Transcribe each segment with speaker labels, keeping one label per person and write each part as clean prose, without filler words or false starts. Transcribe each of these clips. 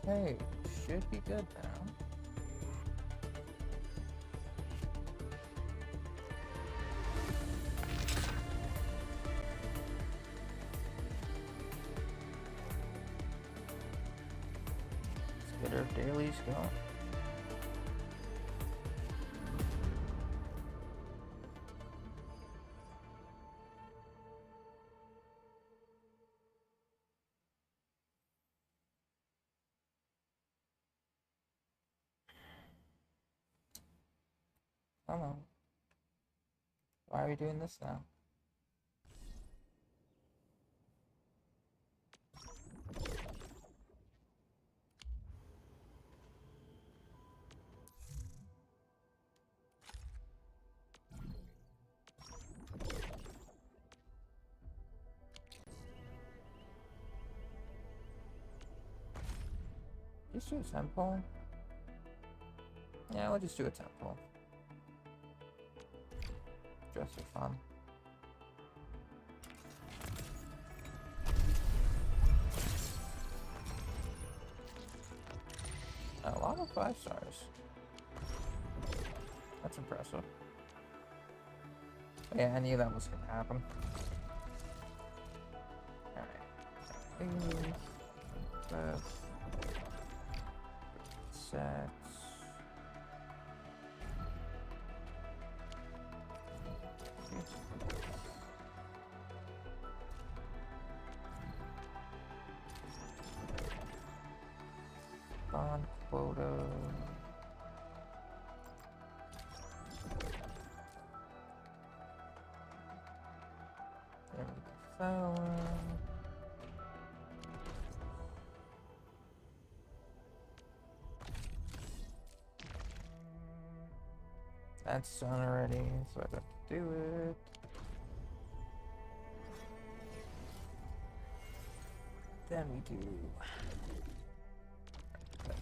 Speaker 1: Okay, should be good now. Let's get our dailies going. Come on. Why are we doing this now? Just do a temple. Yeah, we'll just do a temple. Just for fun. A lot of 5 stars. That's impressive. Yeah, I knew that was gonna happen. Alright. Sets. Bond quota. That's done already, so I don't have to do it. Then we do this.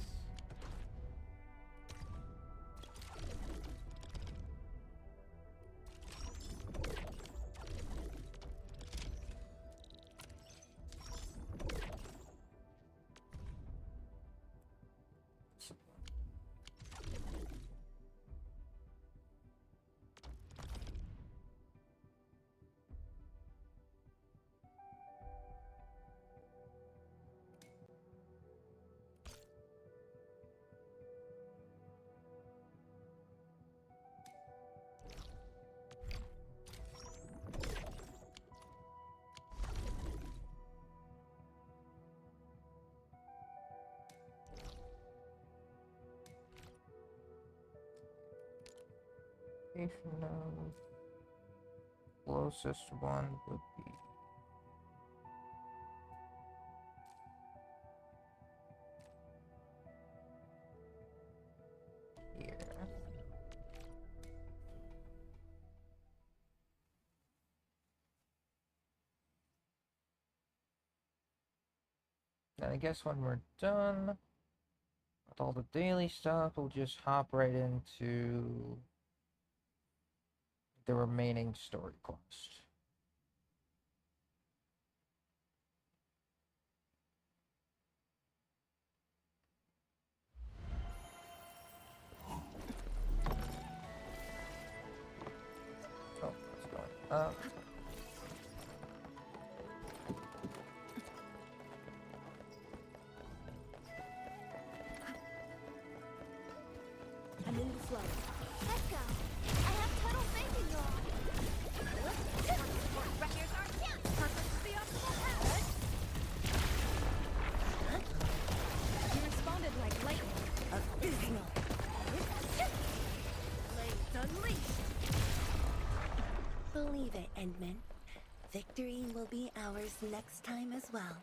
Speaker 1: Of closest one would be here. And I guess when we're done with all the daily stuff, we'll just hop right into the remaining story quest. Oh, what's going up?
Speaker 2: I'm in the flow. Let's go. I have total faith in you all. Wreckers are down. Perfect for the obstacle path. You responded like lightning. Abysmal. Blades unleashed.
Speaker 3: Believe it, Endman. Victory will be ours next time as well.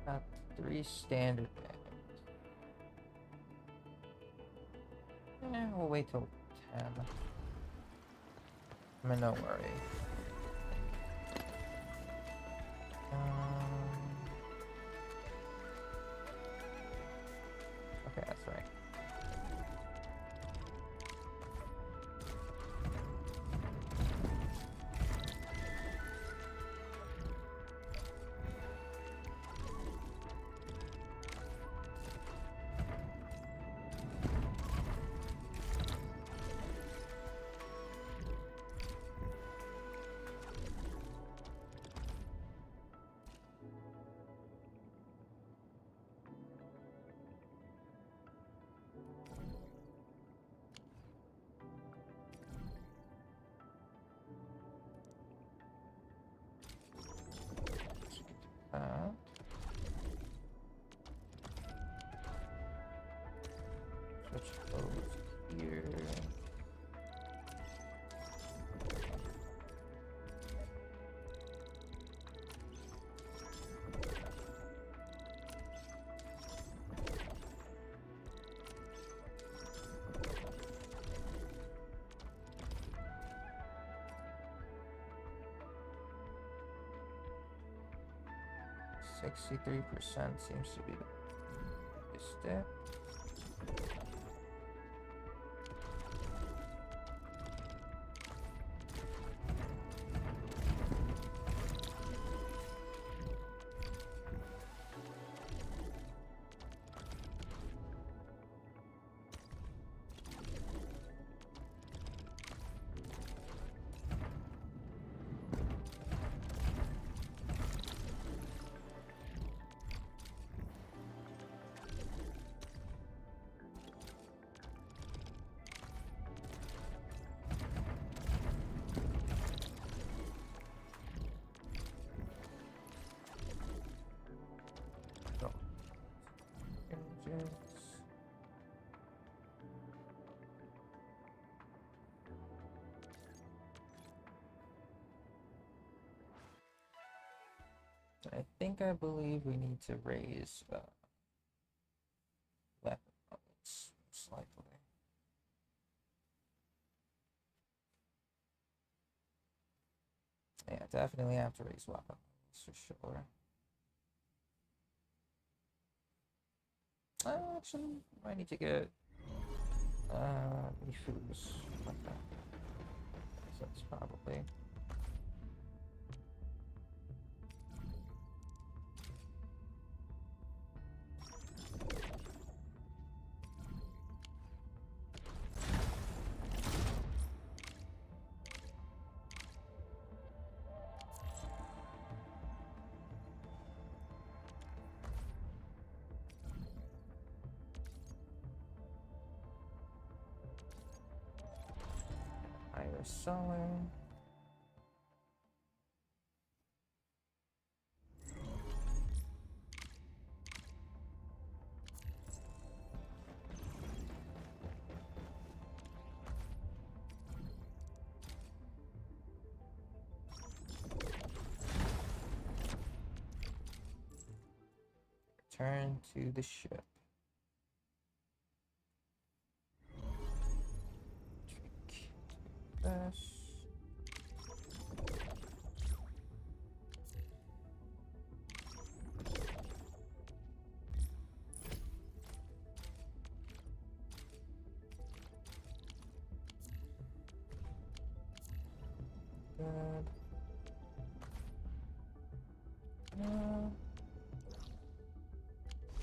Speaker 1: Got 3 standard band. We'll wait till 10. I mean, no worry. Okay, that's right. Switch over here. %63% seems to be the biggest step. I believe we need to raise weapon levels slightly. Yeah, definitely have to raise weapon levels for sure. Actually, I need to get refuse like that. So that's probably. Higher selling. Return to the ship. Take this. Good.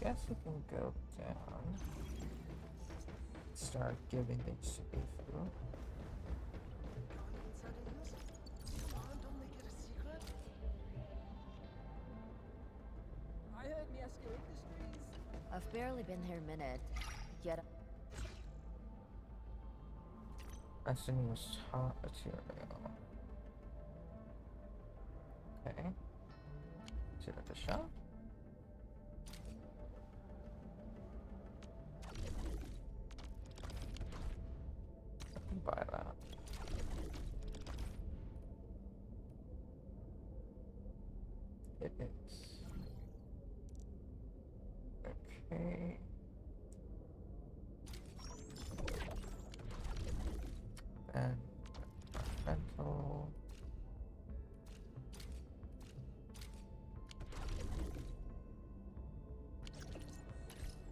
Speaker 1: Guess we can go down. Start giving things to me through.
Speaker 4: I've barely been here a minute, yet
Speaker 1: Lesson was taught material. Okay. Is it at the shop? I can buy that. It is. Okay. And rental.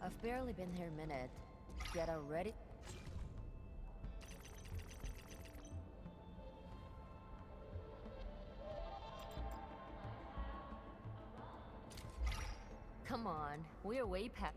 Speaker 4: I've barely been here a minute, yet already. Come on, we're way past.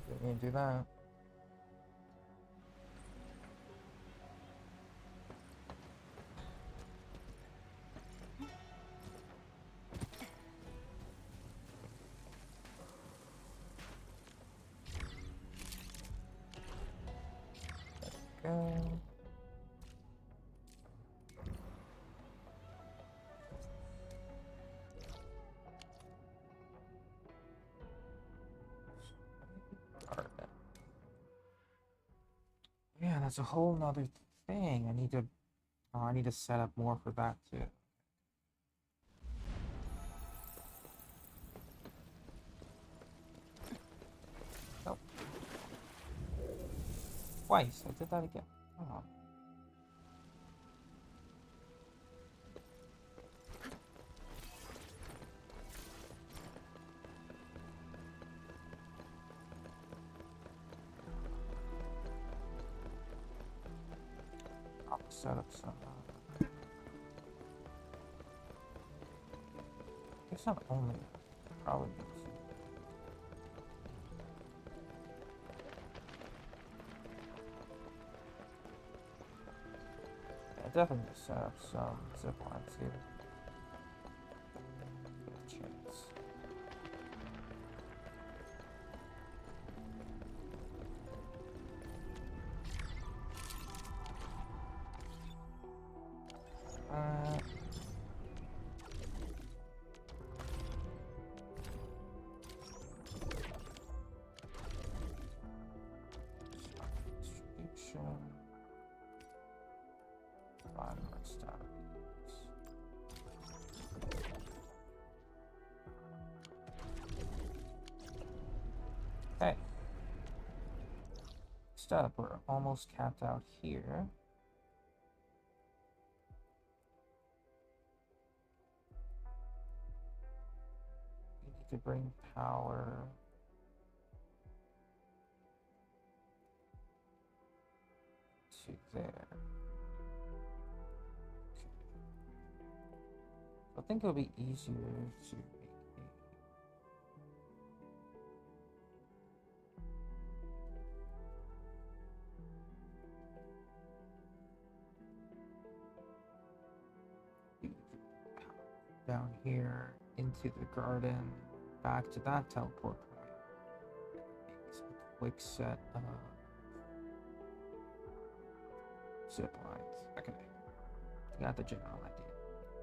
Speaker 1: Didn't mean to do that. Go. Yeah, that's a whole nother thing. I need to set up more for that too. Oh. Twice. I did that again. Oh. I'll set up some. It's not only probably. Yeah, definitely set up some zip lines here. Good chance. Distribution. 500 stars. Okay. Next up, we're almost capped out here. We need to bring power to there. Okay. I think it'll be easier to make down here into the garden, back to that teleport point. Makes a quick set of zip lines. Okay, got the general idea.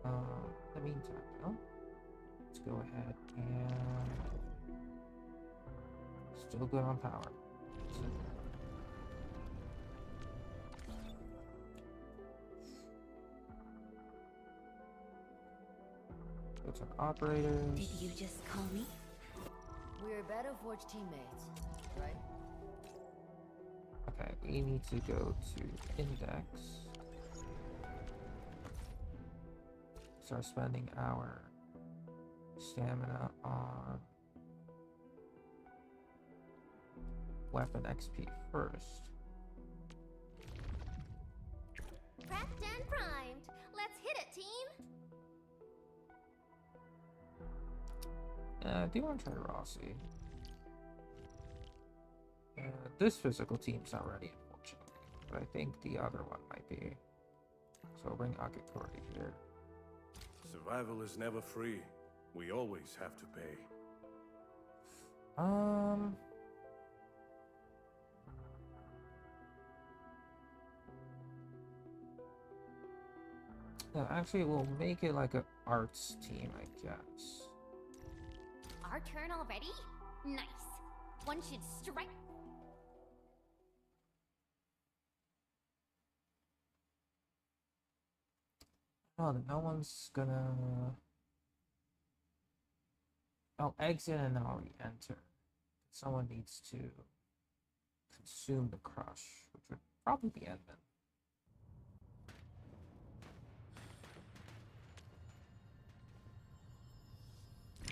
Speaker 1: In the meantime, though, let's go ahead and Still good on power. Go to operators.
Speaker 3: Did you just call me?
Speaker 4: We're better forge teammates, right?
Speaker 1: Okay, we need to go to index. Start spending our stamina on weapon XP first.
Speaker 2: Prepped and primed. Let's hit it, team.
Speaker 1: I do want to try Rossi. This physical team's not ready, unfortunately, but I think the other one might be. So I'll bring Akikori here.
Speaker 5: Survival is never free. We always have to pay.
Speaker 1: Yeah, actually, we'll make it like an arts team, I guess.
Speaker 2: Our turn already? Nice. One should strike.
Speaker 1: Oh, no one's gonna. I'll exit and then I'll re-enter. Someone needs to consume the crush, which would probably be Edmund.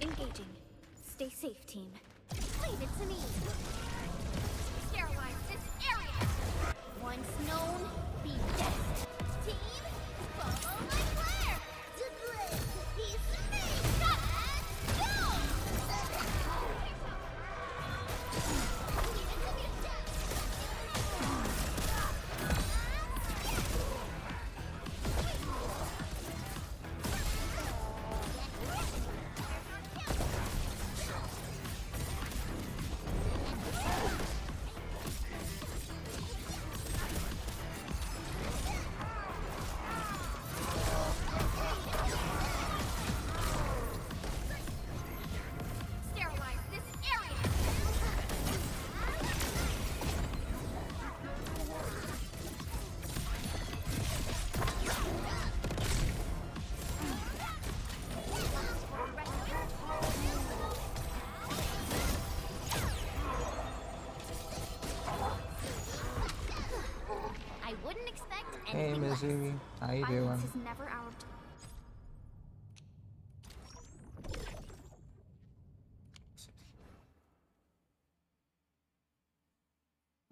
Speaker 2: Engaging. Stay safe, team. Leave it to me. Sterilize this area. Once known, be best. Team, follow my flare. He's me. Let's go. Sterilize this area. I wouldn't expect
Speaker 1: Hey,
Speaker 2: anything less.
Speaker 1: Mizzy, how you doing?
Speaker 2: Violence is never our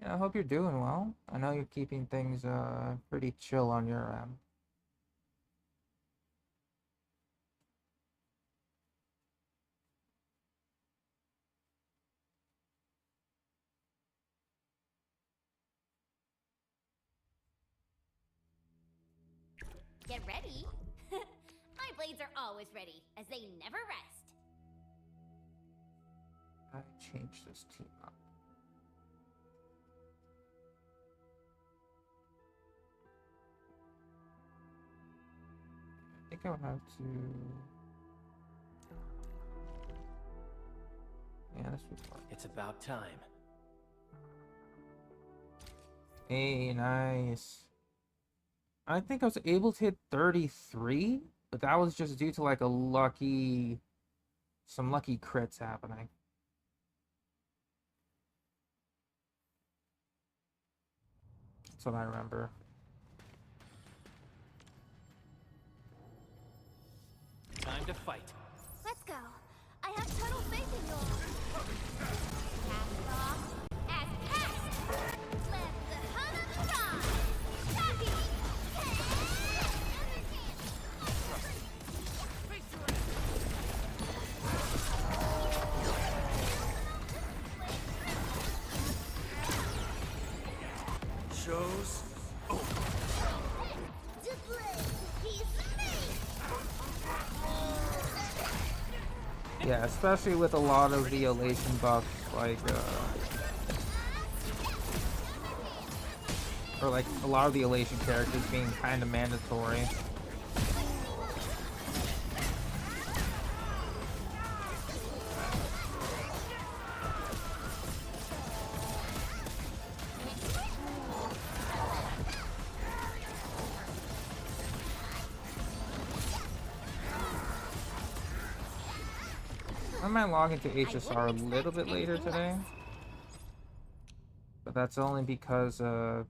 Speaker 1: Yeah, I hope you're doing well. I know you're keeping things pretty chill on your end.
Speaker 2: Get ready. My blades are always ready, as they never rest.
Speaker 1: I changed this team up. I think I'll have to. Yeah, this would work.
Speaker 6: It's about time.
Speaker 1: Hey, nice. I think I was able to hit 33, but that was just due to like a lucky, some lucky crits happening. That's what I remember.
Speaker 6: Time to fight.
Speaker 2: Let's go. I have total faith in you. Cast off as cast. Let the hum of the ride. Happy.
Speaker 5: Shows.
Speaker 1: Yeah, especially with a lot of the elation buffs, like, or like a lot of the elation characters being kind of mandatory. I might log into
Speaker 2: I
Speaker 1: HSR a
Speaker 2: wouldn't
Speaker 1: little bit
Speaker 2: expect
Speaker 1: later
Speaker 2: anything
Speaker 1: today,
Speaker 2: less.
Speaker 1: but that's only because a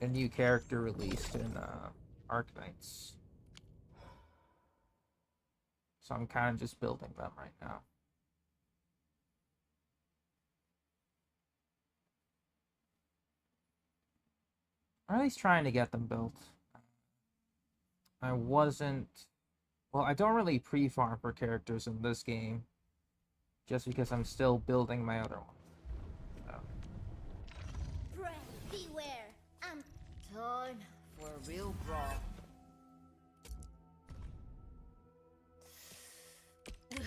Speaker 1: new character released in Arknights. So I'm kind of just building them right now. Or at least trying to get them built. I wasn't... Well, I don't really pre-farm for characters in this game, just because I'm still building my other one. So.
Speaker 2: Pray, beware. I'm
Speaker 4: Time for a real brawl.
Speaker 1: Okay.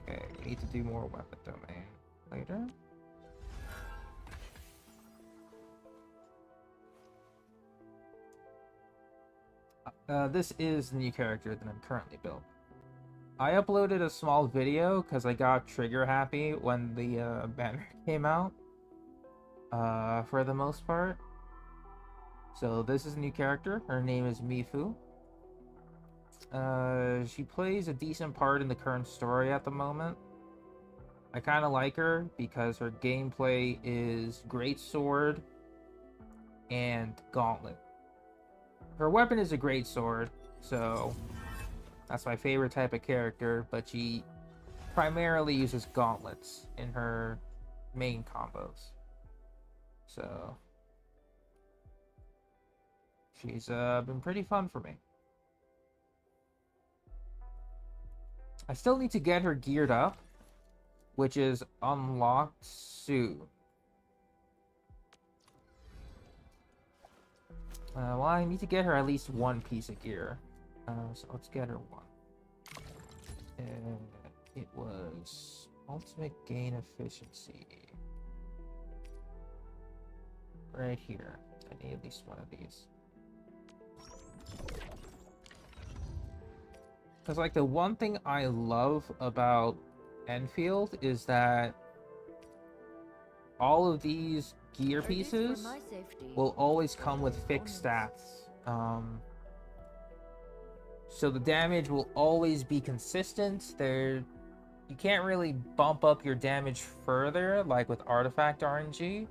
Speaker 1: Okay, we need to do more weapon domain later. This is the new character that I'm currently building. I uploaded a small video because I got trigger happy when the banner came out. For the most part. So this is a new character. Her name is Mifu. She plays a decent part in the current story at the moment. I kind of like her because her gameplay is Great Sword and Gauntlet. Her weapon is a Great Sword, so that's my favorite type of character, but she primarily uses gauntlets in her main combos. So she's been pretty fun for me. I still need to get her geared up, which is unlocked soon. Well, I need to get her at least one piece of gear. So let's get her one. And it was ultimate gain efficiency. Right here. I need at least one of these. Because, like, the one thing I love about EndField is that all of these gear pieces will always come with fixed stats. So the damage will always be consistent. You can't really bump up your damage further, like with artifact RNG.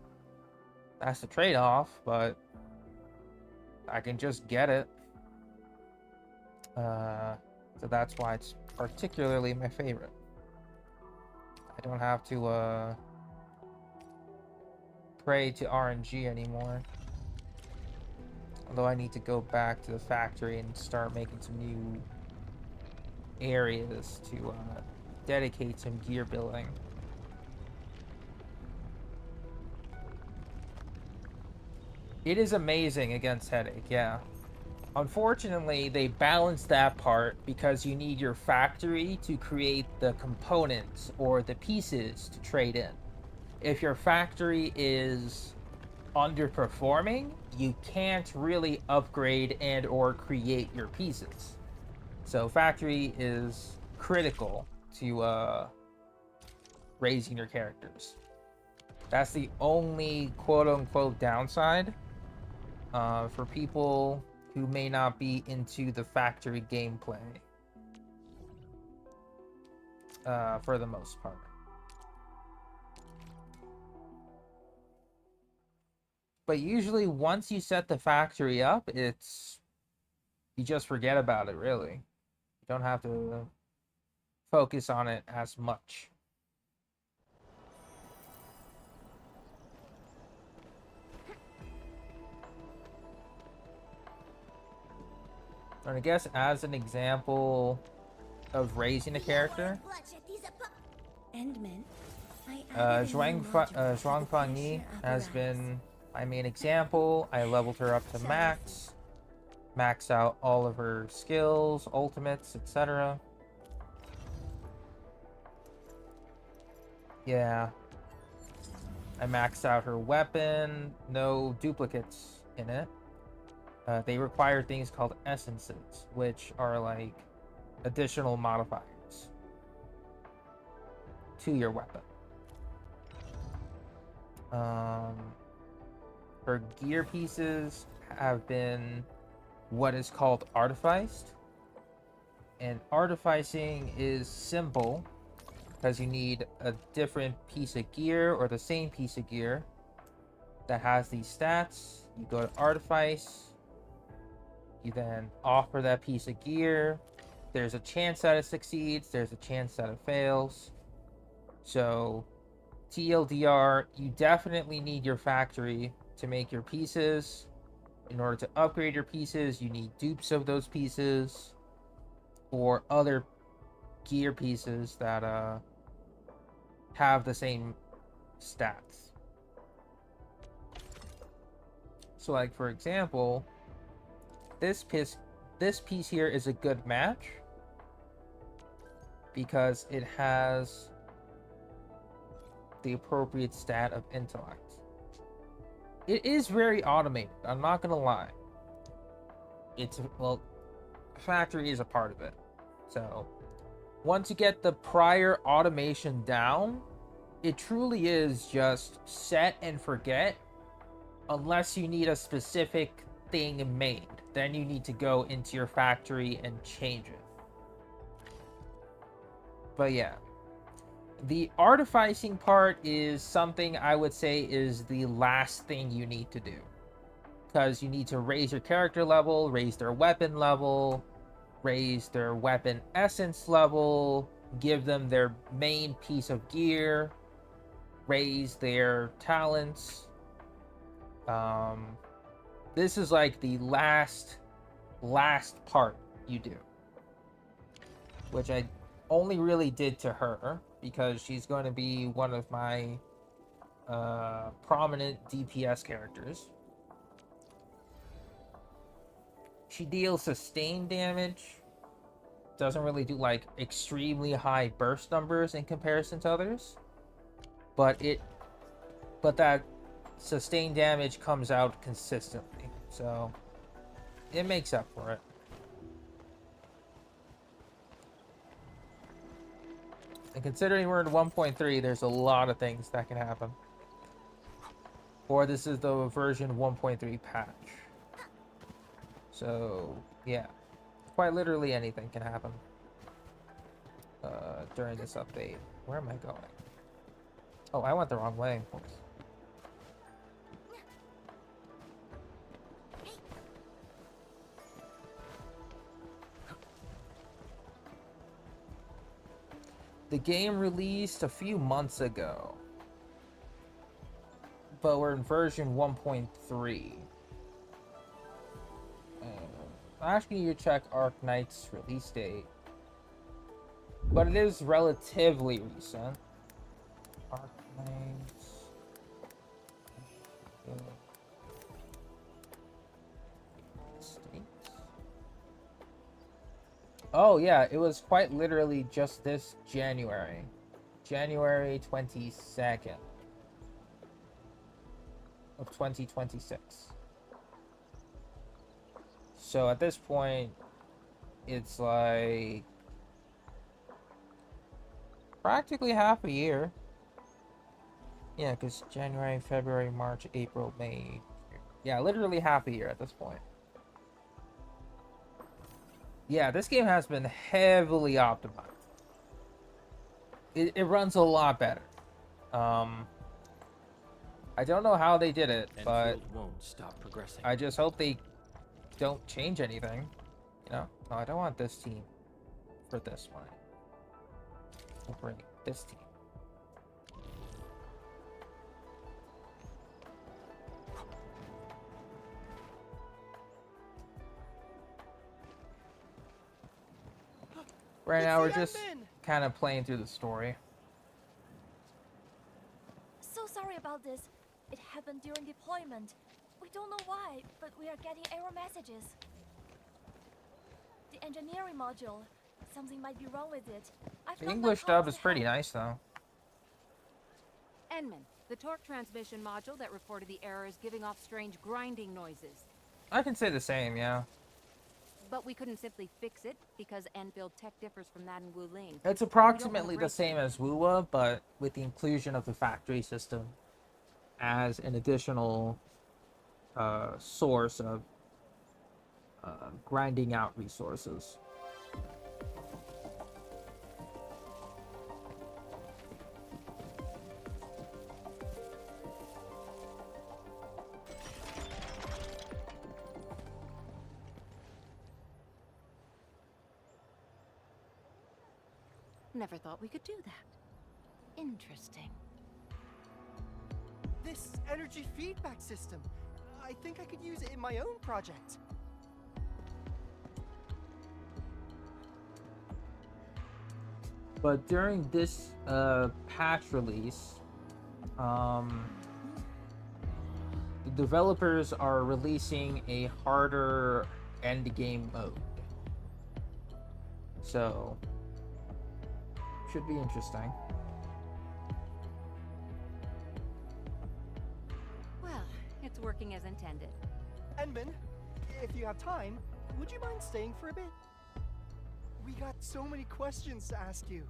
Speaker 1: That's the trade-off, but I can just get it. So that's why it's particularly my favorite. I don't have to pray to RNG anymore. Although I need to go back to the factory and start making some new areas to dedicate some gear building. It is amazing against Headache, yeah. Unfortunately, they balanced that part because you need your factory to create the components or the pieces to trade in. If your factory is underperforming, you can't really upgrade and or create your pieces. So factory is critical to raising your characters. That's the only quote-unquote downside for people who may not be into the factory gameplay for the most part. But usually once you set the factory up, you just forget about it, really. You don't have to focus on it as much. And I guess as an example of raising a character,
Speaker 3: Endman,
Speaker 1: Zhuang Yi has been my main example. I leveled her up to max out all of her skills, ultimates, etc. Yeah. I maxed out her weapon, no duplicates in it. They require things called essences, which are like additional modifiers to your weapon. Her gear pieces have been what is called artificed. And artificing is simple because you need a different piece of gear or the same piece of gear that has these stats. You go to artifice, you then offer that piece of gear. There's a chance that it succeeds, there's a chance that it fails. So TLDR, you definitely need your factory to make your pieces. In order to upgrade your pieces, you need dupes of those pieces or other gear pieces that have the same stats. So like for example, this piece here is a good match because it has the appropriate stat of intellect. It is very automated, I'm not gonna lie. Well, factory is a part of it. So once you get the prior automation down, it truly is just set and forget unless you need a specific thing made. Then you need to go into your factory and change it. But yeah, the artificing part is something I would say is the last thing you need to do. Because you need to raise your character level, raise their weapon level, raise their weapon essence level, give them their main piece of gear, raise their talents. This is like the last part you do, which I only really did to her because she's going to be one of my prominent DPS characters. She deals sustained damage, doesn't really do like extremely high burst numbers in comparison to others, but that sustained damage comes out consistently, so it makes up for it. And considering we're in 1.3, there's a lot of things that can happen. Or this is the version 1.3 patch. So, yeah. Quite literally anything can happen during this update. Where am I going? Oh, I went the wrong way. Oops. The game released a few months ago, but we're in version 1.3. I'm asking you to check Arc Knight's release date, but it is relatively recent. Arc Knight. Oh yeah, it was quite literally just this January. January 22nd of 2026. So at this point, it's like practically half a year. Yeah, because January, February, March, April, May. Yeah, literally half a year at this point. Yeah, this game has been heavily optimized. It runs a lot better. I don't know how they did it, but
Speaker 6: EndField won't stop progressing.
Speaker 1: I just hope they don't change anything. You know? No, I don't want this team for this one. We'll bring this team. Right now, we're just kind of playing through the story.
Speaker 2: So sorry about this. It happened during deployment. We don't know why, but we are getting error messages. The engineering module. Something might be wrong with it.
Speaker 1: The English dub is pretty nice, though.
Speaker 7: Enman, the torque transmission module that reported the error is giving off strange grinding noises.
Speaker 1: I can say the same, yeah.
Speaker 4: But we couldn't simply fix it because EndField tech differs from that in Wulin.
Speaker 1: It's
Speaker 4: We don't wanna
Speaker 1: approximately the
Speaker 4: break
Speaker 1: same
Speaker 4: anything.
Speaker 1: as Wuwa, but with the inclusion of the factory system as an additional source of grinding out resources.
Speaker 4: Never thought we could do that. Interesting.
Speaker 7: This energy feedback system. I think I could use it in my own project.
Speaker 1: But during this patch release, the developers are releasing a harder end game mode. So, should be interesting.
Speaker 4: Well, it's working as intended.
Speaker 7: Enman, if you have time, would you mind staying for a bit? We got so many questions to ask you.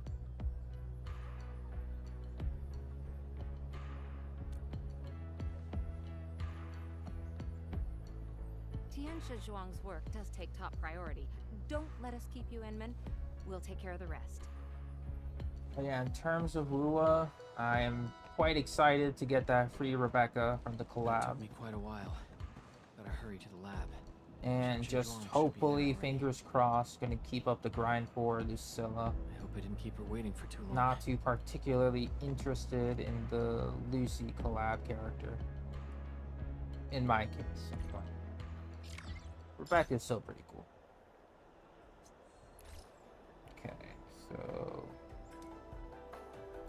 Speaker 4: Tian Zhuang's work does take top priority. Don't let us keep you, Enman. We'll take care of the rest.
Speaker 1: But yeah, in terms of Wuwa, I am quite excited to get that free Rebecca from the
Speaker 6: It
Speaker 1: collab.
Speaker 6: took me quite a while. Gotta hurry to the lab.
Speaker 1: And
Speaker 6: Gacha
Speaker 1: just
Speaker 6: Gaming should be
Speaker 1: hopefully,
Speaker 6: there already.
Speaker 1: fingers crossed, gonna keep up the grind for Lucilla.
Speaker 6: I hope I didn't keep her waiting for too long.
Speaker 1: Not too particularly interested in the Lucy collab character. In my case. But Rebecca's still pretty cool. Okay, so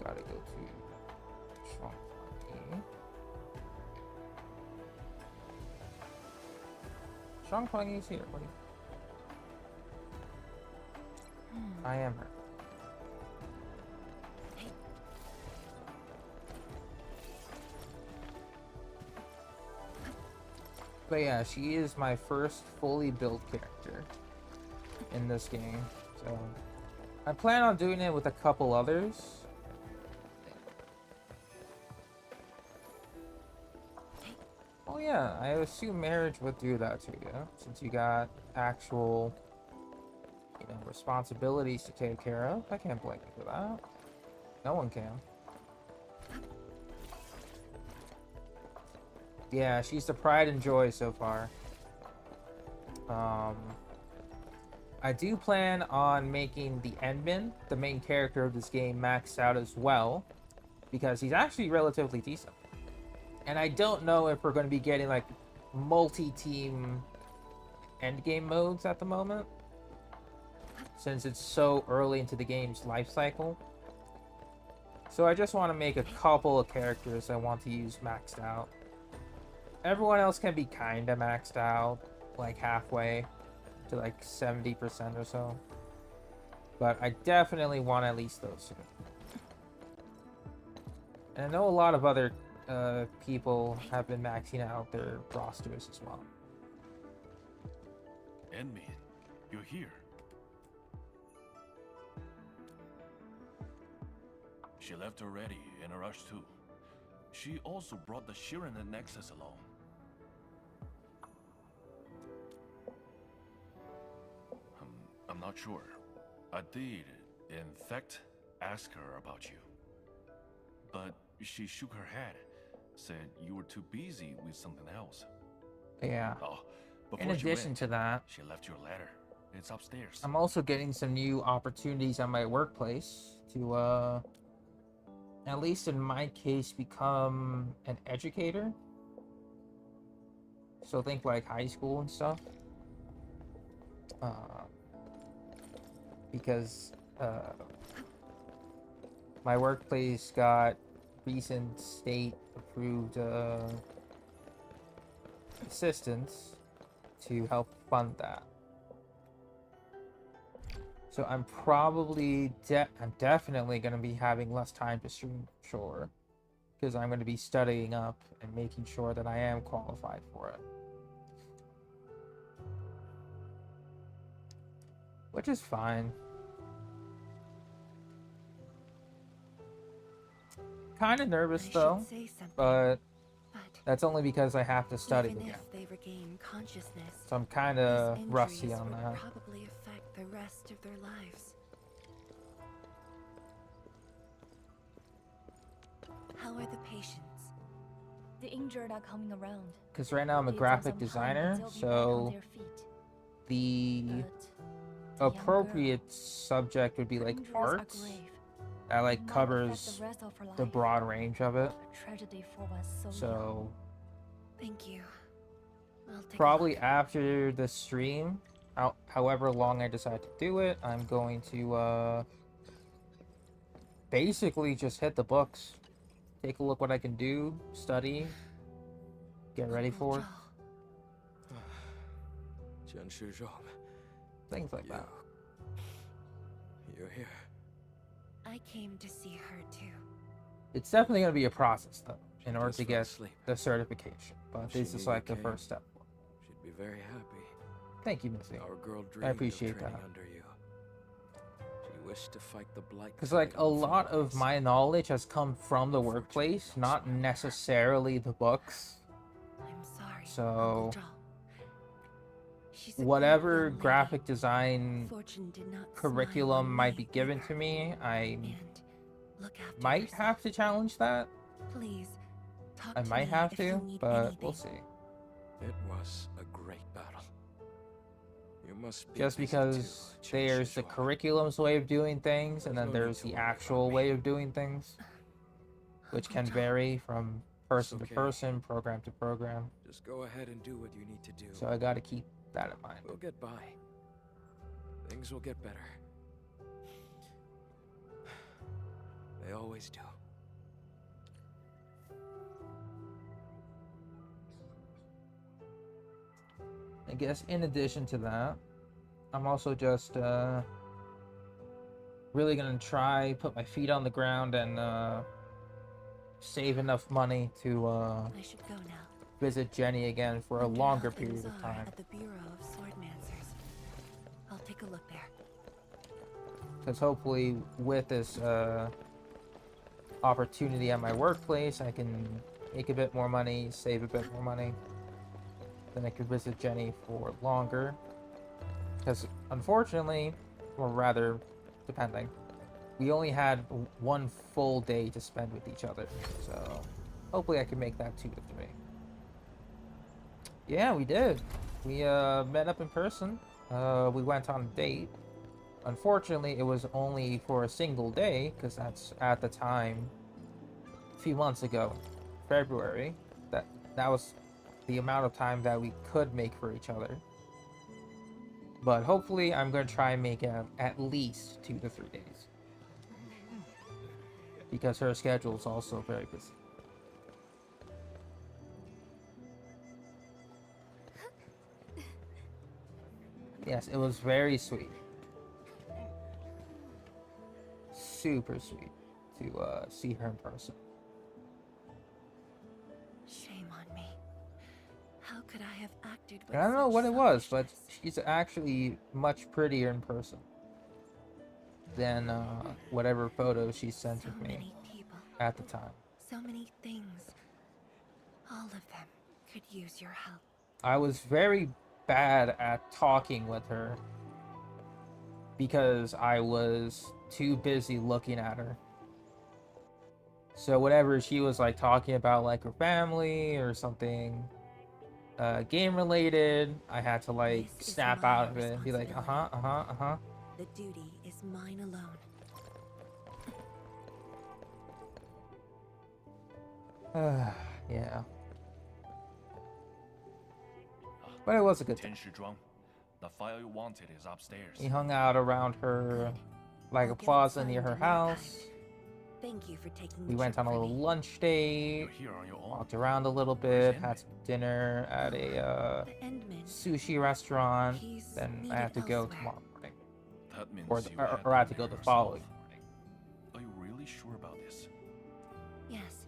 Speaker 1: gotta go to Shanghai. Shanghai is here. What do you... I am her. But yeah, she is my first fully built character in this game. So I plan on doing it with a couple others. Oh yeah, I assume marriage would do that to you, since you got actual, responsibilities to take care of. I can't blame you for that. No one can. Yeah, she's the pride and joy so far. I do plan on making the Endman, the main character of this game, maxed out as well, because he's actually relatively decent. And I don't know if we're going to be getting like multi-team endgame modes at the moment, since it's so early into the game's life cycle. So I just want to make a couple of characters I want to use maxed out. Everyone else can be kind of maxed out, like halfway to like 70% or so. But I definitely want at least those two. And I know a lot of other people have been maxing out their rosters as well.
Speaker 5: Enman, you're here. She left already in a rush too. She also brought the Shirin and Nexus along. I'm not sure. I did, in fact, ask her about you. But she shook her head, said you were too busy with something else.
Speaker 1: Yeah.
Speaker 5: Oh,
Speaker 1: In
Speaker 5: before she
Speaker 1: addition
Speaker 5: went,
Speaker 1: to that,
Speaker 5: she left your letter. It's upstairs.
Speaker 1: I'm also getting some new opportunities at my workplace to, at least in my case, become an educator. So think like high school and stuff. Because my workplace got recent state-approved assistance to help fund that. So I'm probably, I'm definitely going to be having less time to stream, sure, because I'm going to be studying up and making sure that I am qualified for it. which is fine. Kind of nervous
Speaker 3: I
Speaker 1: though,
Speaker 3: should say something,
Speaker 1: but
Speaker 3: but
Speaker 1: that's only because I have to study
Speaker 3: even
Speaker 1: again.
Speaker 3: if they regain consciousness,
Speaker 1: So I'm kind
Speaker 3: these
Speaker 1: of rusty
Speaker 3: injuries
Speaker 1: on
Speaker 3: would
Speaker 1: that.
Speaker 3: probably affect the rest of their lives. How are the patients?
Speaker 2: The injured are coming around.
Speaker 1: Because right now I'm a
Speaker 2: It's
Speaker 1: graphic
Speaker 2: on some
Speaker 1: designer,
Speaker 2: time, but they'll be back on
Speaker 1: so
Speaker 2: their feet.
Speaker 1: the
Speaker 2: But the young
Speaker 1: appropriate
Speaker 2: girl,
Speaker 1: subject would be
Speaker 2: her
Speaker 1: like
Speaker 2: injuries are
Speaker 1: arts.
Speaker 2: grave.
Speaker 1: That
Speaker 2: It
Speaker 1: like
Speaker 2: might affect
Speaker 1: covers
Speaker 2: the rest of her
Speaker 1: the
Speaker 2: life.
Speaker 1: broad range of it.
Speaker 2: A tragedy for one so young.
Speaker 1: So
Speaker 3: Thank you. I'll take
Speaker 1: probably
Speaker 3: a look.
Speaker 1: after the stream, however long I decide to do it, I'm going to basically just hit the books, take a look what I can do, study, get ready
Speaker 3: Uncle
Speaker 1: for it,
Speaker 3: Joe,
Speaker 1: things like that.
Speaker 3: you're here. I came to see her too.
Speaker 1: It's definitely going to be a process though, in order
Speaker 3: just
Speaker 1: to
Speaker 3: fell
Speaker 1: get
Speaker 3: asleep.
Speaker 1: the certification. But
Speaker 3: She
Speaker 1: this
Speaker 3: knew
Speaker 1: is
Speaker 3: you
Speaker 1: like the
Speaker 3: came.
Speaker 1: first step.
Speaker 3: She'd be very happy.
Speaker 1: Thank you, Missy.
Speaker 3: Our girl dreamed
Speaker 1: I appreciate
Speaker 3: of training
Speaker 1: that.
Speaker 3: under you. She wished to fight the blight.
Speaker 1: Because like a lot of my knowledge has come from the workplace, not necessarily the books.
Speaker 3: I'm sorry.
Speaker 1: So
Speaker 3: Uncle Joe. She's a good
Speaker 1: whatever
Speaker 3: young lady.
Speaker 1: graphic design
Speaker 3: Fortune did not
Speaker 1: curriculum
Speaker 3: smile on
Speaker 1: might
Speaker 3: me
Speaker 1: be given
Speaker 3: either.
Speaker 1: to me, I
Speaker 3: And look after
Speaker 1: might
Speaker 3: yourself.
Speaker 1: have to challenge that.
Speaker 3: Please, talk
Speaker 1: I
Speaker 3: to
Speaker 1: might
Speaker 3: me
Speaker 1: have
Speaker 3: if you
Speaker 1: to,
Speaker 3: need
Speaker 1: but
Speaker 3: anything.
Speaker 1: we'll see.
Speaker 3: It was a great battle. You must be
Speaker 1: Just
Speaker 3: busy
Speaker 1: because
Speaker 3: too,
Speaker 1: there's the
Speaker 3: Shishuo.
Speaker 1: curriculum's way of doing things, and
Speaker 3: There's
Speaker 1: then
Speaker 3: no need
Speaker 1: there's
Speaker 3: to
Speaker 1: the
Speaker 3: worry about
Speaker 1: actual
Speaker 3: me.
Speaker 1: way of doing things, which
Speaker 3: Uncle
Speaker 1: can
Speaker 3: Joe,
Speaker 1: vary from person
Speaker 3: okay.
Speaker 1: to person, program to program.
Speaker 3: Just go ahead and do what you need to do.
Speaker 1: So I gotta keep that in mind.
Speaker 3: We'll get by. Things will get better. They always do.
Speaker 1: I guess in addition to that, I'm also just really gonna try put my feet on the ground and save enough money to
Speaker 3: I should go now.
Speaker 1: visit Jenny again for a
Speaker 3: Wonder
Speaker 1: longer
Speaker 3: how things
Speaker 1: period of
Speaker 3: are
Speaker 1: time.
Speaker 3: At the Bureau of Swordmancers. I'll take a look there.
Speaker 1: Because hopefully with this opportunity at my workplace, I can make a bit more money, save a bit more money. Then I could visit Jenny for longer. Because unfortunately, or rather, depending, we only had one full day to spend with each other. So hopefully I can make that 2 to 3. Yeah, we did. We met up in person. We went on a date. Unfortunately, it was only for a single day, because that's at the time, a few months ago, February, that was the amount of time that we could make for each other. But hopefully, I'm going to try and make it at least 2 to 3 days. Because her schedule is also very busy. Yes, it was very sweet. Super sweet to see her in person.
Speaker 3: Shame on me. How could I have acted with
Speaker 1: And I don't know
Speaker 3: such
Speaker 1: what it was, but
Speaker 3: selfishness?
Speaker 1: she's actually much prettier in person than whatever photos she sent
Speaker 3: So
Speaker 1: of me
Speaker 3: many people,
Speaker 1: at the time.
Speaker 3: so many things. All of them could use your help.
Speaker 1: I was very bad at talking with her because I was too busy looking at her. So whatever she was like talking about, like her family or something game related, I had to like
Speaker 3: This is
Speaker 1: snap
Speaker 3: my
Speaker 1: out of it and be like,
Speaker 3: responsibility. The duty is mine alone.
Speaker 1: Yeah. But it was a good time.
Speaker 5: 天使庄, the file you wanted is upstairs.
Speaker 1: We hung out around her, like
Speaker 3: I'll
Speaker 1: a
Speaker 3: get it
Speaker 1: plaza
Speaker 3: signed
Speaker 1: near her
Speaker 3: in no
Speaker 1: house.
Speaker 3: time. Thank you for taking
Speaker 1: We
Speaker 3: the
Speaker 1: went
Speaker 3: trip
Speaker 1: on a
Speaker 3: for
Speaker 1: little
Speaker 3: me.
Speaker 1: lunch date,
Speaker 5: You're here on your own.
Speaker 1: walked around a little bit, had some dinner at a
Speaker 3: The Endman.
Speaker 1: sushi restaurant.
Speaker 3: He's
Speaker 1: Then I
Speaker 3: needed
Speaker 1: have to go
Speaker 3: elsewhere.
Speaker 1: tomorrow morning.
Speaker 5: That means
Speaker 1: Or,
Speaker 5: you
Speaker 1: or I have to go the
Speaker 5: marry
Speaker 1: following
Speaker 5: yourself.
Speaker 1: morning.
Speaker 5: Are you really sure about this?
Speaker 3: Yes.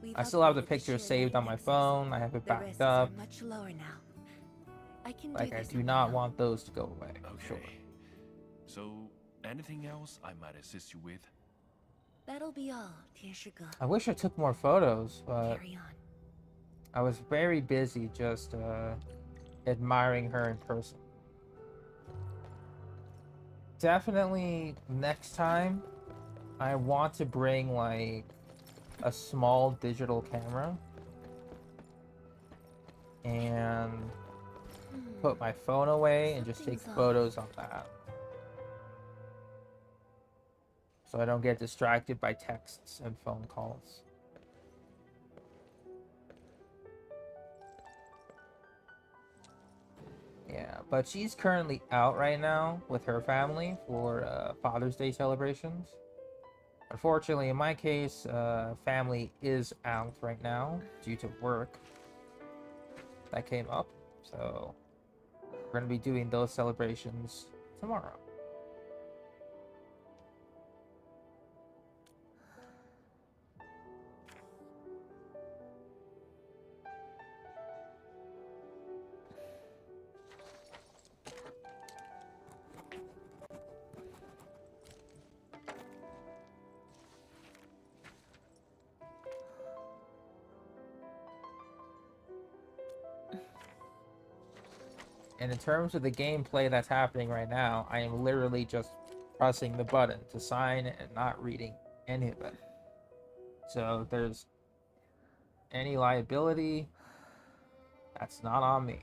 Speaker 3: We've
Speaker 1: I still have the
Speaker 3: upgraded
Speaker 1: picture
Speaker 3: sheer
Speaker 1: saved on my
Speaker 3: indexes.
Speaker 1: phone. I have it
Speaker 3: The
Speaker 1: backed
Speaker 3: risks
Speaker 1: up.
Speaker 3: are much lower now. I can
Speaker 1: Like,
Speaker 3: do
Speaker 1: I
Speaker 3: this
Speaker 1: do
Speaker 3: on
Speaker 1: not
Speaker 3: my own.
Speaker 1: want those to go away.
Speaker 5: Okay.
Speaker 1: Sure.
Speaker 5: So, anything else I might assist you with?
Speaker 3: That'll be all, 天使哥.
Speaker 1: I wish I took more photos, but
Speaker 3: Carry on.
Speaker 1: I was very busy just admiring her in person. Definitely next time, I want to bring like a small digital camera and put my phone away and just take
Speaker 3: Something's off.
Speaker 1: photos on that. So I don't get distracted by texts and phone calls. Yeah, but she's currently out right now with her family for Father's Day celebrations. Unfortunately, in my case, family is out right now due to work. That came up, so we're gonna be doing those celebrations tomorrow. And in terms of the gameplay that's happening right now, I am literally just pressing the button to sign and not reading any of it. So if there's any liability, that's not on me.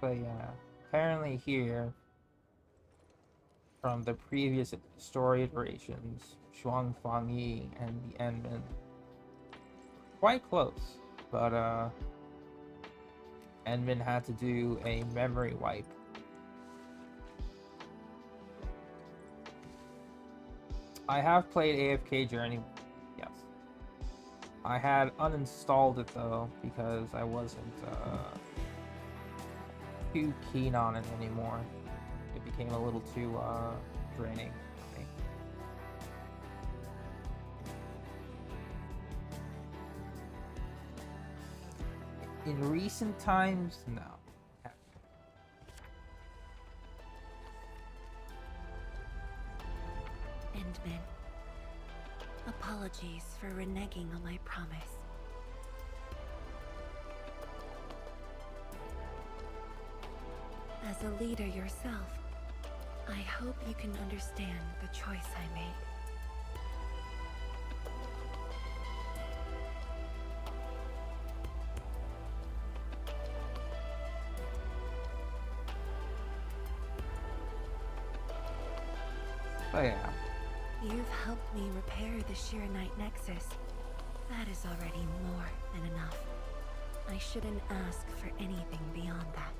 Speaker 1: But yeah, apparently here, from the previous story iterations, Shuang Fangyi and the Endman, quite close, but Endman had to do a memory wipe. I have played AFK Journey, yes. I had uninstalled it though, because I wasn't too keen on it anymore. It became a little too draining for me. In recent times, no.
Speaker 3: Endman. Apologies for reneging on my promise. As a leader yourself, I hope you can understand the choice I made.
Speaker 1: But yeah.
Speaker 3: You've helped me repair the Shiranite Nexus. That is already more than enough. I shouldn't ask for anything beyond that.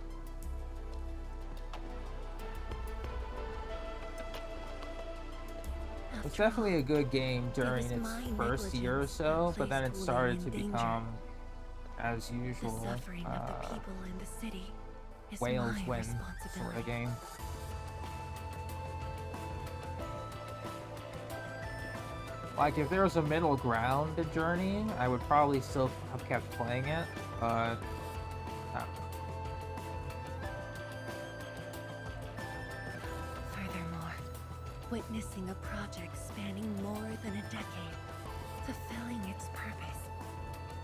Speaker 1: It's definitely a good game during its first year or so, but then it started to become, as usual,
Speaker 3: The suffering of the people in the city is
Speaker 1: Wales
Speaker 3: my
Speaker 1: win sort
Speaker 3: responsibility.
Speaker 1: of game. Like, if there was a middle ground to Journey, I would probably still have kept playing it, but
Speaker 3: Furthermore, witnessing a project spanning more than a decade, fulfilling its purpose,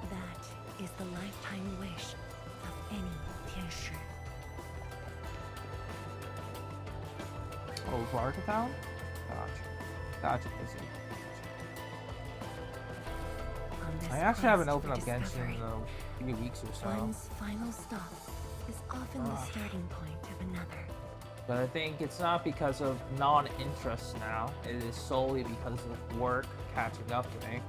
Speaker 3: that is the lifetime wish of any 天使.
Speaker 1: oh, Varkatown? Gotcha busy.
Speaker 3: On this
Speaker 1: I actually haven't
Speaker 3: quest
Speaker 1: opened
Speaker 3: for
Speaker 1: up Genshin
Speaker 3: discovery,
Speaker 1: in a few weeks or so.
Speaker 3: one's final stop is often the starting point of another.
Speaker 1: But I think it's not because of non-interest now. It is solely because of work catching up to me.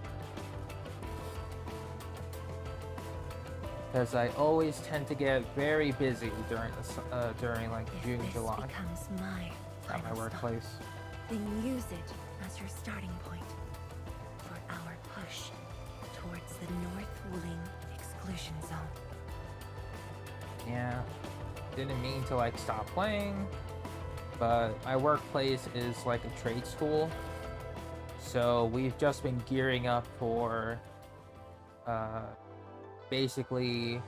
Speaker 1: Because I always tend to get very busy during like
Speaker 3: If
Speaker 1: June,
Speaker 3: this
Speaker 1: July
Speaker 3: becomes my
Speaker 1: at my
Speaker 3: final
Speaker 1: workplace.
Speaker 3: stop, then use it as your starting point for our push towards the North Wing exclusion zone.
Speaker 1: Yeah, didn't mean to like stop playing, but my workplace is like a trade school, so we've just been gearing up for basically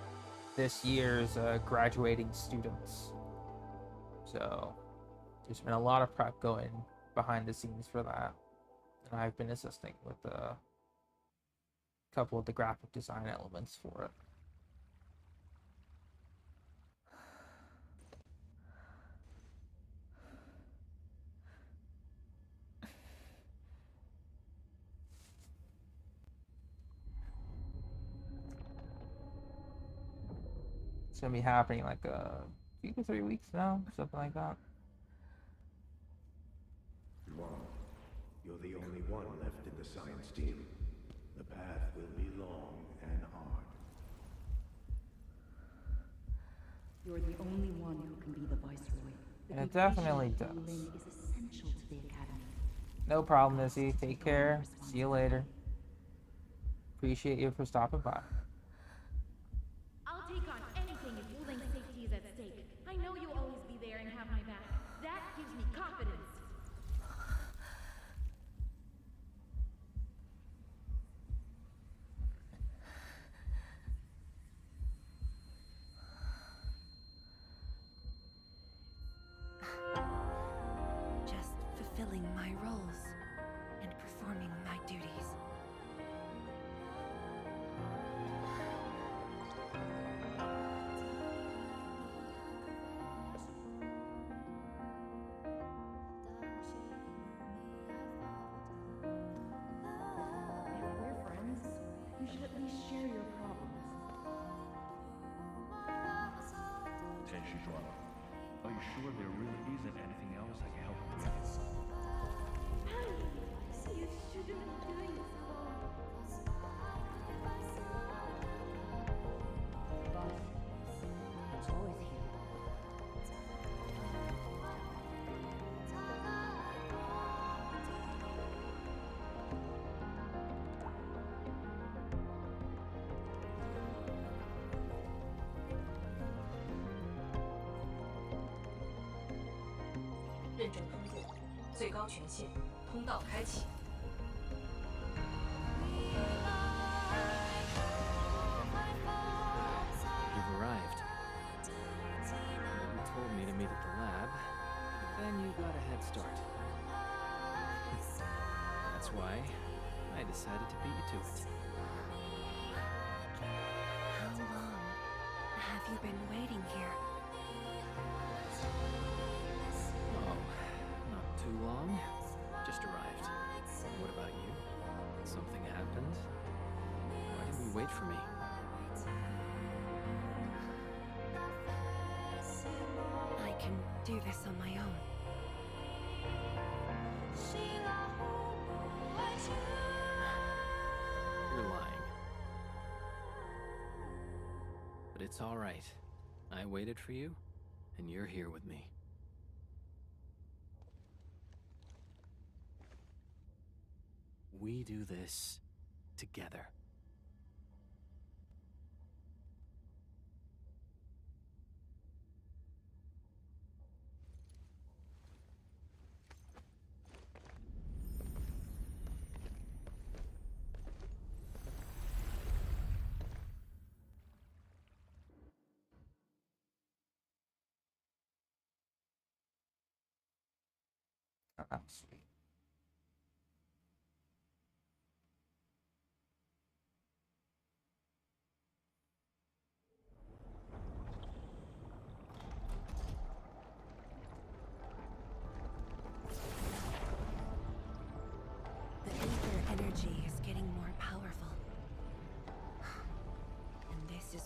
Speaker 1: this year's graduating students. So there's been a lot of prep going behind the scenes for that, and I've been assisting with a couple of the graphic design elements for it. It's gonna be happening like 2 to 3 weeks now, something like that.
Speaker 8: Mom, you're the only one left in the science team. The path will be long and hard.
Speaker 9: You're the only one who can be the viceroy. The
Speaker 1: It definitely
Speaker 9: completion of
Speaker 1: does.
Speaker 9: Lin is essential to the academy.
Speaker 1: No problem, Izzy. Take care. See you later. Appreciate you for stopping by.
Speaker 2: I'll take on anything if Wuling's safety is at stake. I know you'll always be there and have my back. That gives me confidence.
Speaker 3: Just fulfilling my roles and performing my duties.
Speaker 9: If we're friends, you should at least share your problems.
Speaker 5: Tenshi Zhuang, are you sure there really isn't anything else I can help you with?
Speaker 2: You shouldn't be doing this alone.
Speaker 9: Boss, it's always here.
Speaker 6: You've arrived. You told me to meet at the lab, but then you got a head start. That's why I decided to beat you to it.
Speaker 3: How long have you been waiting here?
Speaker 6: Oh, not too long. Just arrived. What about you? Something happened? Why didn't you wait for me?
Speaker 3: I can do this on my own.
Speaker 6: You're lying. But it's all right. I waited for you, and you're here with me. We do this together.
Speaker 1: Oh, sweet.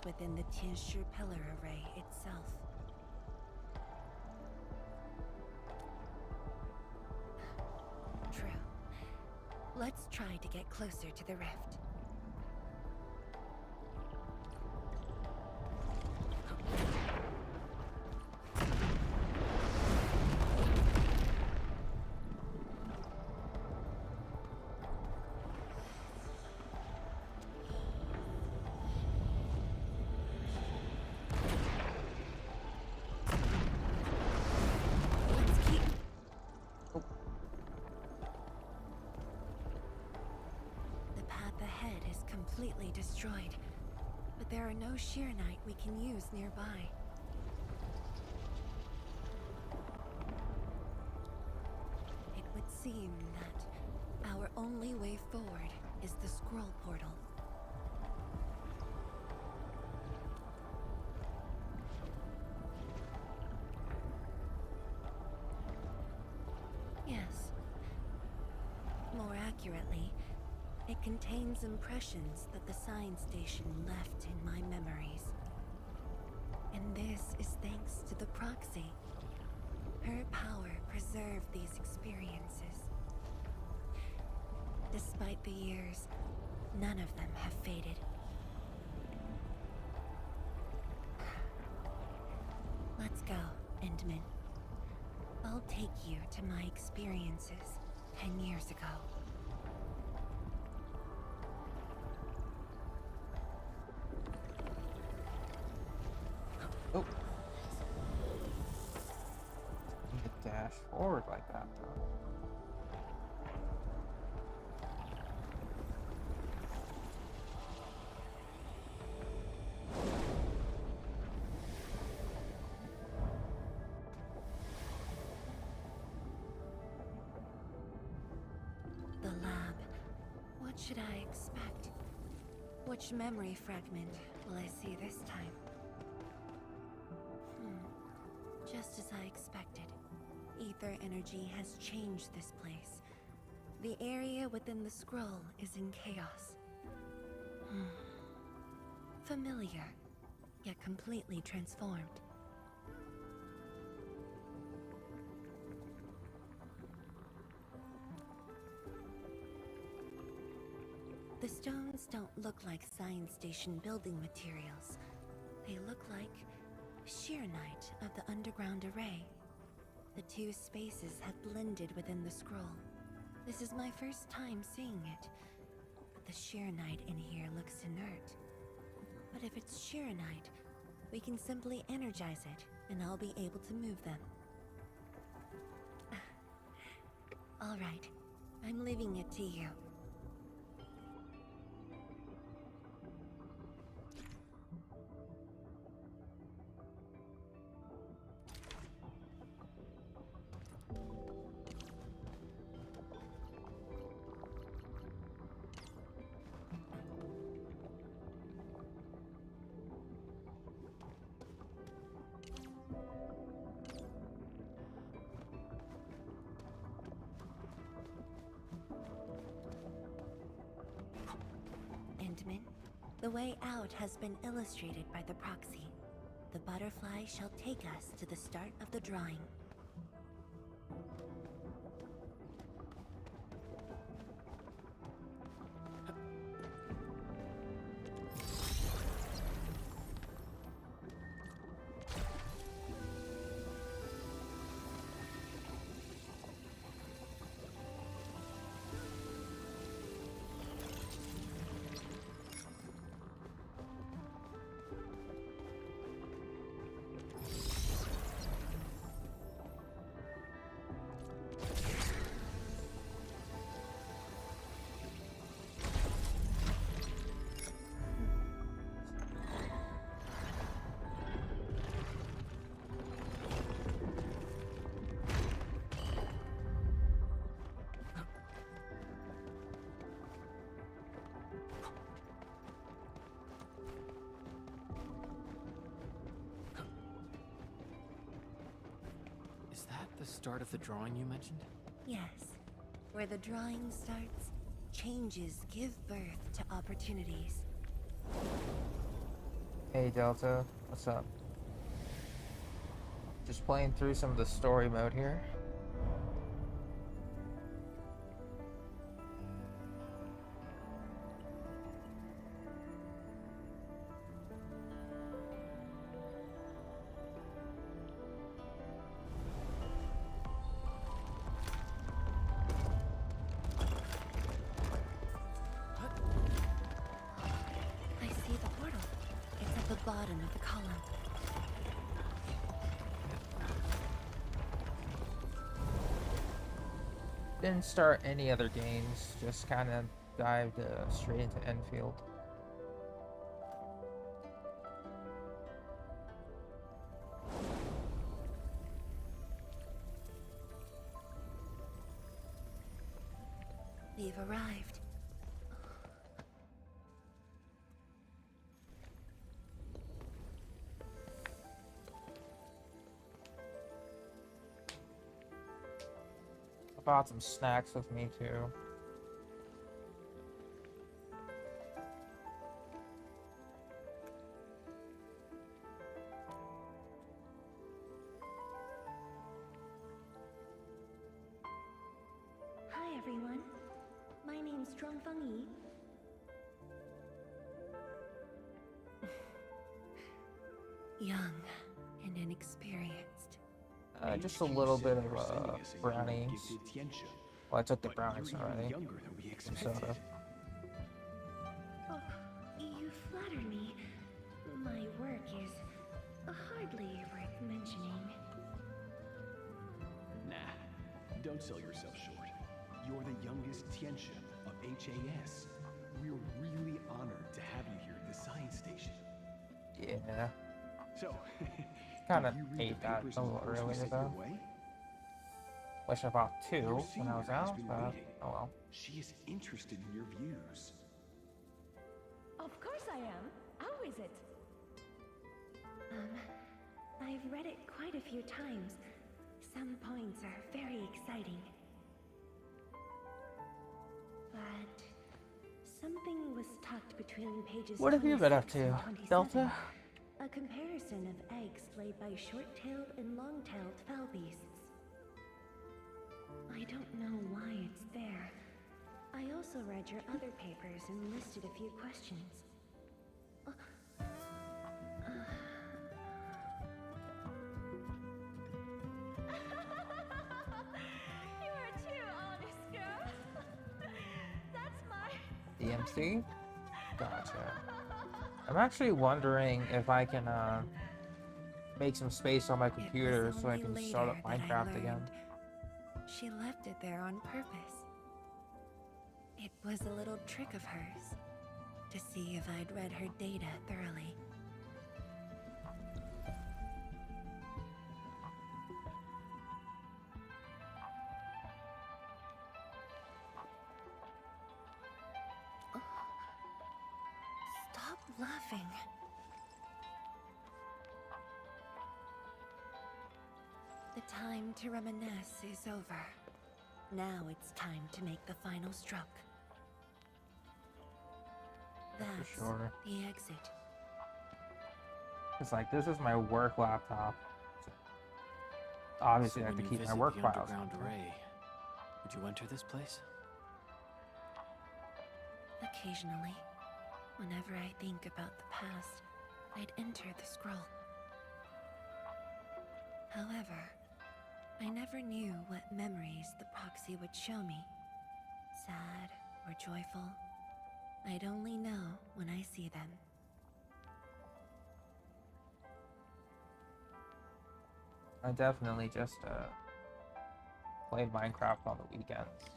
Speaker 3: within the Tianshi pillar array itself. True. Let's try to get closer to the rift. Completely destroyed, but there are no Sheernite we can use nearby. It would seem that our only way forward is the scroll portal. Yes. More accurately, it contains impressions that the science station left in my memories. And this is thanks to the proxy. Her power preserved these experiences. Despite the years, none of them have faded. Let's go, Endman. I'll take you to my experiences 10 years ago.
Speaker 1: Oh. You can dash forward like that, though.
Speaker 3: The lab. What should I expect? Which memory fragment will I see this time? Just as I expected. Ether energy has changed this place. The area within the scroll is in chaos. Familiar, yet completely transformed. The stones don't look like science station building materials. They look like Sheernite of the underground array. The two spaces have blended within the scroll. This is my first time seeing it, but the Sheernite in here looks inert. But if it's Sheernite, we can simply energize it, and I'll be able to move them. All right, I'm leaving it to you. The way out has been illustrated by the proxy. The butterfly shall take us to the start of the drawing.
Speaker 6: Is that the start of the drawing you mentioned?
Speaker 3: Yes. Where the drawing starts, changes give birth to opportunities.
Speaker 1: Hey Delta, what's up? Just playing through some of the story mode here.
Speaker 3: I see the portal. It's at the bottom of the column.
Speaker 1: Didn't start any other games, just kind of dived straight into EndField.
Speaker 3: We've arrived.
Speaker 1: I brought some snacks with me too.
Speaker 3: Hi everyone. My name's Zhuangfeng Yi. Young and inexperienced.
Speaker 1: Just a little bit of brownies. Well, I took the brownies already. Some soda.
Speaker 3: Oh, you flatter me. My work is hardly worth mentioning.
Speaker 10: Nah, don't sell yourself short. You're the youngest Tianxia of HAS. We're really honored to have you here at the science station.
Speaker 1: Yeah.
Speaker 10: So,
Speaker 1: Kind of
Speaker 10: did you read
Speaker 1: ate
Speaker 10: the
Speaker 1: that
Speaker 10: papers
Speaker 1: a
Speaker 10: in the
Speaker 1: little
Speaker 10: course we
Speaker 1: earlier
Speaker 10: sent
Speaker 1: though.
Speaker 10: your way?
Speaker 1: Wish I bought two
Speaker 10: Your
Speaker 1: when I was
Speaker 10: senior has
Speaker 1: out,
Speaker 10: been
Speaker 1: but
Speaker 10: waiting.
Speaker 1: oh well.
Speaker 10: She is interested in your views.
Speaker 9: Of course I am. How is it?
Speaker 3: I've read it quite a few times. Some points are very exciting. But something was tucked between pages.
Speaker 1: What have you been up
Speaker 3: 26
Speaker 1: to,
Speaker 3: and 27.
Speaker 1: Delta?
Speaker 3: A comparison of eggs laid by short-tailed and long-tailed fowl beasts. I don't know why it's there. I also read your other papers and listed a few questions.
Speaker 2: You are too honest, girl. That's my
Speaker 1: DMC? Gotcha. I'm actually wondering if I can make some space on my computer
Speaker 3: It was
Speaker 1: so I
Speaker 3: only
Speaker 1: can start up
Speaker 3: later that I
Speaker 1: Minecraft again.
Speaker 3: learned she left it there on purpose. It was a little trick of hers to see if I'd read her data thoroughly. Stop laughing. The time to reminisce is over. Now it's time to make the final stroke. That's
Speaker 1: sure.
Speaker 3: the exit.
Speaker 1: It's like, this is my work laptop. Obviously,
Speaker 6: So
Speaker 1: I have
Speaker 6: when
Speaker 1: to
Speaker 6: you
Speaker 1: keep my
Speaker 6: visit
Speaker 1: work
Speaker 6: the
Speaker 1: files.
Speaker 6: underground array, would you enter this place?
Speaker 3: Occasionally, whenever I think about the past, I'd enter the scroll. However, I never knew what memories the proxy would show me. Sad or joyful, I'd only know when I see them.
Speaker 1: I definitely just play Minecraft on the weekends.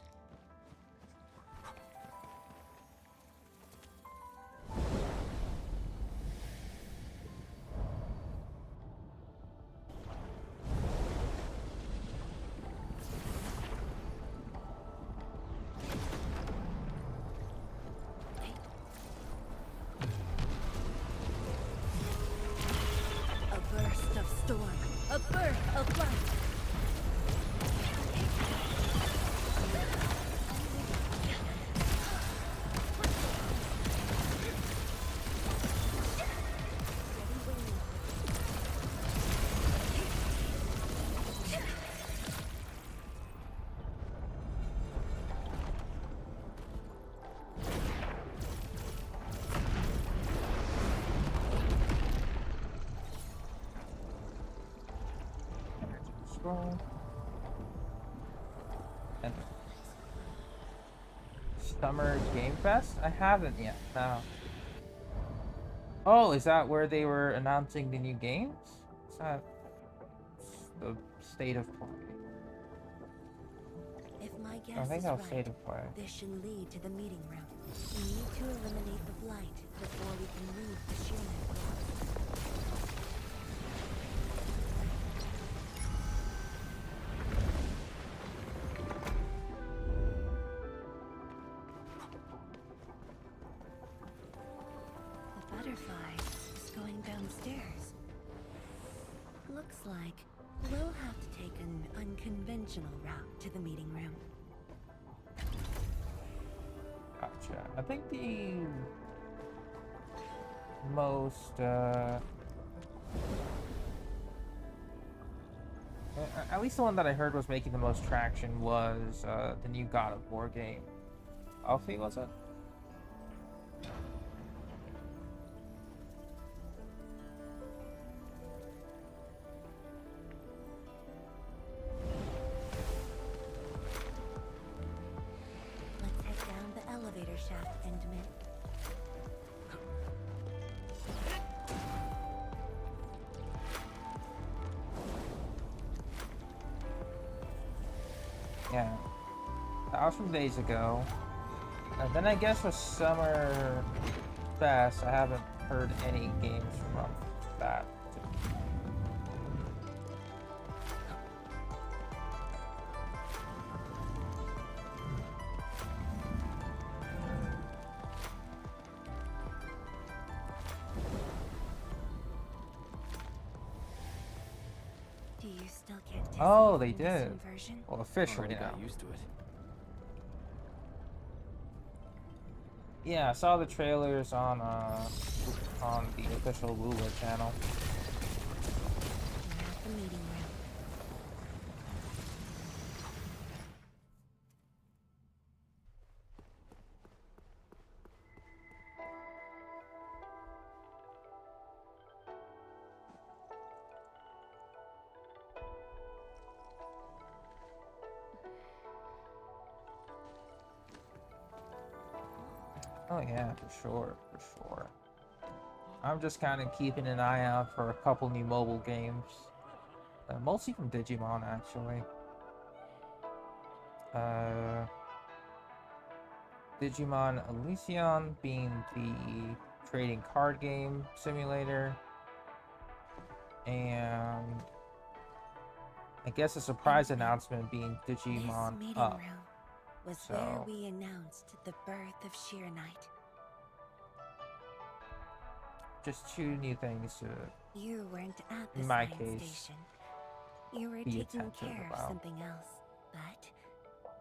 Speaker 3: A burst of storm, a birth of light.
Speaker 1: April. And Summer Game Fest? I haven't yet, no. Oh, is that where they were announcing the new games? Is that the state of play?
Speaker 3: If my
Speaker 1: I
Speaker 3: guess
Speaker 1: think
Speaker 3: is
Speaker 1: that was
Speaker 3: right,
Speaker 1: state of play.
Speaker 3: this should lead to the meeting room. We need to eliminate the blight before we can move the Sheernet doors. The butterfly is going downstairs. Looks like we'll have to take an unconventional route to the meeting room.
Speaker 1: Gotcha. I think the most at least the one that I heard was making the most traction was the new God of War game. Alfie, was it?
Speaker 3: Let's head down the elevator shaft, Endman.
Speaker 1: Yeah. That was from days ago. And then I guess with Summer Fest, I haven't heard any games from that.
Speaker 3: Do you still get dizzy
Speaker 1: Oh, they
Speaker 3: from this
Speaker 1: did.
Speaker 3: inversion?
Speaker 1: Well, officially
Speaker 6: Already
Speaker 1: now.
Speaker 6: got used to it.
Speaker 1: Yeah, I saw the trailers on the official Lula channel.
Speaker 3: We're at the meeting room.
Speaker 1: Oh yeah, for sure, for sure. I'm just kind of keeping an eye out for a couple new mobile games. Mostly from Digimon, actually. Digimon Elysion being the trading card game simulator. And I guess a surprise announcement being Digimon
Speaker 3: This meeting
Speaker 1: Up.
Speaker 3: room was
Speaker 1: So-
Speaker 3: where we announced the birth of Sheernight.
Speaker 1: Just two new things to
Speaker 3: You weren't at the
Speaker 1: In my
Speaker 3: science
Speaker 1: case,
Speaker 3: station. You were
Speaker 1: be
Speaker 3: taking
Speaker 1: attentive
Speaker 3: care of
Speaker 1: about.
Speaker 3: something else. But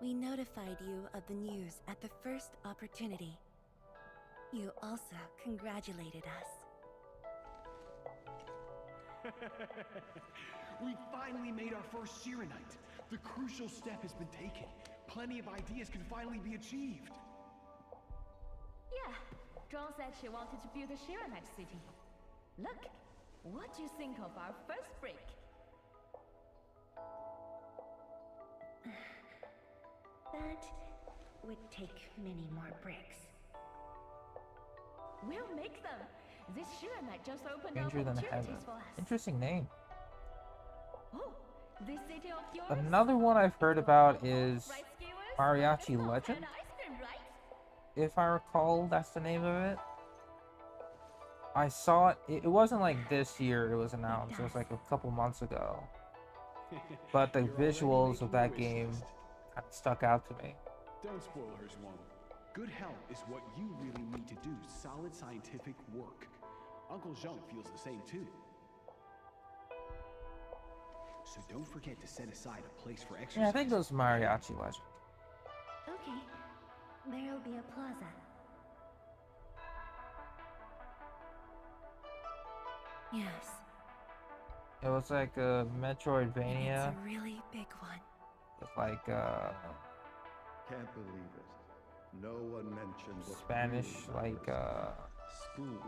Speaker 3: we notified you of the news at the first opportunity. You also congratulated us.
Speaker 10: We finally made our first Sheeranite. The crucial step has been taken. Plenty of ideas can finally be achieved.
Speaker 9: Yeah, John said she wanted to build a Sheeranite city. Look, what do you think of our first brick?
Speaker 3: That would take many more bricks.
Speaker 9: We'll make them. This Sheeranite just opened up
Speaker 1: Stranger Than
Speaker 9: opportunities
Speaker 1: Heaven.
Speaker 9: for us.
Speaker 1: Interesting name.
Speaker 9: Oh, this city of yours?
Speaker 1: Another one I've heard about is
Speaker 9: Rice skewers,
Speaker 1: Mariachi
Speaker 9: burgers,
Speaker 1: Legend.
Speaker 9: and ice cream, right?
Speaker 1: If I recall, that's the name of it. I saw it. It wasn't like this year it was announced. It was like a couple months ago. But the
Speaker 10: You're already
Speaker 1: visuals of
Speaker 10: making
Speaker 1: that
Speaker 10: your wish
Speaker 1: game
Speaker 10: list.
Speaker 1: kind of stuck out to me.
Speaker 10: Don't spoil her, Swan. Good health is what you really need to do solid scientific work. Uncle Jean feels the same too. So don't forget to set aside a place for exercise.
Speaker 1: Yeah, I think it was Mariachi Legend.
Speaker 3: Okay, there'll be a plaza. Yes,
Speaker 1: It was like a
Speaker 3: and
Speaker 1: Metroidvania
Speaker 3: it's a really big one.
Speaker 1: with like
Speaker 8: Can't believe it. No one mentioned what
Speaker 1: Spanish,
Speaker 8: really
Speaker 1: like
Speaker 8: matters. Schools.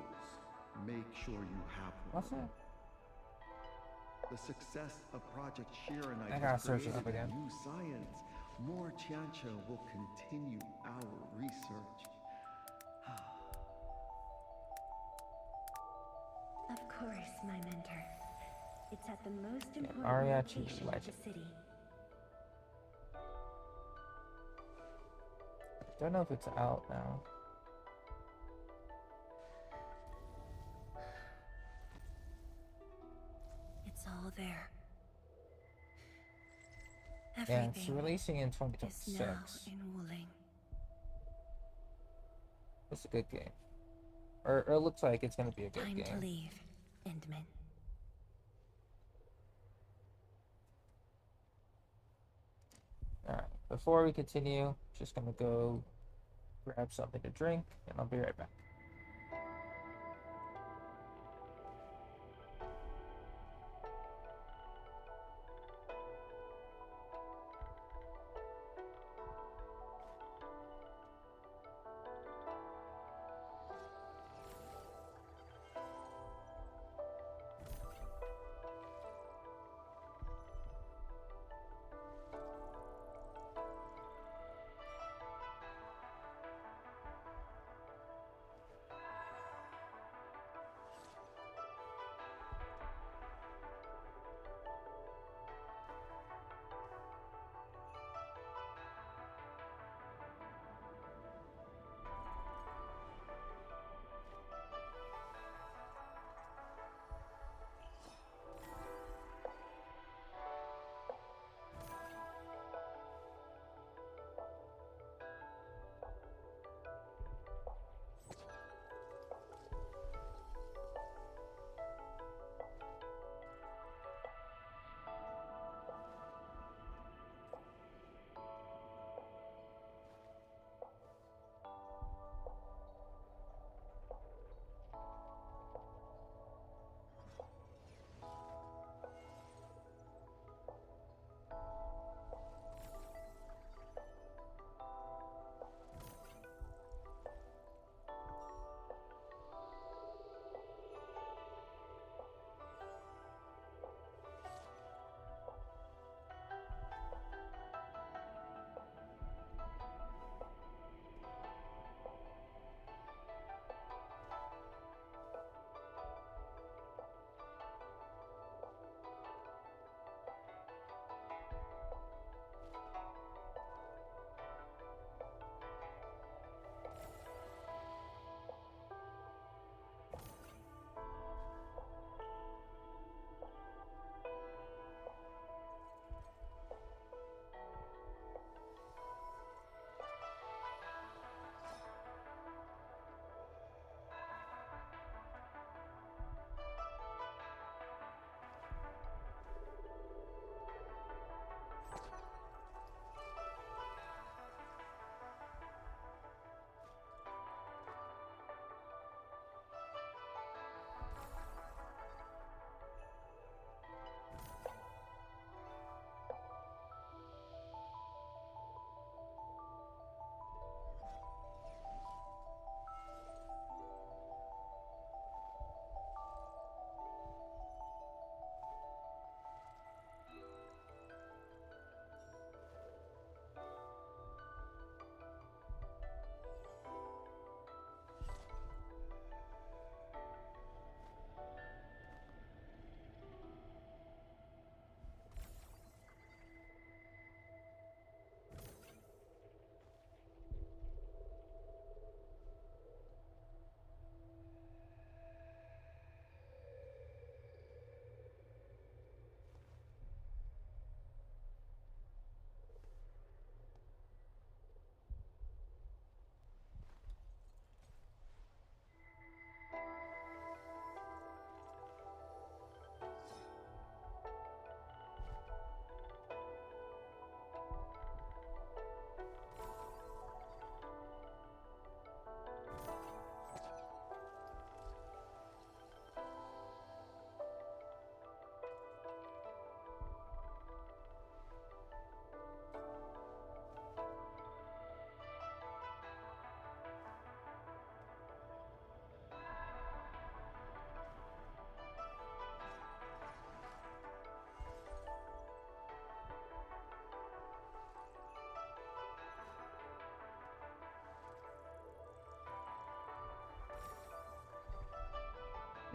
Speaker 8: Make sure you have one.
Speaker 1: what's it?
Speaker 11: The success of Project Shiranite
Speaker 1: I gotta
Speaker 11: has
Speaker 1: search it
Speaker 11: created
Speaker 1: up again.
Speaker 11: new science. More Tiantia will continue our research.
Speaker 3: Of course, my mentor. It's at the most important
Speaker 1: Ariachi
Speaker 3: location of the
Speaker 1: legend.
Speaker 3: city.
Speaker 1: Don't know if it's out now.
Speaker 3: It's all there.
Speaker 1: Yeah, it's
Speaker 3: Everything
Speaker 1: releasing in
Speaker 3: is now
Speaker 1: 2026.
Speaker 3: in Wuling.
Speaker 1: It's a good game. Or it looks like it's gonna be a good
Speaker 3: Time
Speaker 1: game.
Speaker 3: to leave, Endman.
Speaker 1: Alright, before we continue, just gonna go grab something to drink, and I'll be right back.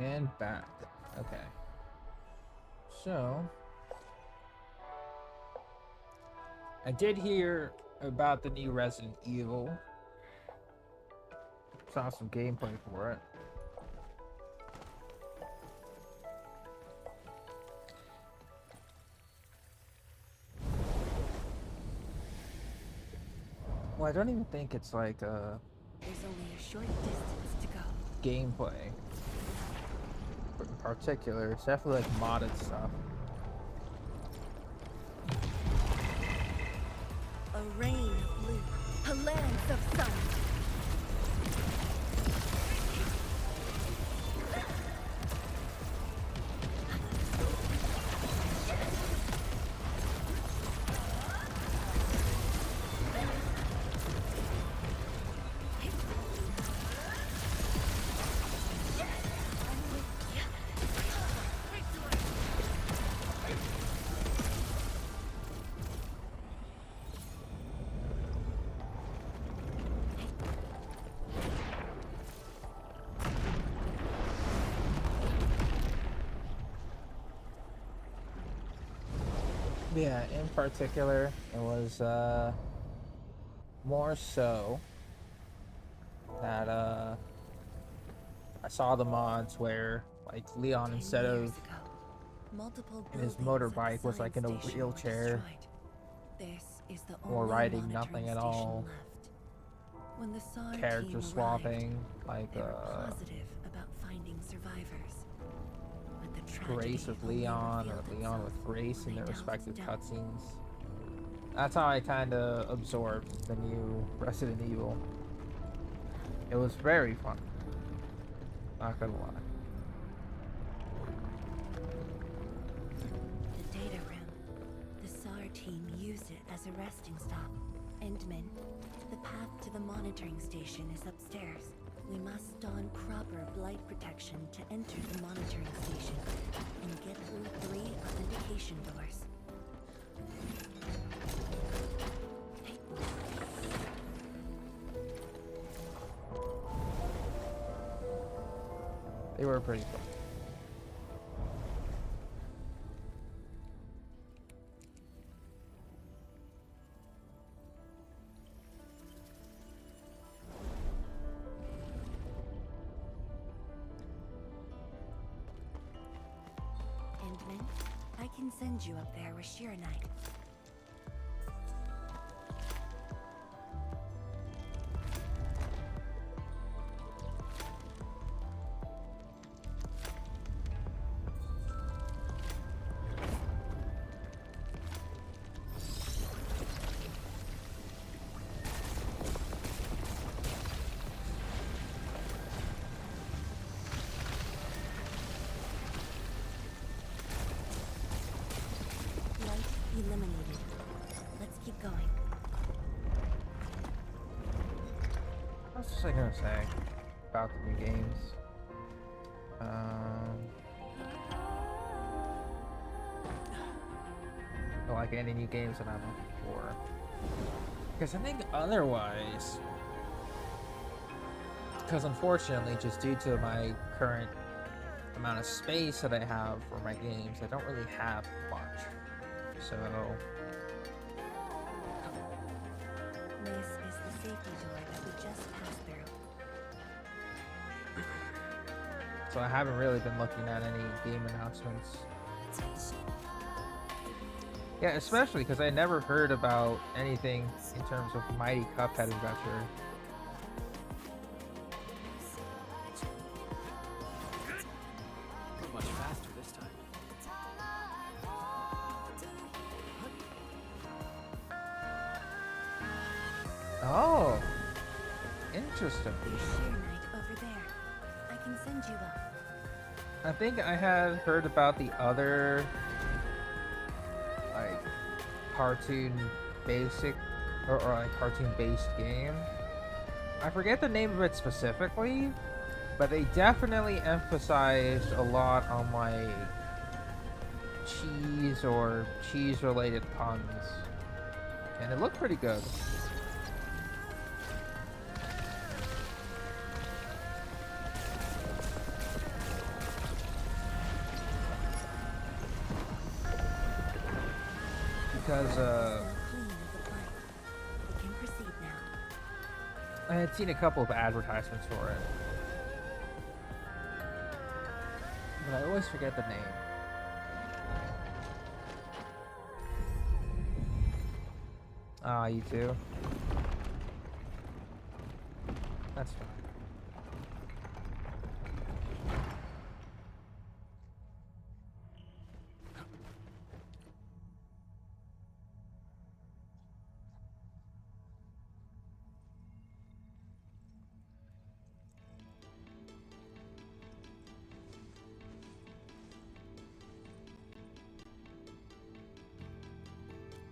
Speaker 1: And back. Okay. So I did hear about the new Resident Evil. Saw some gameplay for it. Well, I don't even think it's like a
Speaker 3: There's only a short distance to go.
Speaker 1: gameplay. But in particular, it's definitely like modded stuff.
Speaker 3: A rain of blue, a lance of sun.
Speaker 1: Yeah, in particular, it was more so that I saw the mods where like Leon, instead of in his motorbike, was like in a wheelchair or riding nothing at all.
Speaker 3: When the SAR
Speaker 1: Character
Speaker 3: team
Speaker 1: swapping, like
Speaker 3: arrived, they were positive about finding survivors. But the
Speaker 1: Grace with
Speaker 3: tragedy only
Speaker 1: Leon, or
Speaker 3: revealed
Speaker 1: Leon
Speaker 3: itself
Speaker 1: with Grace in
Speaker 3: when
Speaker 1: their
Speaker 3: they
Speaker 1: respective
Speaker 3: delved down.
Speaker 1: cutscenes. That's how I kind of absorbed the new Resident Evil. It was very fun. Not gonna lie.
Speaker 3: The data room. The SAR team used it as a resting stop. Endman, the path to the monitoring station is upstairs. We must don proper blight protection to enter the monitoring station and get through 3 authentication doors.
Speaker 1: They were pretty fun.
Speaker 3: Endman, I can send you up there with Shiranite. Eliminated. Let's keep going.
Speaker 1: What was I gonna say about the new games? Or like any new games that I'm looking for. Because I think otherwise, because unfortunately, just due to my current amount of space that I have for my games, I don't really have much. So
Speaker 3: This is the safety door that we just passed through.
Speaker 1: so I haven't really been looking at any game announcements. Yeah, especially because I never heard about anything in terms of Mighty Cuphead Adventure.
Speaker 6: Much faster this time.
Speaker 1: Oh, interesting.
Speaker 3: Shiranite over there. I can send you up.
Speaker 1: I think I had heard about the other, like, cartoon basic, or like cartoon-based game. I forget the name of it specifically, but they definitely emphasized a lot on, like, cheese or cheese-related puns. And it looked pretty good. Because
Speaker 3: Now clean of the blight. We can proceed now.
Speaker 1: I had seen a couple of advertisements for it. But I always forget the name. Ah, you too? That's fine.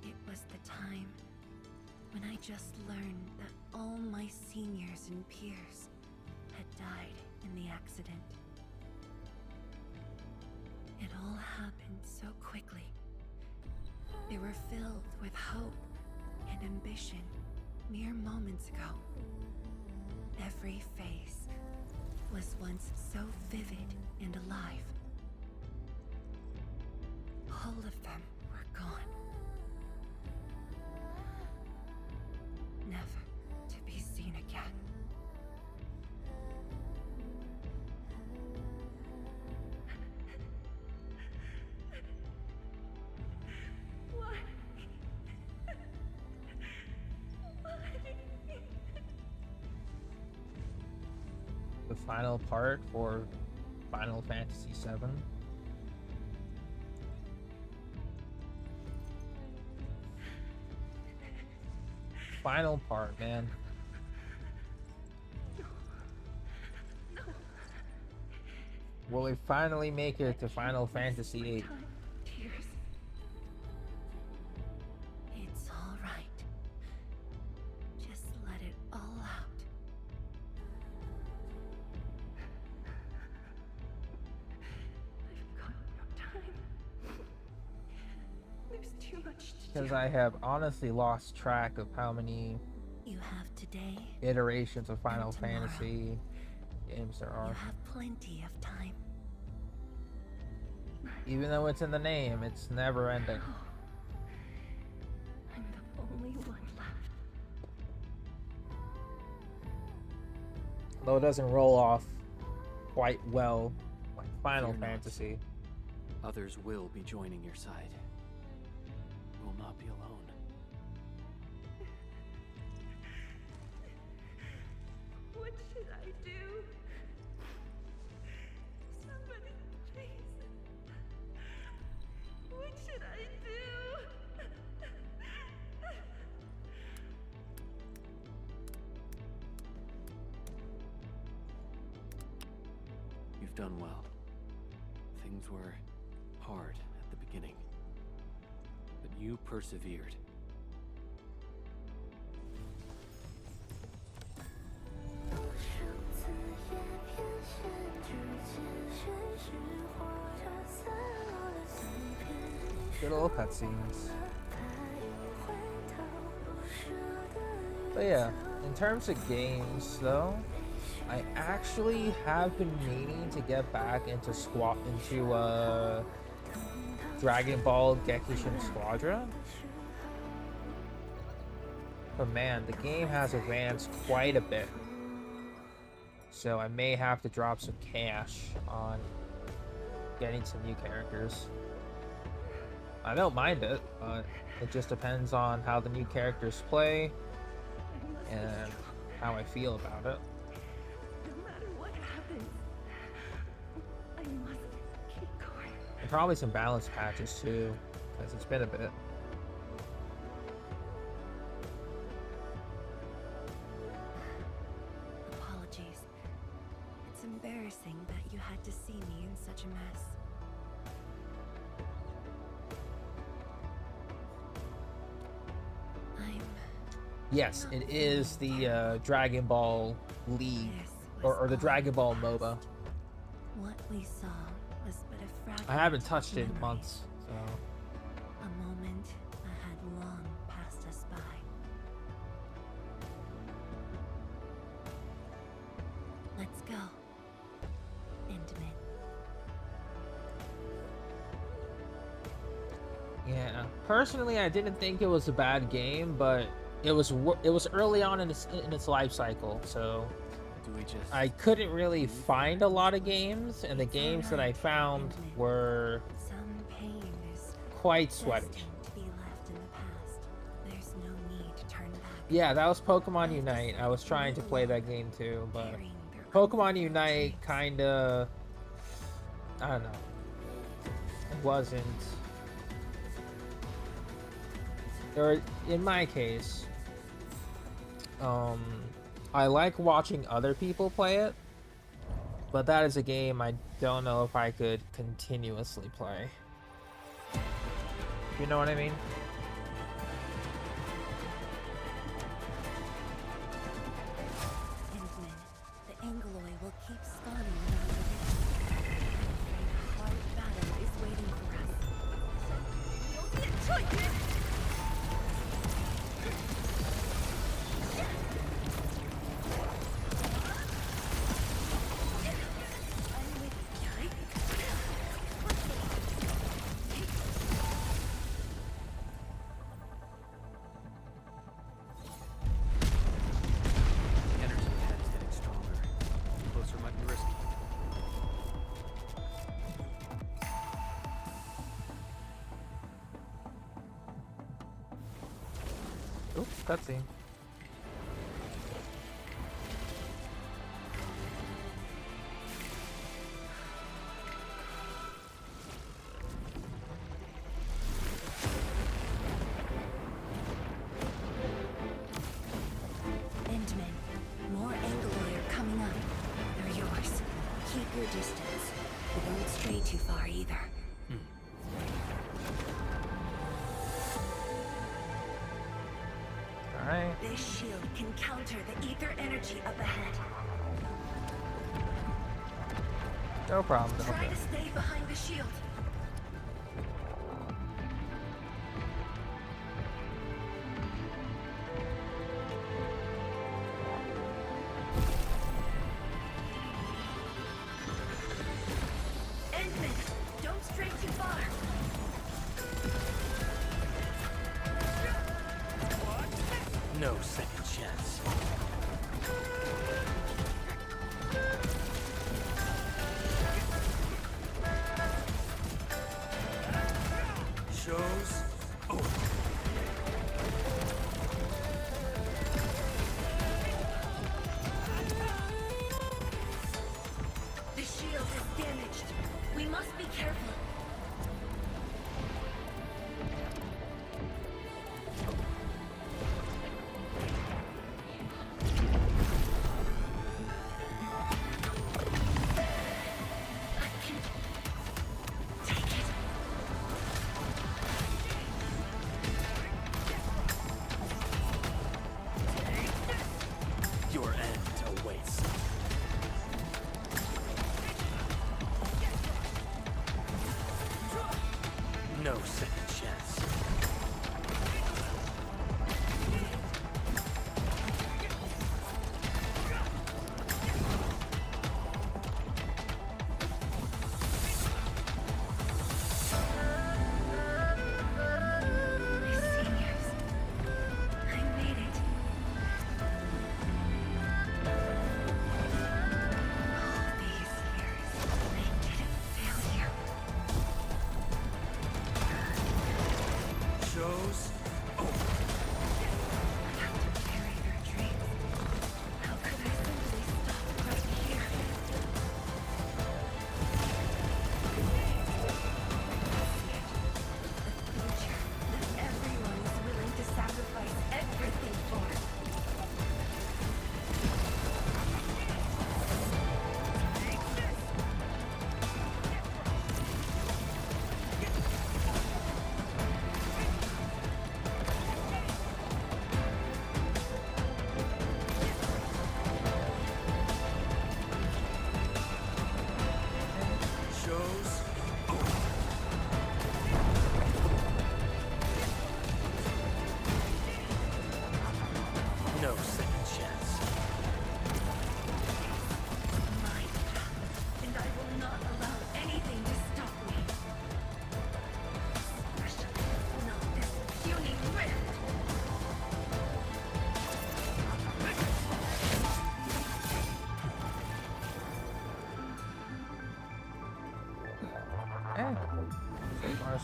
Speaker 3: It was the time when I just learned that all my seniors and peers had died in the accident. It all happened so quickly. They were filled with hope and ambition mere moments ago. Every face was once so vivid and alive. All of them were gone. Never to be seen again.
Speaker 9: Why?
Speaker 1: The final part for Final Fantasy VII. Final part, man. Will we finally make it to Final Fantasy VIII?
Speaker 3: Tears. It's all right. Just let it all out.
Speaker 9: I've got no time. There's too much to do.
Speaker 1: Because I have honestly lost track of how many
Speaker 3: You have today.
Speaker 1: iterations of Final
Speaker 3: tomorrow.
Speaker 1: Fantasy games there
Speaker 3: You
Speaker 1: are.
Speaker 3: have plenty of time.
Speaker 1: Even though it's in the name, it's never ending.
Speaker 9: I'm the only one left.
Speaker 1: Though it doesn't roll off quite well like Final
Speaker 6: Fear not.
Speaker 1: Fantasy.
Speaker 6: Others will be joining your side. You will not be alone.
Speaker 9: What should I do? Somebody, please. What should I do?
Speaker 6: You've done well. Things were hard at the beginning, but you persevered.
Speaker 1: Good old cutscenes. But yeah, in terms of games though, I actually have been meaning to get back into Dragon Ball Genshin Squadron. But man, the game has advanced quite a bit. So I may have to drop some cash on getting some new characters. I don't mind it, but it just depends on how the new characters play and how I feel about it.
Speaker 9: No matter what happens, I must keep going.
Speaker 1: And probably some balance patches too, because it's been a bit.
Speaker 3: Apologies. It's embarrassing that you had to see me in such a mess.
Speaker 1: Yes, it is the Dragon Ball League, or the Dragon Ball MOBA.
Speaker 3: What we saw was but a fragment
Speaker 1: I haven't touched it in
Speaker 3: memory.
Speaker 1: months, so.
Speaker 3: A moment that had long passed us by. Let's go. Intimate.
Speaker 1: Yeah. Personally, I didn't think it was a bad game, but it was early on in its life cycle, so
Speaker 6: Do we just...
Speaker 1: I couldn't really find a lot of games, and the games that I found were
Speaker 3: Some pain is
Speaker 1: quite sweaty.
Speaker 3: destined to be left in the past. There's no need to turn back.
Speaker 1: Yeah, that was Pokemon Unite. I was trying to play that game too, but Pokemon Unite kinda, I don't know. It wasn't. Or in my case, I like watching other people play it, but that is a game I don't know if I could continuously play. You know what I mean?
Speaker 3: Endman, the Angloy will keep spawning around the village. A hard battle is waiting for us.
Speaker 6: The energy pad is getting stronger. Closer might be risky.
Speaker 1: Oops, cutscene.
Speaker 3: Endman, more Angloy are coming up. They're yours. Keep your distance. But don't stray too far either.
Speaker 1: Alright.
Speaker 3: This shield can counter the ether energy up ahead.
Speaker 1: No problem.
Speaker 3: Try to stay behind the shield. Endman, don't stray too far.
Speaker 6: No second chance. Shows over.
Speaker 3: The shield is damaged. We must be careful.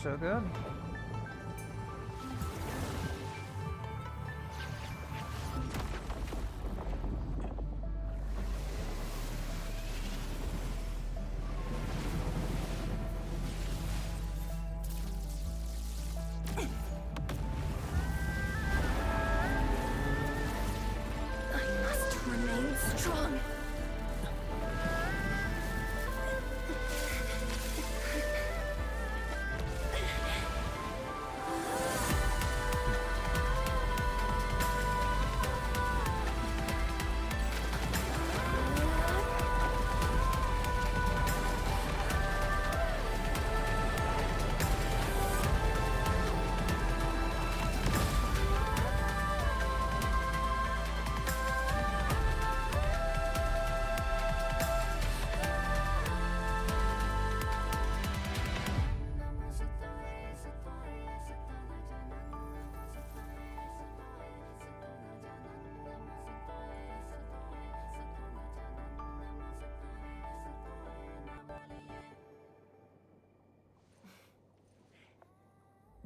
Speaker 1: so good.
Speaker 3: I must remain strong.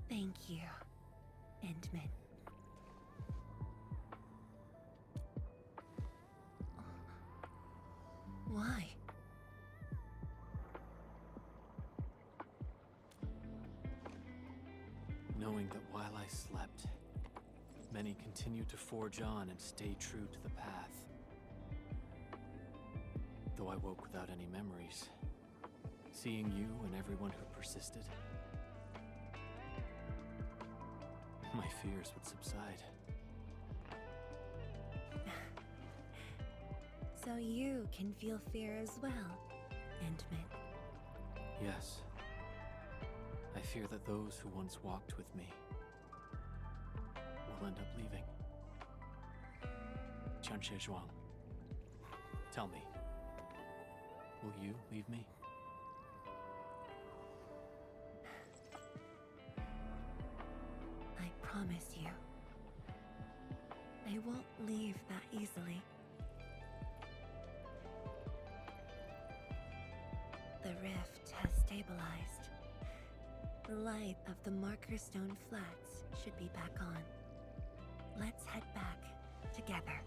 Speaker 3: Thank you, Endman. Why?
Speaker 6: Knowing that while I slept, many continued to forge on and stay true to the path. Though I woke without any memories, seeing you and everyone who persisted, my fears would subside.
Speaker 3: So you can feel fear as well, Endman.
Speaker 6: Yes. I fear that those who once walked with me will end up leaving. Qianxie Zhuang, tell me, will you leave me?
Speaker 3: I promise you, I won't leave that easily. The rift has stabilized. The light of the Marker Stone Flats should be back on. Let's head back together.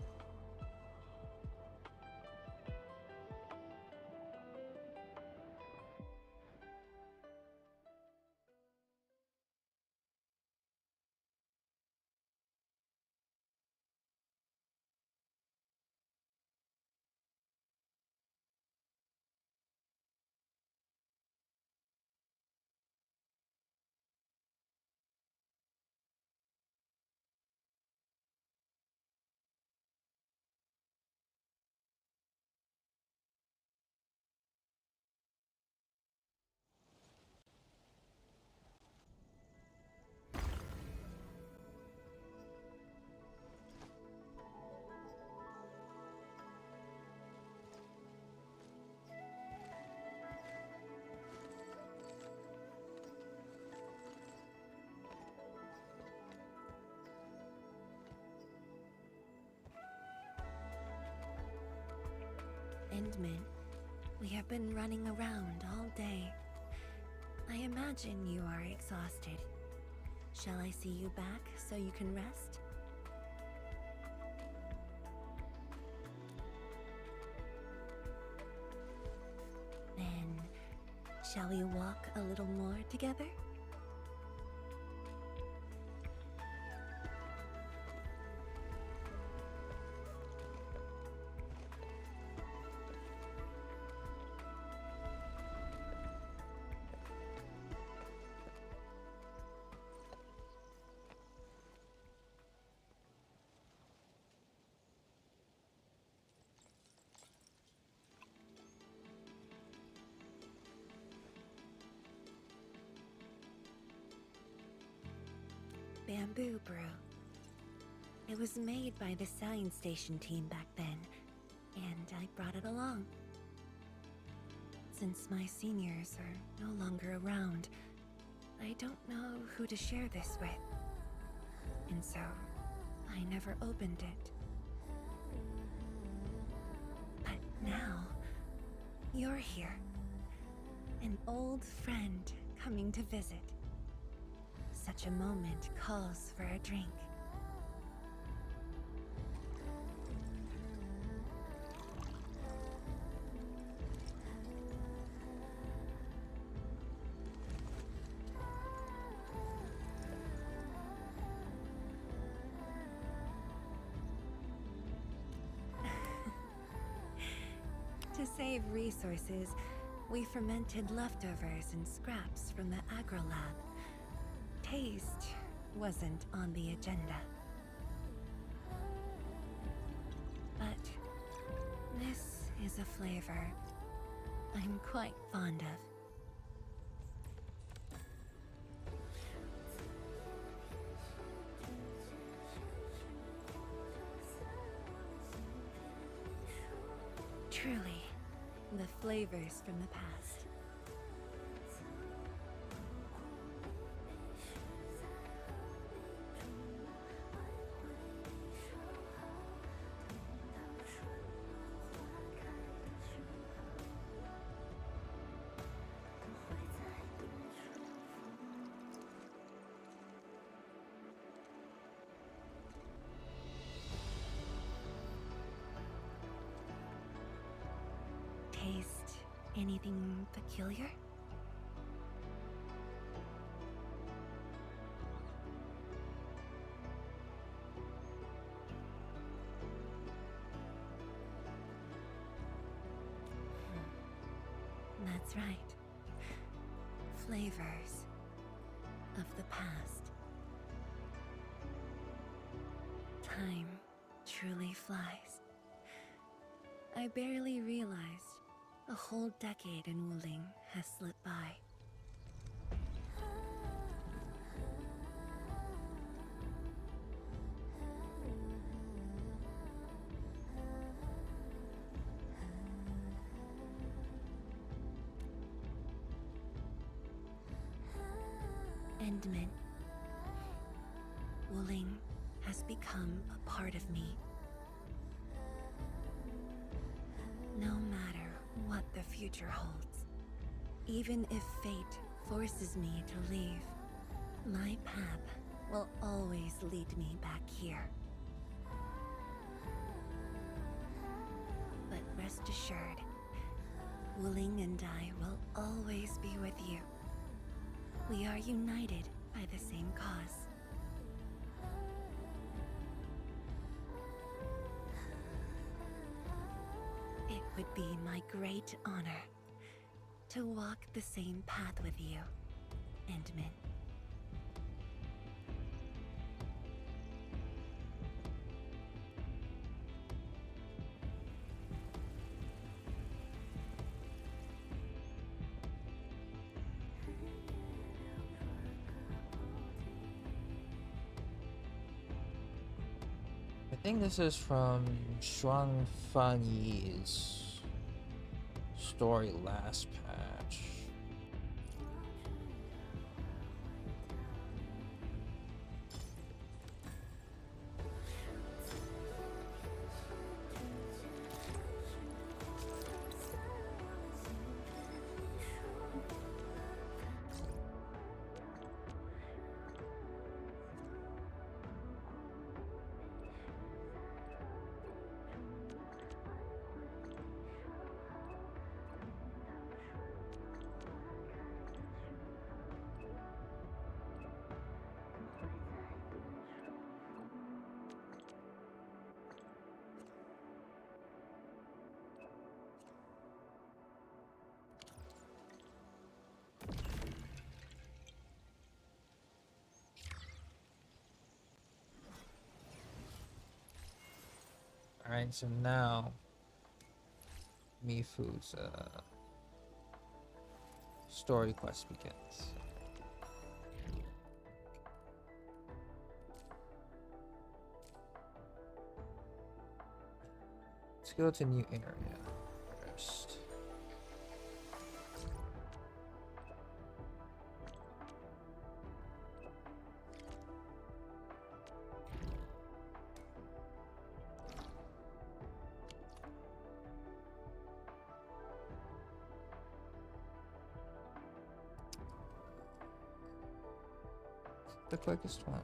Speaker 3: Endman, we have been running around all day. I imagine you are exhausted. Shall I see you back so you can rest? Then, shall we walk a little more together? Bamboo brew. It was made by the science station team back then, and I brought it along. Since my seniors are no longer around, I don't know who to share this with. And so, I never opened it. But now, you're here. An old friend coming to visit. such a moment calls for a drink. To save resources, we fermented leftovers and scraps from the agro lab. Taste wasn't on the agenda. But this is a flavor I'm quite fond of. Truly, the flavors from the past. Taste anything peculiar? That's right. Flavors of the past. Time truly flies. I barely realized a whole decade in Wuling has slipped by. Endman. Wuling has become a part of me. No matter what the future holds, even if fate forces me to leave, my path will always lead me back here. But rest assured, Wuling and I will always be with you. We are united by the same cause. It would be my great honor to walk the same path with you, Endman.
Speaker 1: I think this is from Shuang Fanyi's story last patch. Alright, so now Mifu's story quest begins. Let's go to new area first. the quickest one.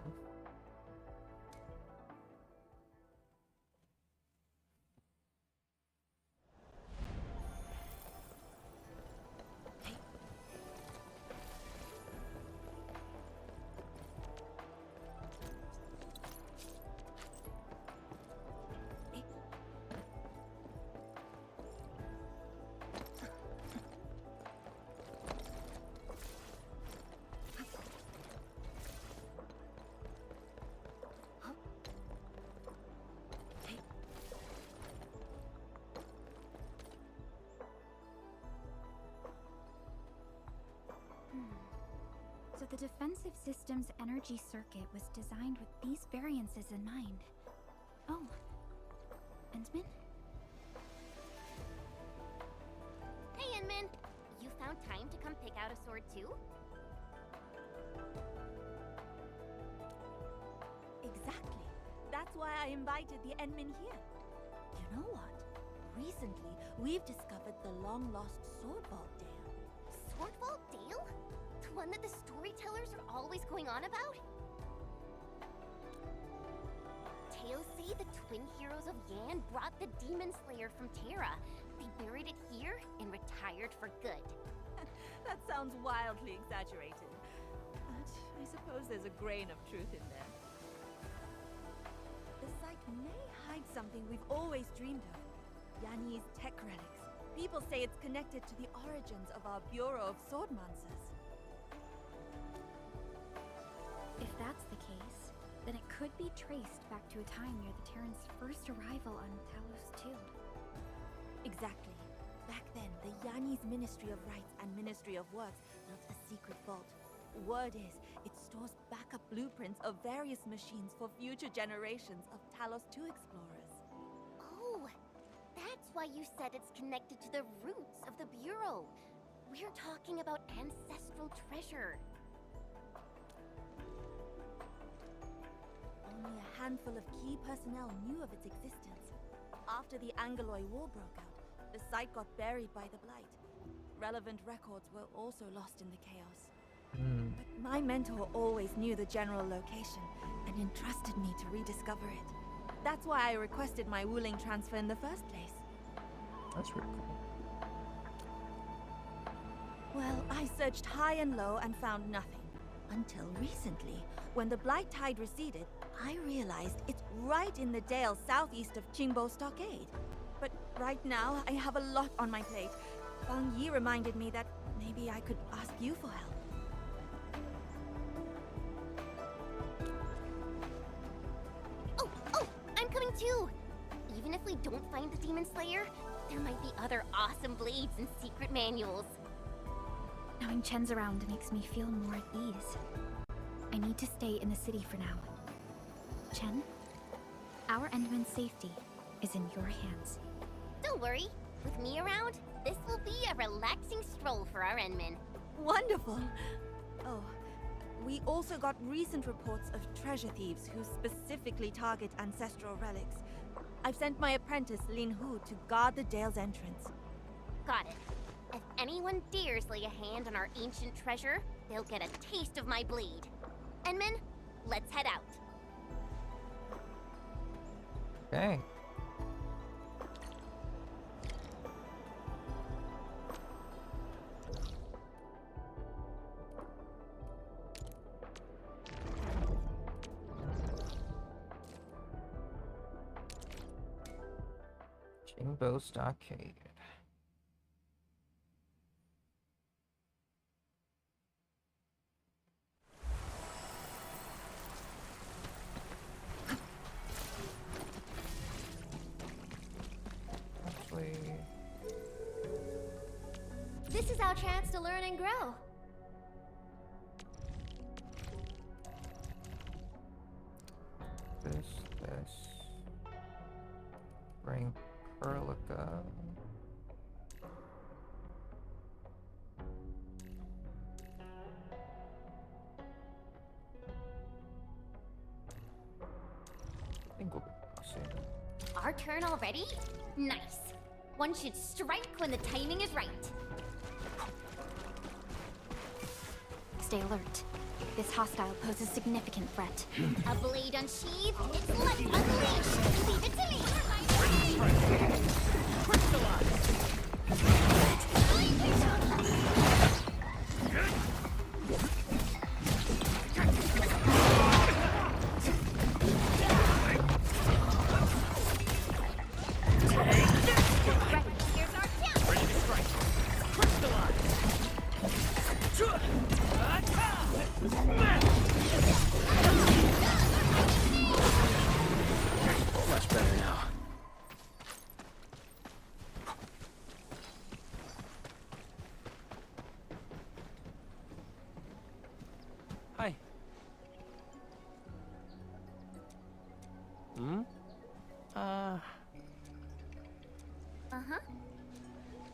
Speaker 2: So the defensive system's energy circuit was designed with these variances in mind. Oh, Endman?
Speaker 12: Hey, Endman! You found time to come pick out a sword too?
Speaker 13: Exactly. That's why I invited the Endman here. You know what? Recently, we've discovered the long-lost Sword Vault Dale.
Speaker 12: Sword Vault Dale? The one that the storytellers are always going on about? Tales say the twin heroes of Yan brought the Demon Slayer from Terra. They buried it here and retired for good.
Speaker 13: That sounds wildly exaggerated. But I suppose there's a grain of truth in there. The site may hide something we've always dreamed of. Yanni's tech relics. People say it's connected to the origins of our Bureau of Swordmancers.
Speaker 2: If that's the case, then it could be traced back to a time near the Terrans' first arrival on Talos 2.
Speaker 13: Exactly. Back then, the Yanni's Ministry of Rights and Ministry of Works built a secret vault. Word is, it stores backup blueprints of various machines for future generations of Talos 2 explorers.
Speaker 12: Oh, that's why you said it's connected to the roots of the Bureau. We're talking about ancestral treasure.
Speaker 13: Only a handful of key personnel knew of its existence. After the Angoloi War broke out, the site got buried by the Blight. Relevant records were also lost in the chaos. But my mentor always knew the general location and entrusted me to rediscover it. That's why I requested my Wuling transfer in the first place.
Speaker 1: That's really cool.
Speaker 13: Well, I searched high and low and found nothing. Until recently, when the Blight tide receded, I realized it's right in the dale southeast of Qingbo Stockade. But right now, I have a lot on my plate. Fang Yi reminded me that maybe I could ask you for help.
Speaker 12: Oh, I'm coming too! Even if we don't find the Demon Slayer, there might be other awesome blades and secret manuals.
Speaker 2: Knowing Chen's around makes me feel more at ease. I need to stay in the city for now. Chen, our Endman's safety is in your hands.
Speaker 12: Don't worry. With me around, this will be a relaxing stroll for our Endman.
Speaker 13: Wonderful! Oh, we also got recent reports of treasure thieves who specifically target ancestral relics. I've sent my apprentice, Lin Hu, to guard the Dale's entrance.
Speaker 12: Got it. If anyone dares lay a hand on our ancient treasure, they'll get a taste of my blade. Endman, let's head out.
Speaker 1: Okay. Qingbo Stockade. Actually,
Speaker 12: This is our chance to learn and grow.
Speaker 1: this. Bring Perlica. I think we'll be soon.
Speaker 12: Our turn already? Nice. One should strike when the timing is right.
Speaker 2: Stay alert. this hostile poses significant threat.
Speaker 12: A blade unsheathed, it's light unleashed! Leave it to me!
Speaker 6: Much better now. Hi. Hmm? Uh-huh.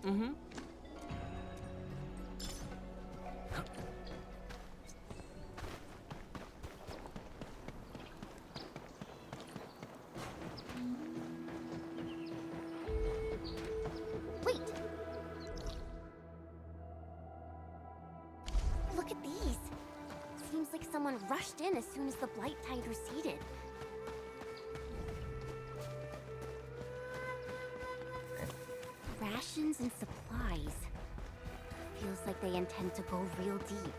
Speaker 6: Mm-hmm.
Speaker 12: Wait! Look at these! Seems like someone rushed in as soon as the blight tide receded. Rations and supplies. Feels like they intend to go real deep.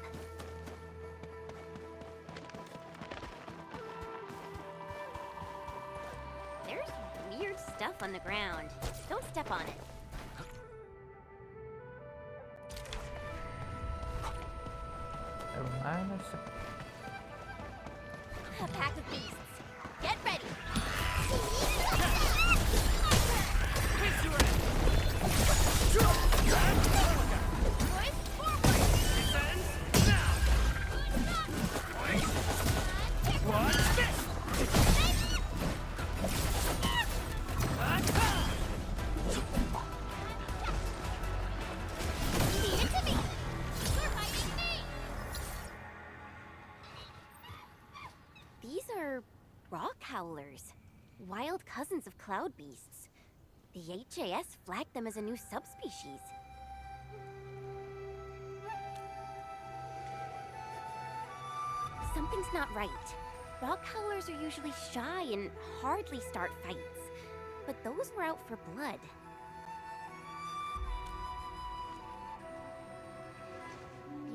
Speaker 12: There's weird stuff on the ground. Don't step on it. A pack of beasts. Get ready. These are rock howlers, wild cousins of cloud beasts. The HAS flagged them as a new subspecies. Something's not right. Rock howlers are usually shy and hardly start fights, but those were out for blood.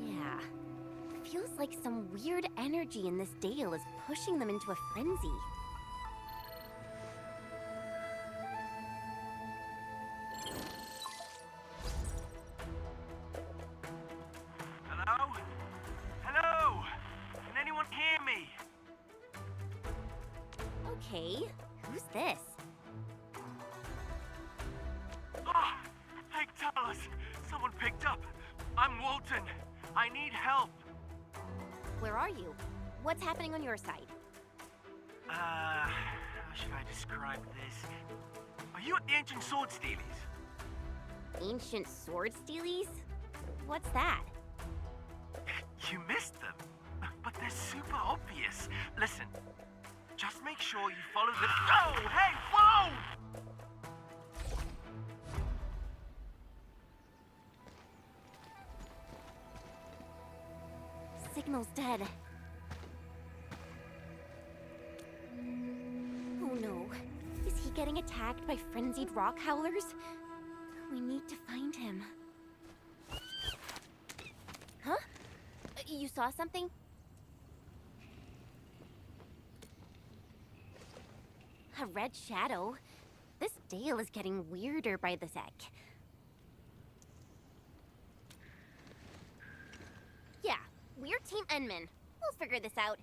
Speaker 12: Yeah. Feels like some weird energy in this dale is pushing them into a frenzy.
Speaker 14: Hello? Hello? Can anyone hear me?
Speaker 12: Okay, who's this?
Speaker 14: Oh, thank Talos! Someone picked up. I'm Walton. I need help.
Speaker 12: Where are you? What's happening on your side?
Speaker 14: How should I describe this? Are you at the Ancient Sword Steelies?
Speaker 12: Ancient sword steelies? What's that?
Speaker 14: You missed them, but they're super obvious. Listen, just make sure you follow the... Oh, hey, whoa!
Speaker 12: Signal's dead. Oh no. Is he getting attacked by frenzied rock howlers? We need to find him. Huh? You saw something? A red shadow? This dale is getting weirder by the sec. Yeah, we're Team Enman. We'll figure this out.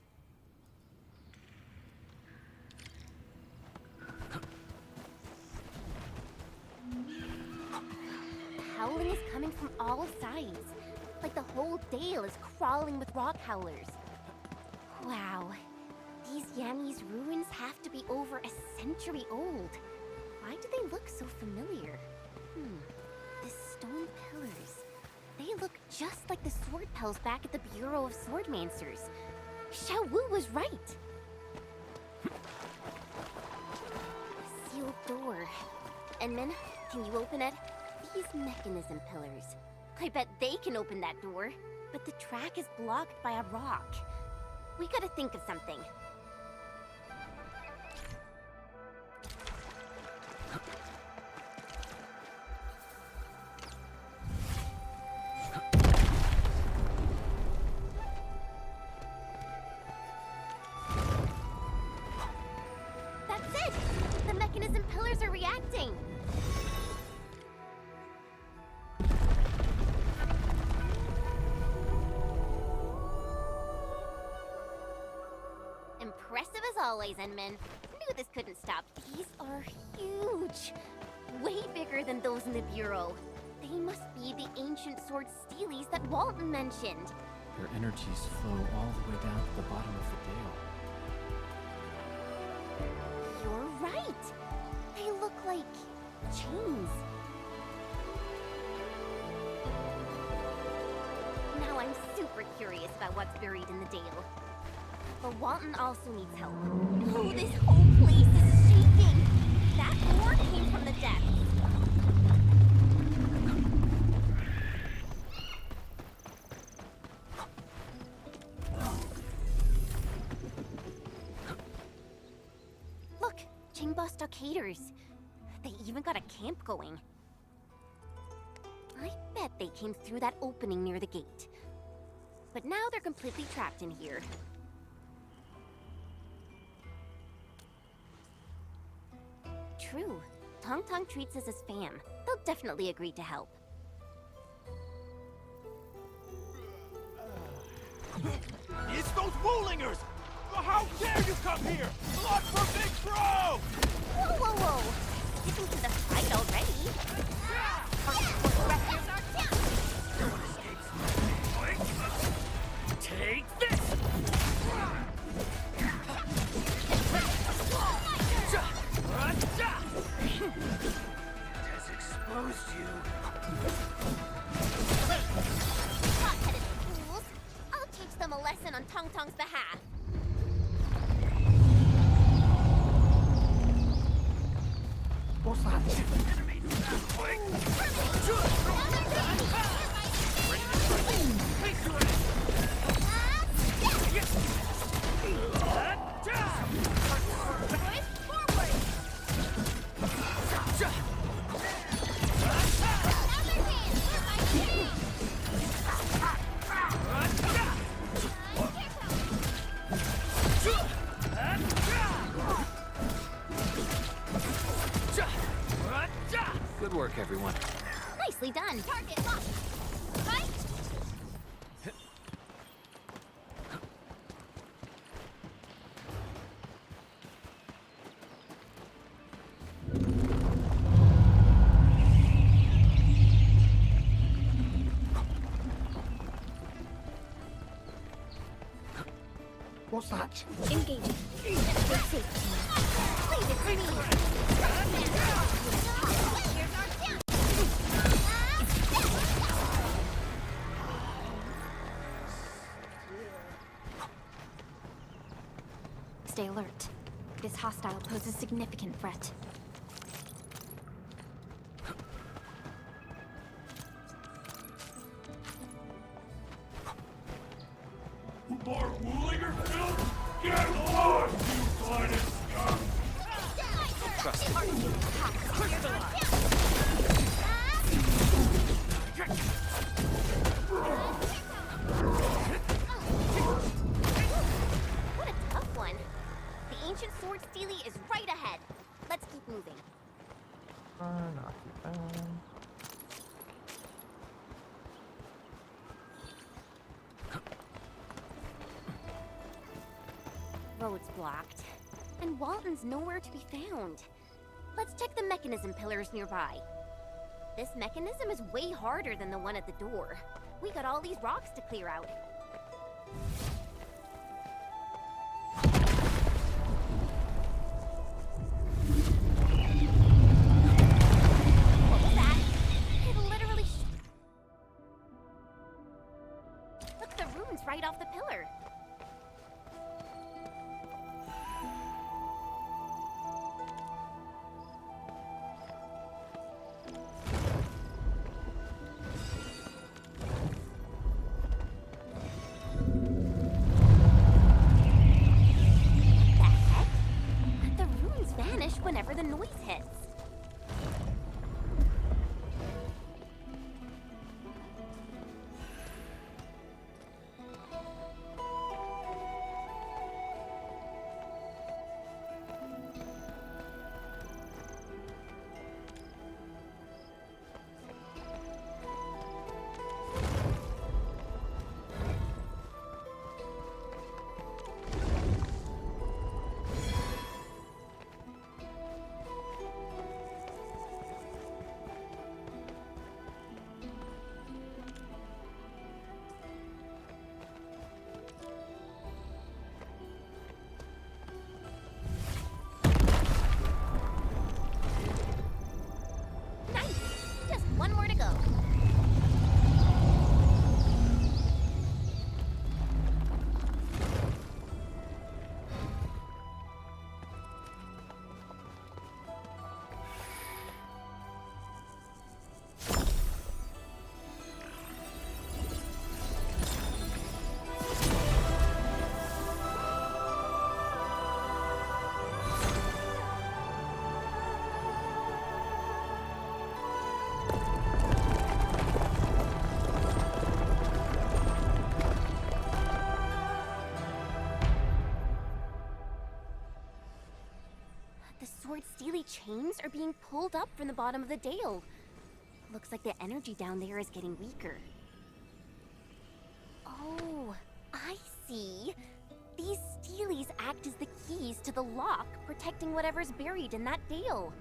Speaker 12: Howling is coming from all sides. Like the whole dale is crawling with rock howlers. Wow. These Yanni's ruins have to be over a century old. Why do they look so familiar? The stone pillars. They look just like the sword pels back at the Bureau of Swordmancers. Xiao Wu was right. A sealed door. Enman, can you open it? These mechanism pillars. I bet they can open that door. But the track is blocked by a rock. We gotta think of something. That's it! The mechanism pillars are reacting! Impressive as always, Enman. Knew this couldn't stop. These are huge! Way bigger than those in the Bureau. They must be the ancient sword steelies that Walton mentioned.
Speaker 6: Their energies flow all the way down to the bottom of the dale.
Speaker 12: You're right! They look like chains. Now I'm super curious about what's buried in the dale. But Walton also needs help. Oh, this whole place is shaking! That roar came from the depths! Look! Jingba stockaders! They even got a camp going. I bet they came through that opening near the gate. But now they're completely trapped in here. True. Tong Tong treats us as fam. They'll definitely agree to help.
Speaker 14: It's those Woolingers! How dare you come here! Blood for Big Bro!
Speaker 12: Whoa, whoa, whoa! Skipping to the fight already?
Speaker 14: No one escapes. Take this! It has exposed you.
Speaker 12: Hot-headed fools! I'll teach them a lesson on Tong Tong's behalf.
Speaker 14: What's that?
Speaker 6: Good work, everyone.
Speaker 12: Nicely done. Target locked. Fight!
Speaker 14: What's that?
Speaker 12: Engaging. Good safety. Leave it to me. Stay alert. This hostile poses significant threat.
Speaker 14: More Woolinger filth? Get lost, you bloody scum!
Speaker 6: Trust me.
Speaker 12: What a tough one. The ancient sword steely is right ahead. Let's keep moving.
Speaker 1: Not too bad.
Speaker 12: Road's blocked. And Walton's nowhere to be found. Let's check the mechanism pillars nearby. This mechanism is way harder than the one at the door. We got all these rocks to clear out. What was that? It literally Look, the runes right off the pillar. whenever the noise hits. Just one more to go. The sword steely chains are being pulled up from the bottom of the dale. Looks like the energy down there is getting weaker. Oh, I see. These steelies act as the keys to the lock, protecting whatever's buried in that dale.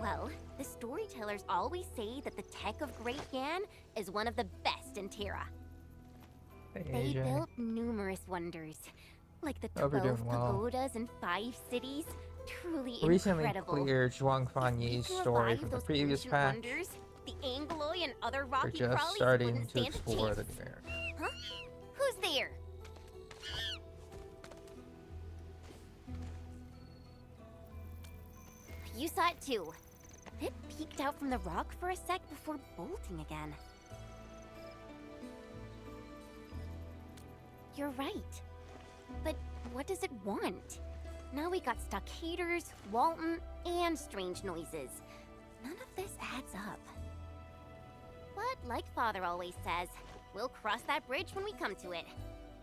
Speaker 12: Well, the storytellers always say that the tech of Great Yan is one of the best in Terra. They built numerous wonders, like the 12 pagodas and 5 cities. Truly
Speaker 1: Recently
Speaker 12: incredible.
Speaker 1: cleared Zhuangfan Yi's story from the previous patch.
Speaker 12: Wonders, the Angloy and other
Speaker 1: We're
Speaker 12: rocky
Speaker 1: just
Speaker 12: crawlies
Speaker 1: starting
Speaker 12: wouldn't
Speaker 1: to
Speaker 12: stand a
Speaker 1: explore
Speaker 12: chance.
Speaker 1: the new area.
Speaker 12: Huh? Who's there? You saw it too. It peeked out from the rock for a sec before bolting again. You're right. But what does it want? Now we got stockaders, Walton, and strange noises. None of this adds up. But like Father always says, we'll cross that bridge when we come to it.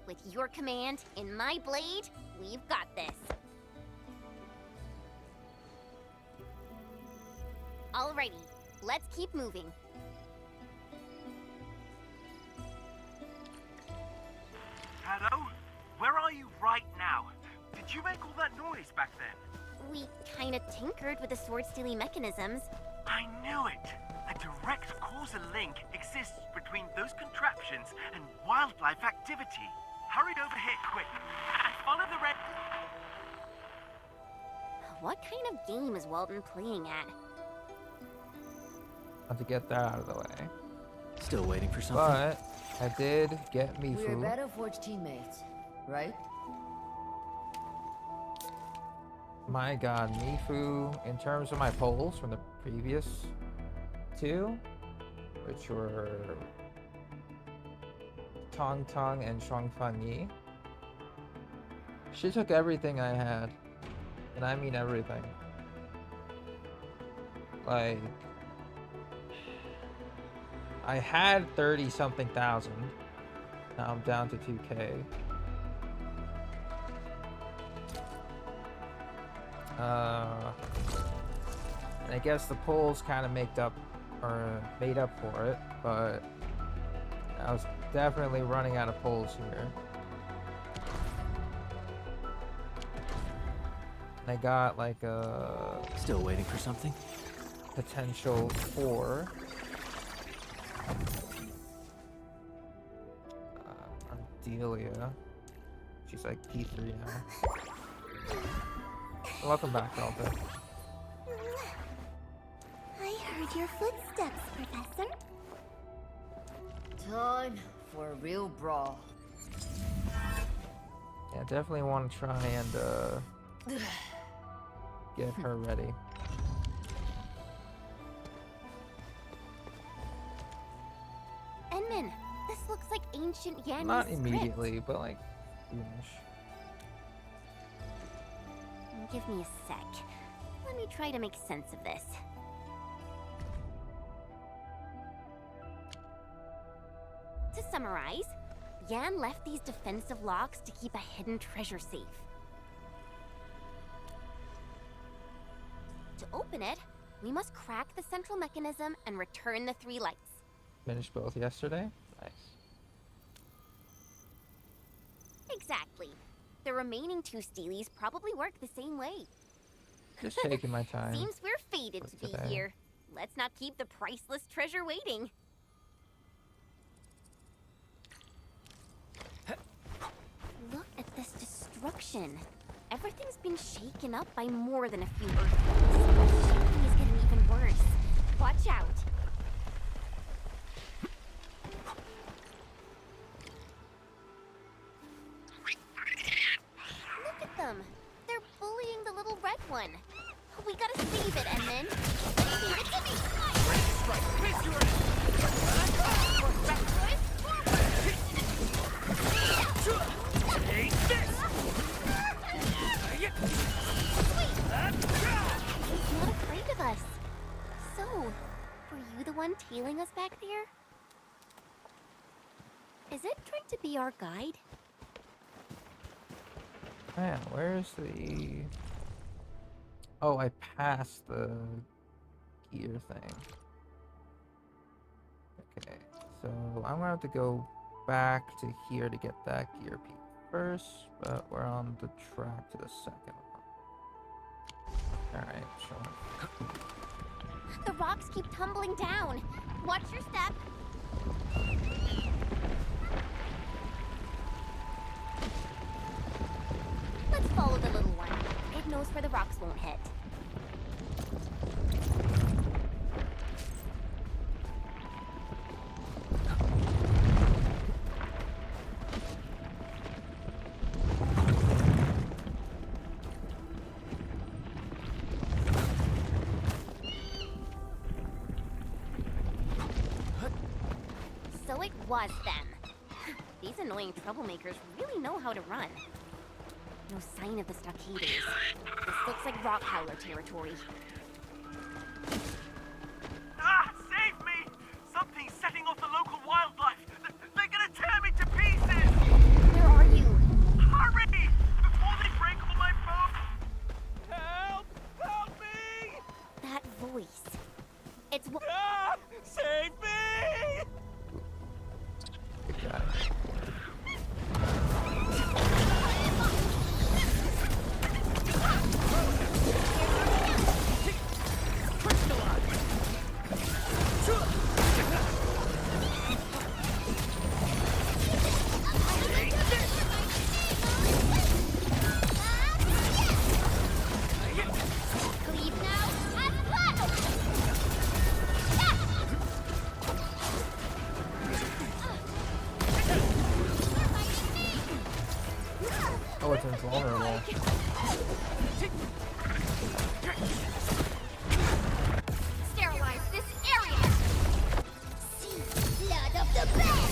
Speaker 12: With your command and my blade, we've got this. Alrighty, let's keep moving.
Speaker 14: Hello? Where are you right now? Did you make all that noise back then?
Speaker 12: We kinda tinkered with the sword stealing mechanisms.
Speaker 14: I knew it! A direct causal link exists between those contraptions and wildlife activity. Hurry over here quick and follow the red...
Speaker 12: What kind of game is Walton playing at?
Speaker 1: Have to get that out of the way.
Speaker 6: Still waiting for something.
Speaker 1: But I did get
Speaker 15: We're
Speaker 1: Mifu.
Speaker 15: Battleforge teammates, right?
Speaker 1: My god, Mifu, in terms of my polls from the previous two, which were Tong Tong and Zhuangfan Yi, she took everything I had. And I mean everything. Like, I had 30-something thousand. Now I'm down to 2K. And I guess the polls kind of made up for it, but I was definitely running out of polls here. I got like a...
Speaker 6: Still waiting for something?
Speaker 1: Potential 4. Delia. She's like P3 now. Welcome back, Delta.
Speaker 12: I heard your footsteps, Professor.
Speaker 15: Time for a real brawl.
Speaker 1: Yeah, definitely want to try and get her ready.
Speaker 12: Enman, this looks like ancient Yanni
Speaker 1: Not
Speaker 12: script.
Speaker 1: immediately, but like Squeamish.
Speaker 12: Give me a sec. Let me try to make sense of this. To summarize, Yan left these defensive locks to keep a hidden treasure safe. To open it, we must crack the central mechanism and return the 3 lights.
Speaker 1: Finished both yesterday? Nice.
Speaker 12: Exactly. The remaining 2 steelies probably work the same way.
Speaker 1: Just taking my time.
Speaker 12: Seems we're fated to be here. Let's not keep the priceless treasure waiting. Look at this destruction. Everything's been shaken up by more than a few earthquakes. Shaking is getting even worse. Watch out. Look at them. They're bullying the little red one. We gotta save it, Edmund. Save it to me.
Speaker 14: Take this!
Speaker 12: He's not afraid of us. So, were you the one tailing us back there? Is it trying to be our guide?
Speaker 1: Man, where's the... Oh, I passed the gear thing. Okay, so I'm gonna have to go back to here to get that gear piece first, but we're on the track to the second one. Alright, sure.
Speaker 12: The rocks keep tumbling down. Watch your step. Let's follow the little one. It knows where the rocks won't hit. So it was them. These annoying troublemakers really know how to run. No sign of the stockaders. This looks like rock howler territory.
Speaker 14: Ah! Save me! Something's setting off the local wildlife! They're gonna tear me to pieces!
Speaker 12: Where are you?
Speaker 14: Hurry! Before they break all my bones! Help! Help me!
Speaker 12: That voice. It's what...
Speaker 14: Ah! Save me!
Speaker 1: Good guy.
Speaker 12: Leave now as planned.
Speaker 1: Oh, it's invulnerable.
Speaker 12: Sterilize this area. See blood of the best.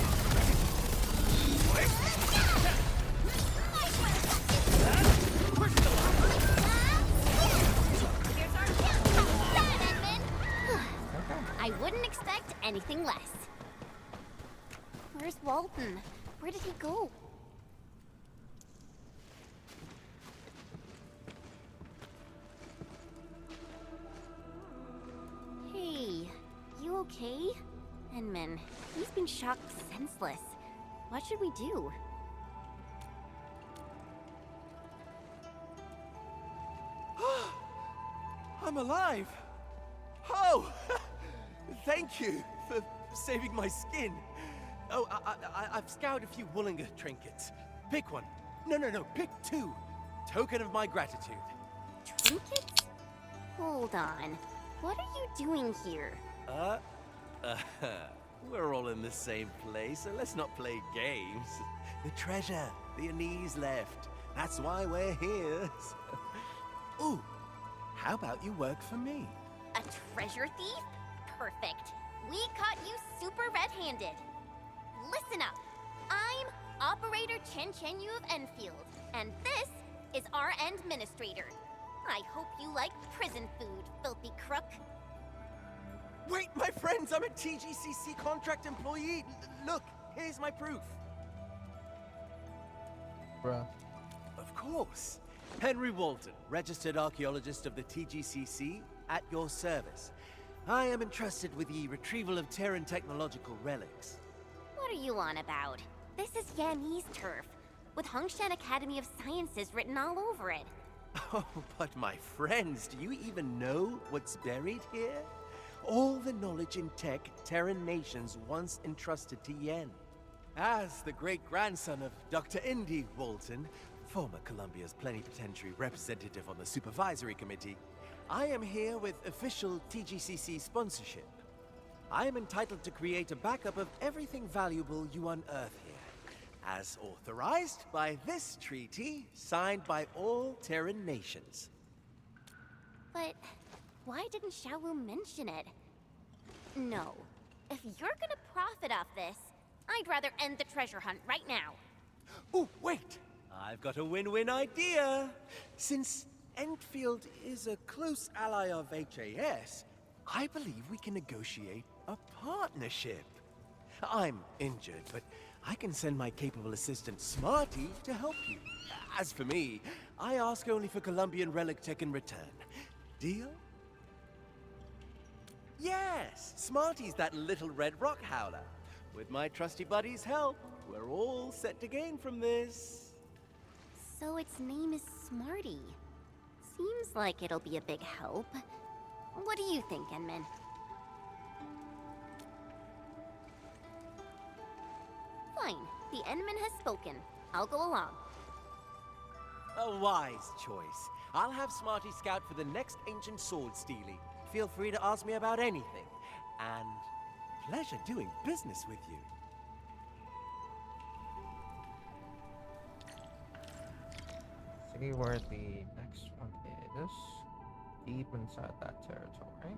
Speaker 12: Here's our kill. That, Edmund. I wouldn't expect anything less. Where's Walton? Where did he go? Hey, you okay? Enman, he's been shocked senseless. What should we do?
Speaker 16: I'm alive! Oh! Thank you for saving my skin. Oh, I've scoured a few Woolinger trinkets. Pick one. No, pick 2. Token of my gratitude.
Speaker 12: Trinkets? Hold on. What are you doing here?
Speaker 16: We're all in the same place, so let's not play games. The treasure, the Anise left. That's why we're here. Ooh, how about you work for me?
Speaker 12: A treasure thief? Perfect. We caught you super red-handed. Listen up. I'm Operator Chen Chenyu of EndField, and this is our Endministrator. I hope you like prison food, filthy crook.
Speaker 16: Wait, my friends, I'm a TGCC contract employee. Look, here's my proof.
Speaker 1: Bruh.
Speaker 16: Of course. Henry Walton, registered archaeologist of the TGCC, at your service. I am entrusted with the retrieval of Terran technological relics.
Speaker 12: What are you on about? This is Yanni's turf, with Hongshan Academy of Sciences written all over it.
Speaker 16: Oh, but my friends, do you even know what's buried here? All the knowledge in tech Terran nations once entrusted to Yen. As the great-grandson of Dr. Indy Walton, former Columbia's plenipotentiary representative on the supervisory committee, I am here with official TGCC sponsorship. I am entitled to create a backup of everything valuable you unearth here, as authorized by this treaty signed by all Terran nations.
Speaker 12: But why didn't Xiaowu mention it? No. If you're gonna profit off this, I'd rather end the treasure hunt right now.
Speaker 16: Oh, wait! I've got a win-win idea. Since EndField is a close ally of HAS, I believe we can negotiate a partnership. I'm injured, but I can send my capable assistant Smarty to help you. As for me, I ask only for Columbian relic tech in return. Deal? Yes, Smarty's that little red rock howler. With my trusty buddy's help, we're all set to gain from this.
Speaker 12: So its name is Smarty. Seems like it'll be a big help. What do you think, Enman? Fine. The Enman has spoken. I'll go along.
Speaker 16: A wise choice. I'll have Smarty scout for the next ancient sword stealing. Feel free to ask me about anything. And pleasure doing business with you.
Speaker 1: See where the next one is. Deep inside that territory.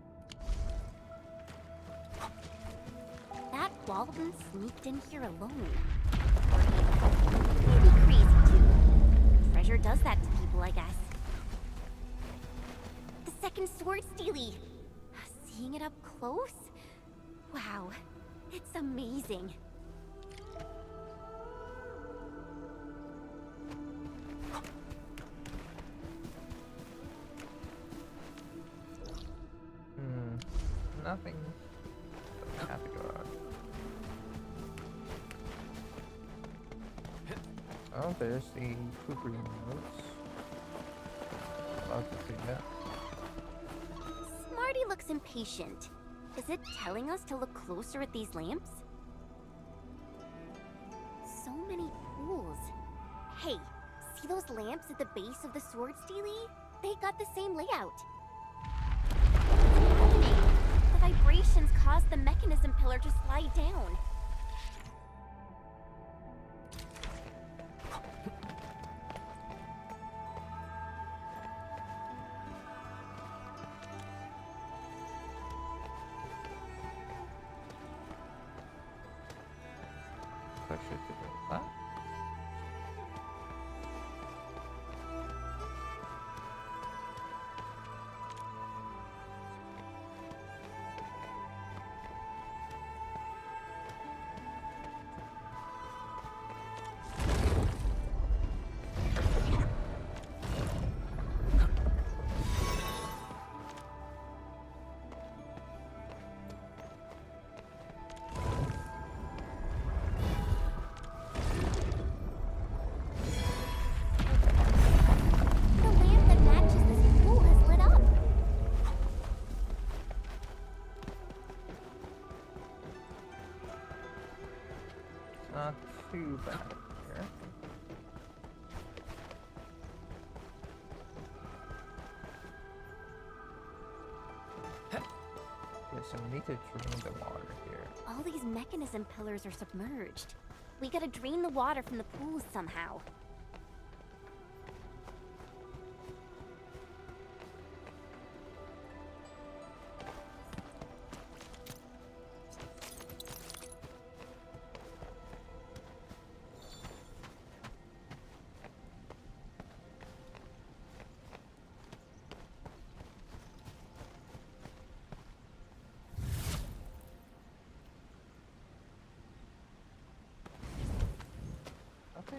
Speaker 12: That Walden sneaked in here alone. Maybe crazy too. Treasure does that to people, I guess. The second sword stealy. Seeing it up close? Wow, it's amazing.
Speaker 1: Nothing. Doesn't have to go out. Oh, there's the kukri notes. Love to see that.
Speaker 12: Smarty looks impatient. Is it telling us to look closer at these lamps? So many pools. Hey, see those lamps at the base of the sword steely? They got the same layout. The vibrations caused the mechanism pillar to slide down.
Speaker 1: So I should do that. Not too bad here. Yes, so we need to drain the water here.
Speaker 12: All these mechanism pillars are submerged. We gotta drain the water from the pools somehow.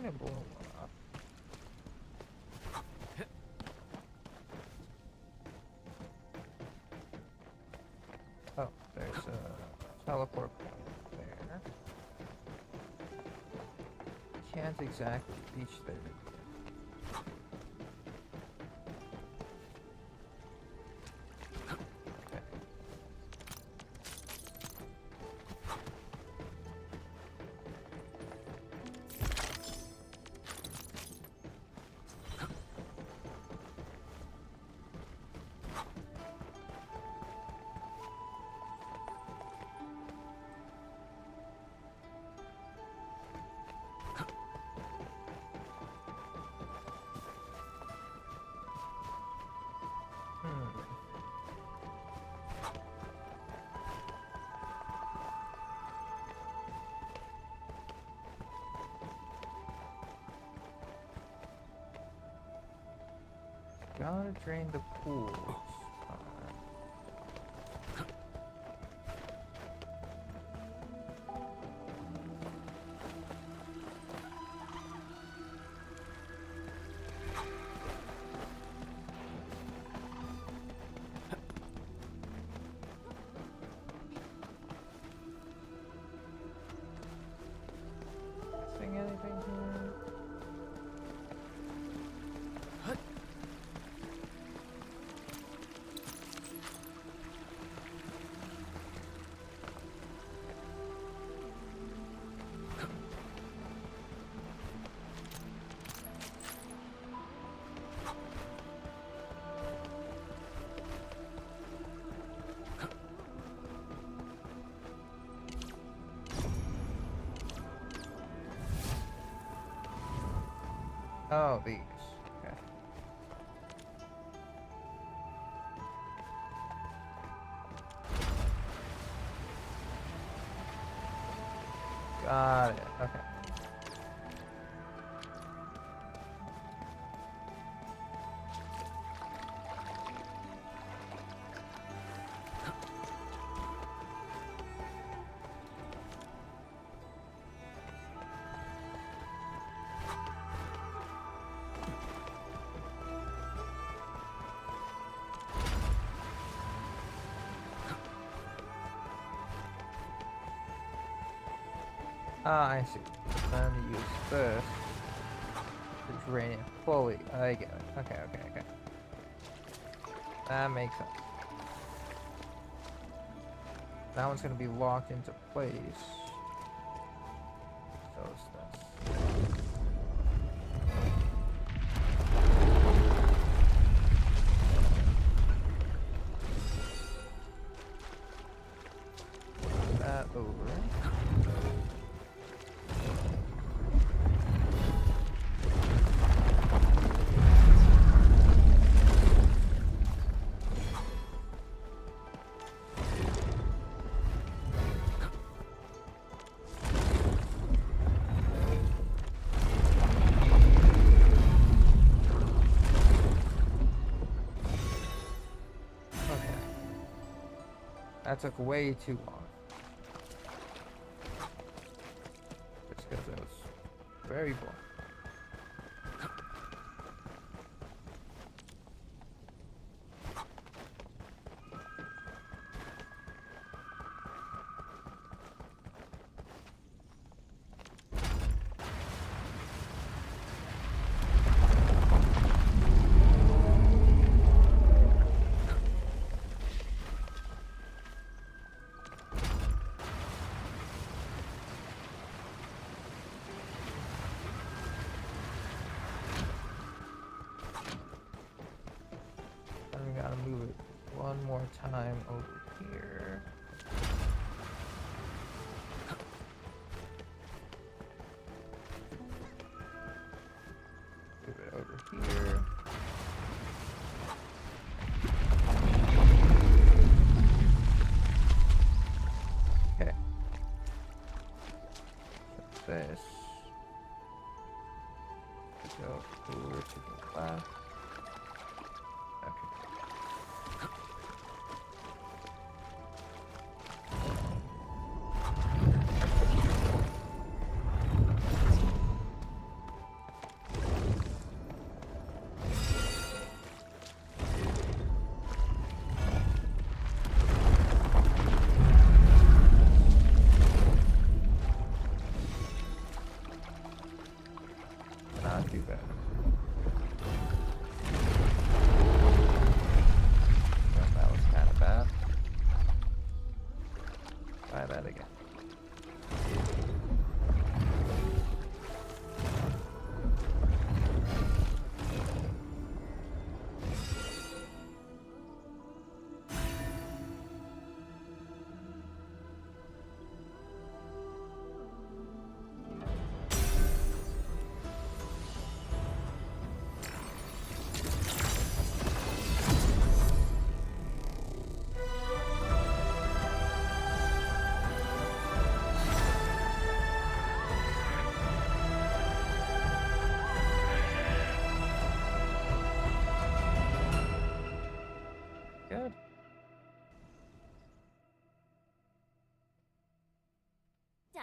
Speaker 1: going to blow up. Oh, there's a teleport point there. Can't exactly reach there. Gotta drain the pools. Missing anything here? Oh, these. Okay. Got it. Okay. Ah, I see. I'm gonna use this to drain it fully. I get it. Okay, okay, okay. That makes sense. That one's gonna be locked into place. So is this. That over. That took way too long. It's because it was very boring. Gotta move it one more time over here. Move it over here. Okay. So this. Go over to the left.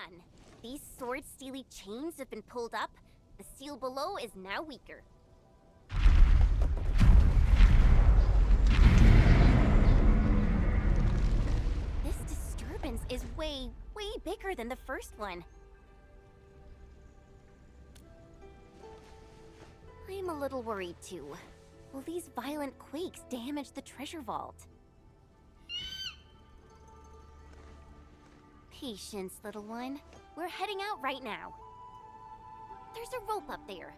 Speaker 12: done. These sword steely chains have been pulled up. The seal below is now weaker. This disturbance is way bigger than the first one. I'm a little worried too. Will these violent quakes damage the treasure vault? Patience, little one. We're heading out right now. There's a rope up there.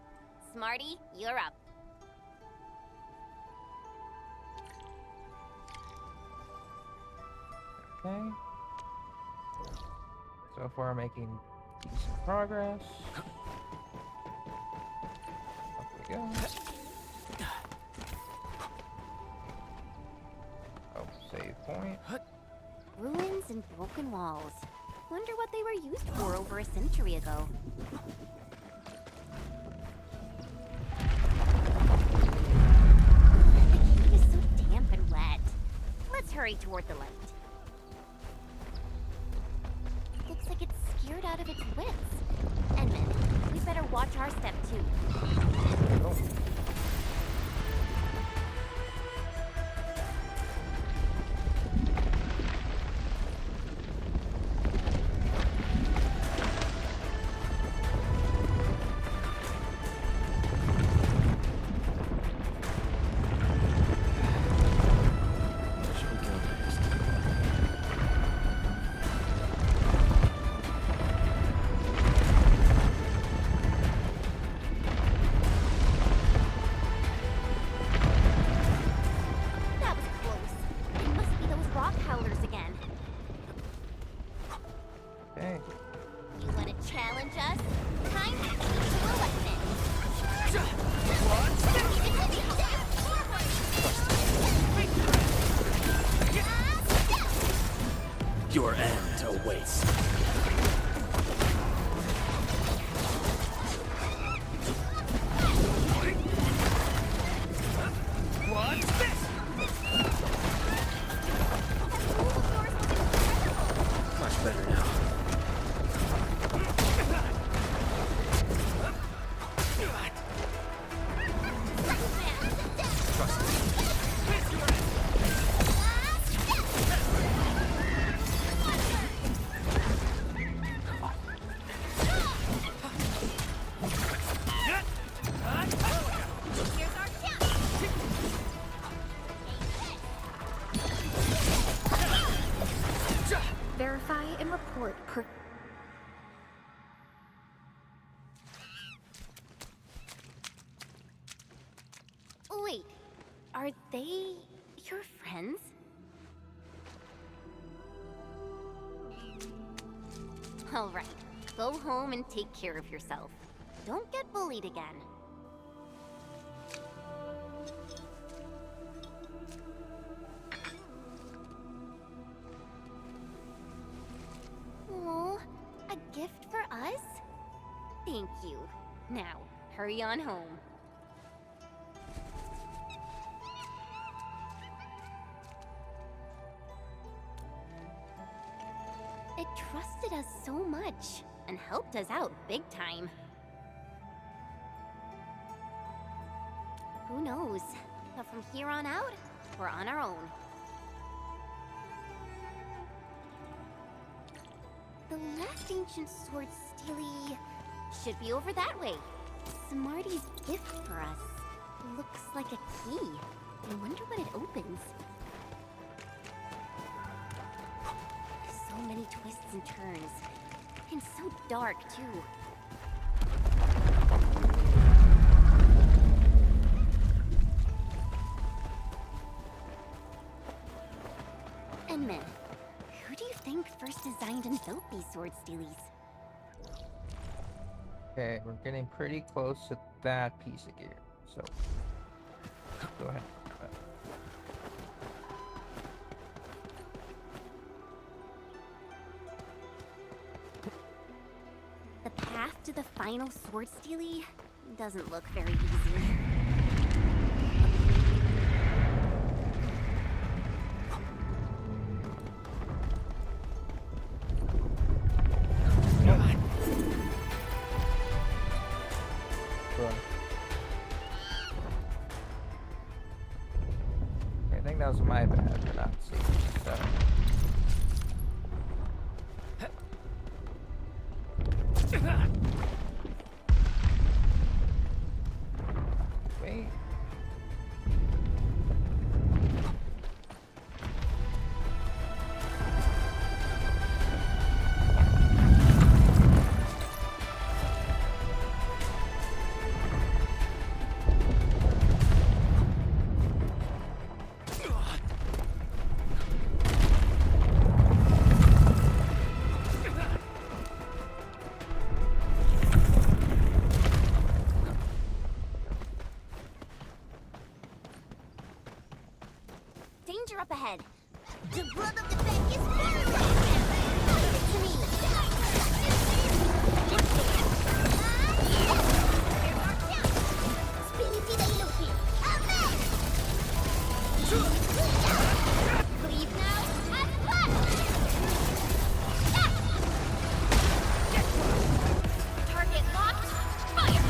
Speaker 12: Smarty, you're up.
Speaker 1: Okay. So far, making decent progress. Up we go. Oh, save point.
Speaker 12: Ruins and broken walls. Wonder what they were used for over a century ago. The cave is so damp and wet. Let's hurry toward the light. Looks like it's scared out of its wits. Edmund, we better watch our step too.
Speaker 1: Oh.
Speaker 17: Your end awaits.
Speaker 14: What's this?
Speaker 17: Much better now.
Speaker 2: Verify and report per...
Speaker 12: Wait, are they your friends? All right, go home and take care of yourself. Don't get bullied again. Oh, a gift for us? Thank you. Now, hurry on home. It trusted us so much and helped us out big time. Who knows? But from here on out, we're on our own. The last ancient sword steely should be over that way. Smarty's gift for us looks like a key. I wonder what it opens. So many twists and turns. And so dark, too. Enman, who do you think first designed and built these sword steelies?
Speaker 1: Okay, we're getting pretty close to that piece of gear, so go ahead.
Speaker 12: The path to the final sword steely doesn't look very easy.
Speaker 1: that was my bad for not seeing so. Wait.
Speaker 12: Danger up ahead. The blood of the back is burning. To me. Spiriti dei lupi. Amen. Leave now and fun. Target locked. Fire.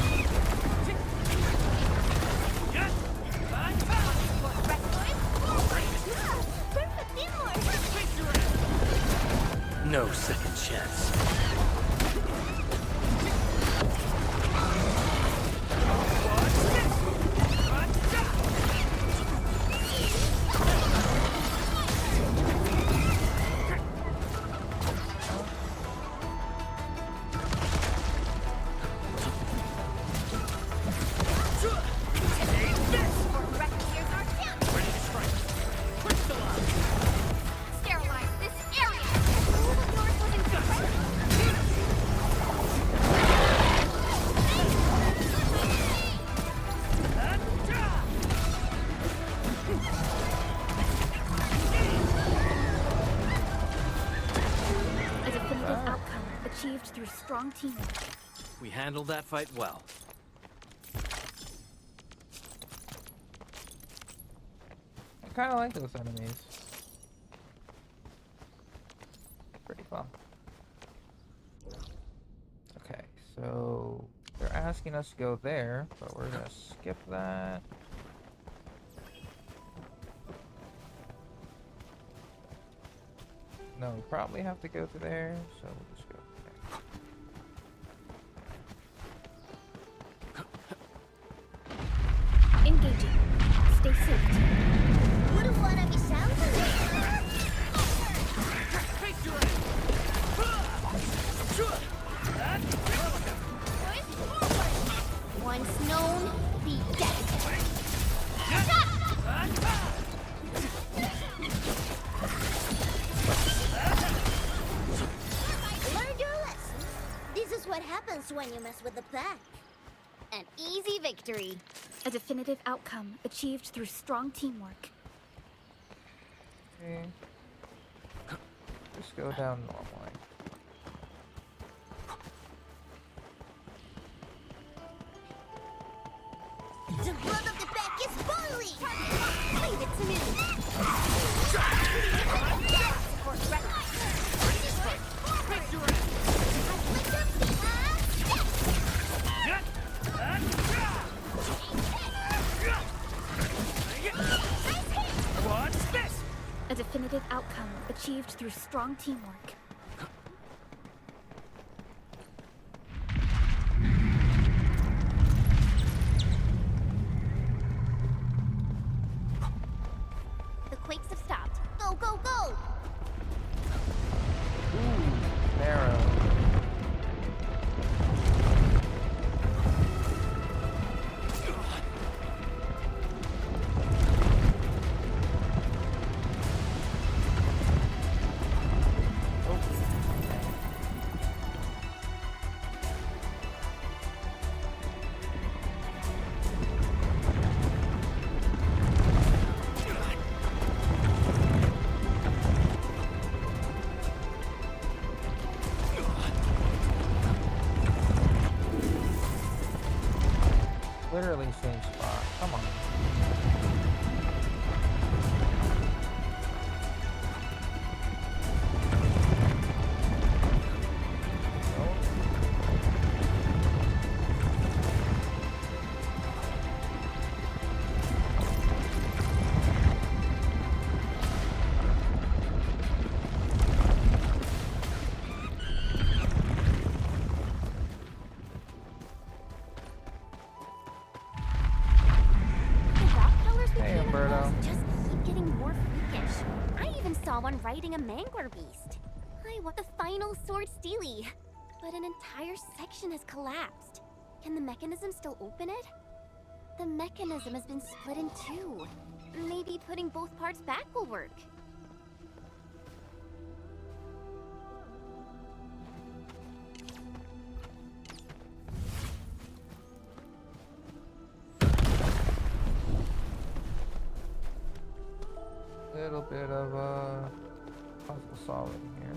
Speaker 17: No second chance.
Speaker 12: Sterilize this area.
Speaker 2: A definitive outcome achieved through strong teamwork.
Speaker 6: We handled that fight well.
Speaker 1: I kind of like those enemies. Pretty fun. Okay, so they're asking us to go there, but we're gonna skip that. No, we probably have to go to there, so we'll just go there.
Speaker 2: Engaging. Stay safe.
Speaker 12: Once known, be dead. Learned your lesson. This is what happens when you mess with the pack. An easy victory.
Speaker 2: A definitive outcome achieved through strong teamwork.
Speaker 1: Okay. Just go down normally.
Speaker 12: The blood of the pack is boiling! Leave it to me!
Speaker 14: What's this?
Speaker 2: A definitive outcome achieved through strong teamwork.
Speaker 12: The quakes have stopped. Go, go, go!
Speaker 1: Narrow. Oh.
Speaker 12: I even saw one riding a mangler beast. I want the final sword steely, but an entire section has collapsed. Can the mechanism still open it? The mechanism has been split in two. Maybe putting both parts back will work.
Speaker 1: Little bit of a puzzle solving here.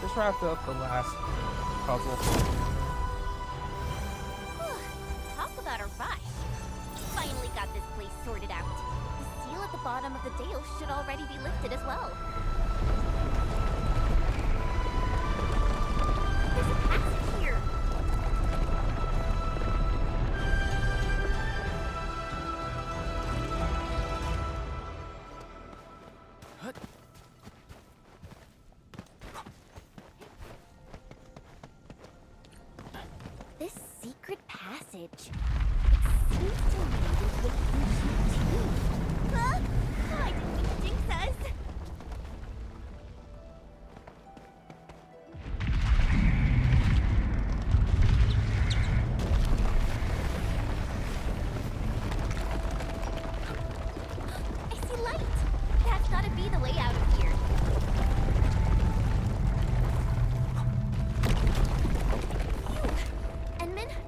Speaker 1: Just wrapped up the last puzzle.
Speaker 12: Talk about a rush. Finally got this place sorted out. The seal at the bottom of the dale should already be lifted as well. There's a passage here. This secret passage. It seems to lead into an ancient tomb. Huh? I didn't mean to jinx us. I see light. That's gotta be the way out of here.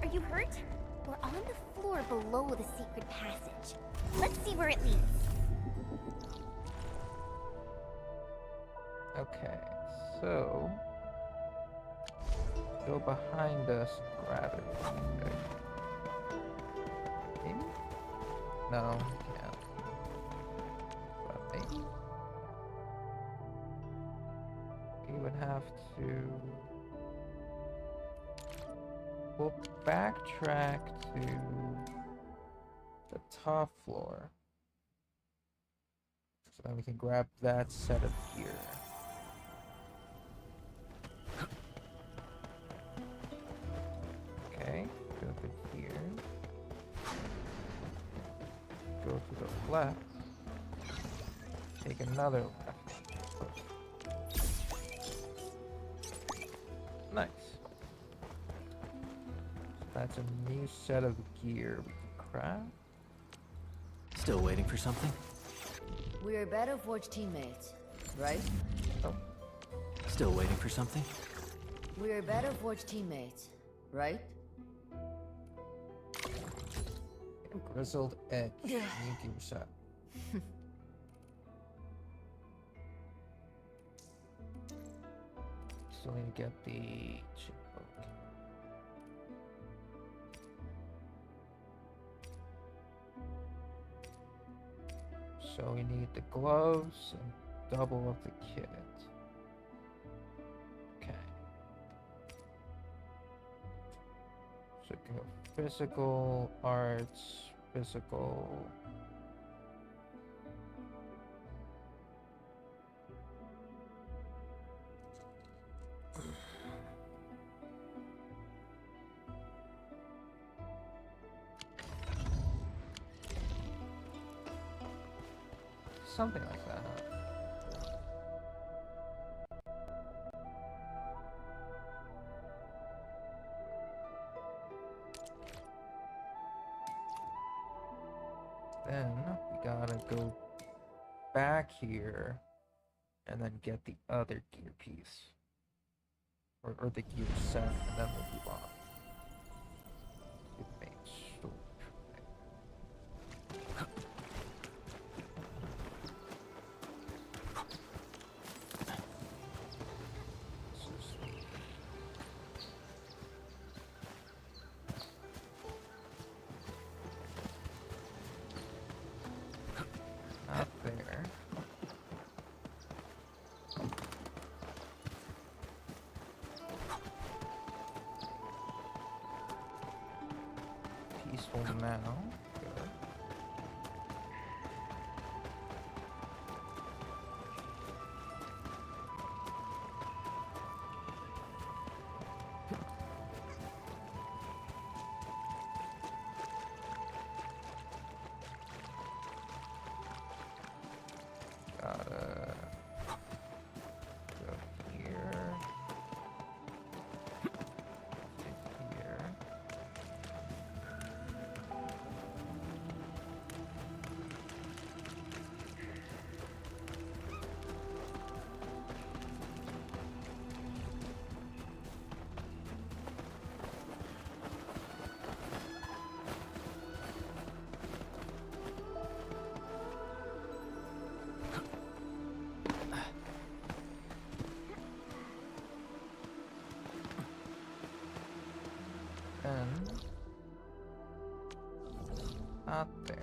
Speaker 12: Are you hurt? We're on the floor below the secret passage. Let's see where it leads.
Speaker 1: Okay, so go behind us, grab it. Okay. Maybe? No, can't. But maybe. You would have to. We'll backtrack to the top floor. So then we can grab that set of gear. Okay, go to here. Go to the left. Take another left. Nice. That's a new set of gear we can craft.
Speaker 6: Still waiting for something?
Speaker 15: We're better Forge teammates, right?
Speaker 1: Oh.
Speaker 6: Still waiting for something?
Speaker 15: We're better Forge teammates, right?
Speaker 1: Grizzled edge. New gear set. Still need to get the chipbook. So we need the gloves and double of the kit. Okay. So we can go physical, arts, physical. something like that. Then we gotta go back here and then get the other gear piece. Or the gear set, and then we'll move on. It makes storage. Not there. Peaceful now. Good. Gotta go here. Here. And not there.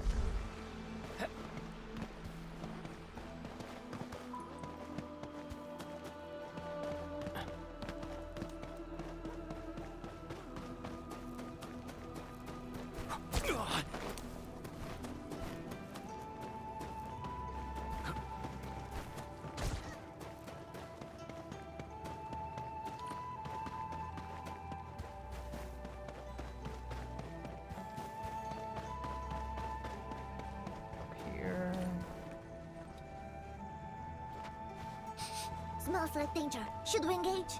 Speaker 1: Here.
Speaker 12: Smells like danger. Should we engage?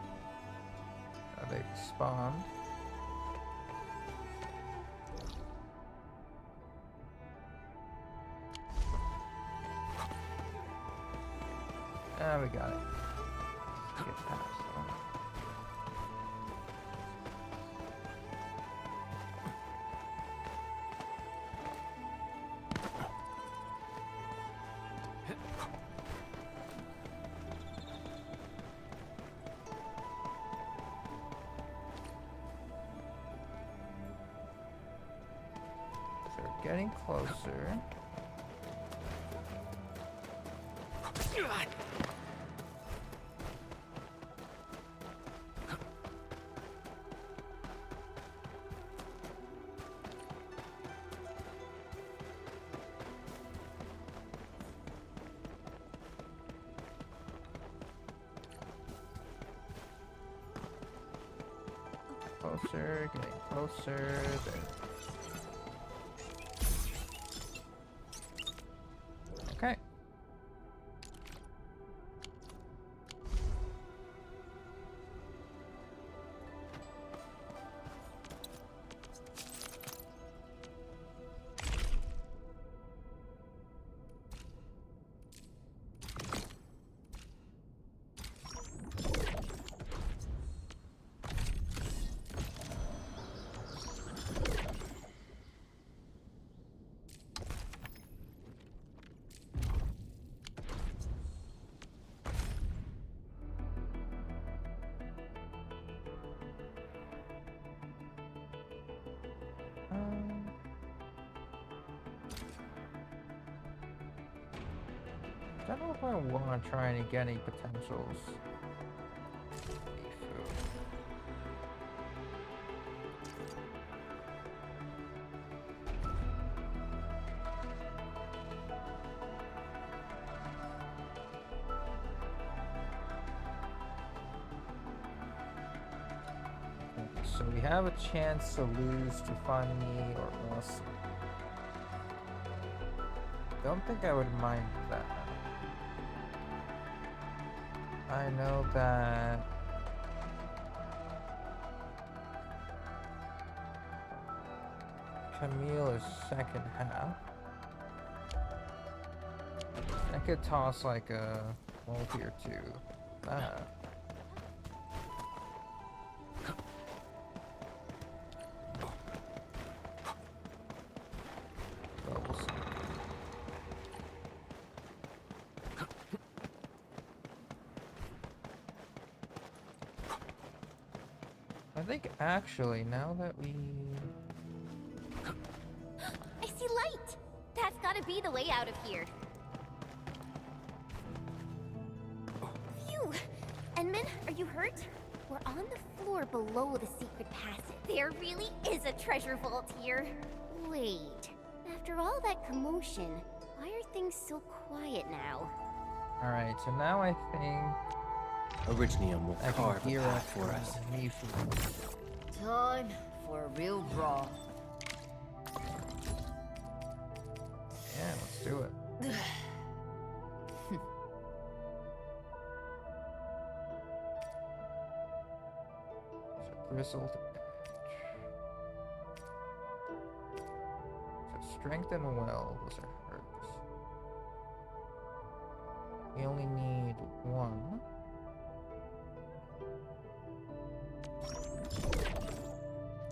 Speaker 1: They spawned. Ah, we got it. Let's get past them. So we're getting closer. Closer, getting closer. There. Okay. I don't know if I want to try and get any potentials. So we have a chance to lose to Funny or Awesome. Don't think I would mind that. I know that Camille is second half. I could toss like a multi or two. But we'll see. I think actually now that we...
Speaker 12: I see light! That's gotta be the way out of here. Phew! Enman, are you hurt? We're on the floor below the secret passage. There really is a treasure vault here. Wait, after all that commotion, why are things so quiet now?
Speaker 1: Alright, so now I think
Speaker 17: Originium will
Speaker 1: I
Speaker 17: carve
Speaker 1: can
Speaker 17: a
Speaker 1: gear
Speaker 17: path
Speaker 1: up
Speaker 17: for us.
Speaker 15: Time for a real brawl.
Speaker 1: Yeah, let's do it. So grizzled edge. So strength and well, those are hers. We only need one.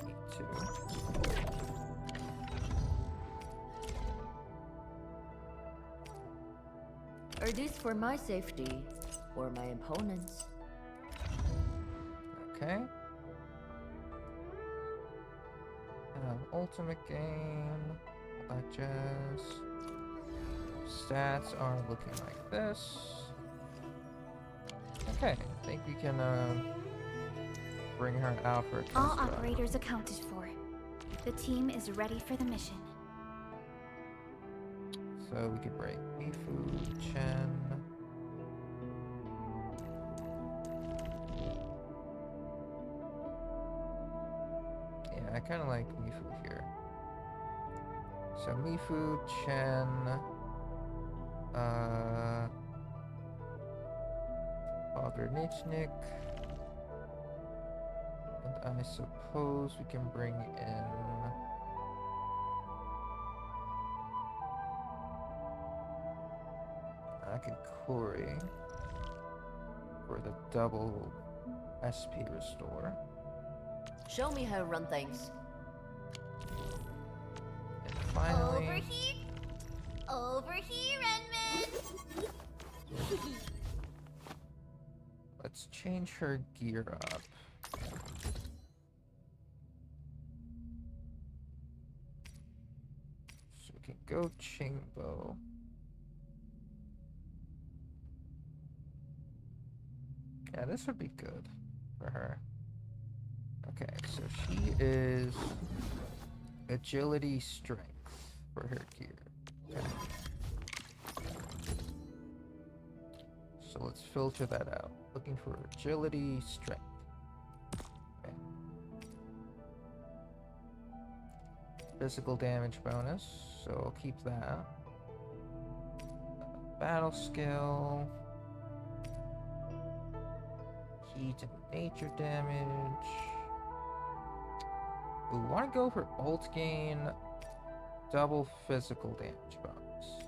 Speaker 1: Need two.
Speaker 15: Are these for my safety or my opponent's?
Speaker 1: Okay. Ultimate game. All that jazz. Stats are looking like this. Okay, I think we can bring her out for a test
Speaker 2: All
Speaker 1: run.
Speaker 2: operators accounted for. The team is ready for the mission.
Speaker 1: So we could break Mifu, Chen. Yeah, I kind of like Mifu here. So Mifu, Chen, Pogranichnik, and I suppose we can bring in Akikori for the double SP restore.
Speaker 15: Show me how to run things.
Speaker 1: And finally,
Speaker 12: Over here! Over here, Enman!
Speaker 1: let's change her gear up. So we can go Chingbo. Yeah, this would be good for her. Okay, so she is agility strength for her gear. Okay. So let's filter that out. Looking for agility strength. Okay. Physical damage bonus, so I'll keep that. Battle skill. Heat and nature damage. We want to go for ult gain, double physical damage bonus.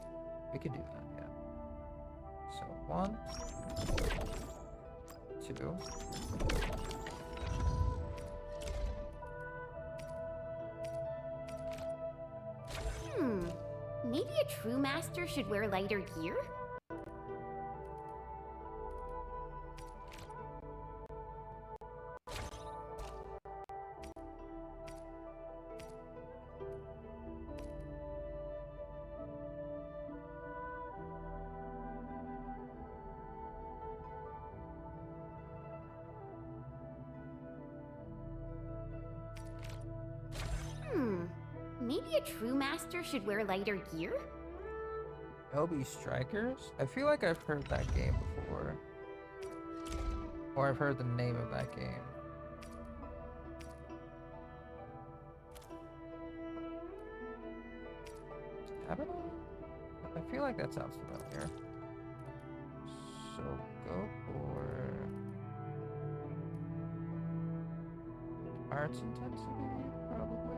Speaker 1: We could do that, yeah. So 1, 2.
Speaker 12: Maybe a true master should wear lighter gear? Maybe a true master should wear lighter gear?
Speaker 1: LB Strikers? I feel like I've heard that game before. Or I've heard the name of that game. Haven't I? I feel like that sounds familiar. So go for Arts intensity, probably.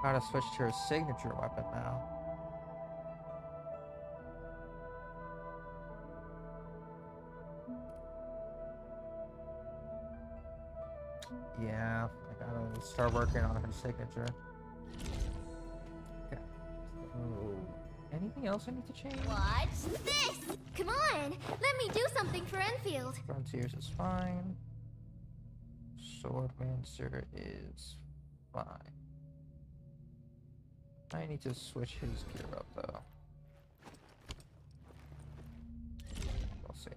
Speaker 1: Gotta switch to her signature weapon now. Yeah, I gotta start working on her signature. Okay. So, anything else I need to change?
Speaker 12: Watch this! Come on, let me do something for EndField.
Speaker 1: Frontiers is fine. Swordmancer is fine. I need to switch his gear up though. We'll see.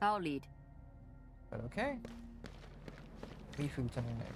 Speaker 15: I'll lead.
Speaker 1: But okay. Mifu tonight.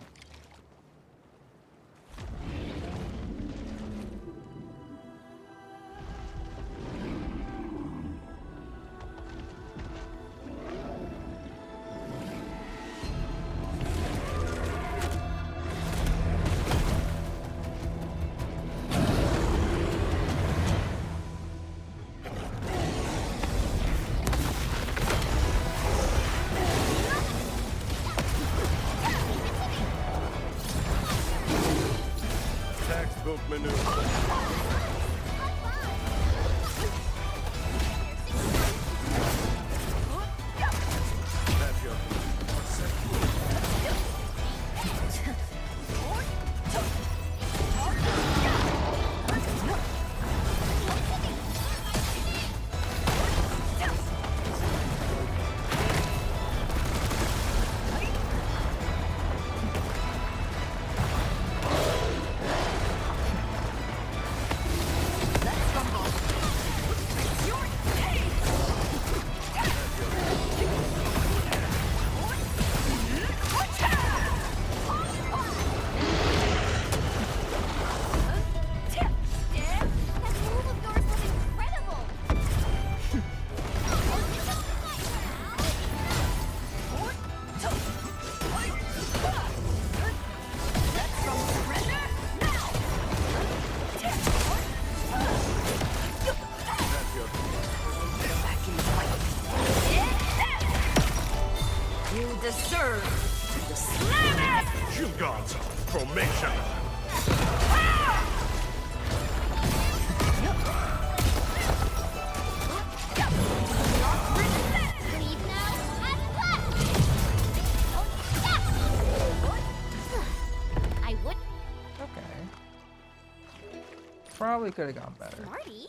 Speaker 1: Probably could have gone better.
Speaker 12: Smarty?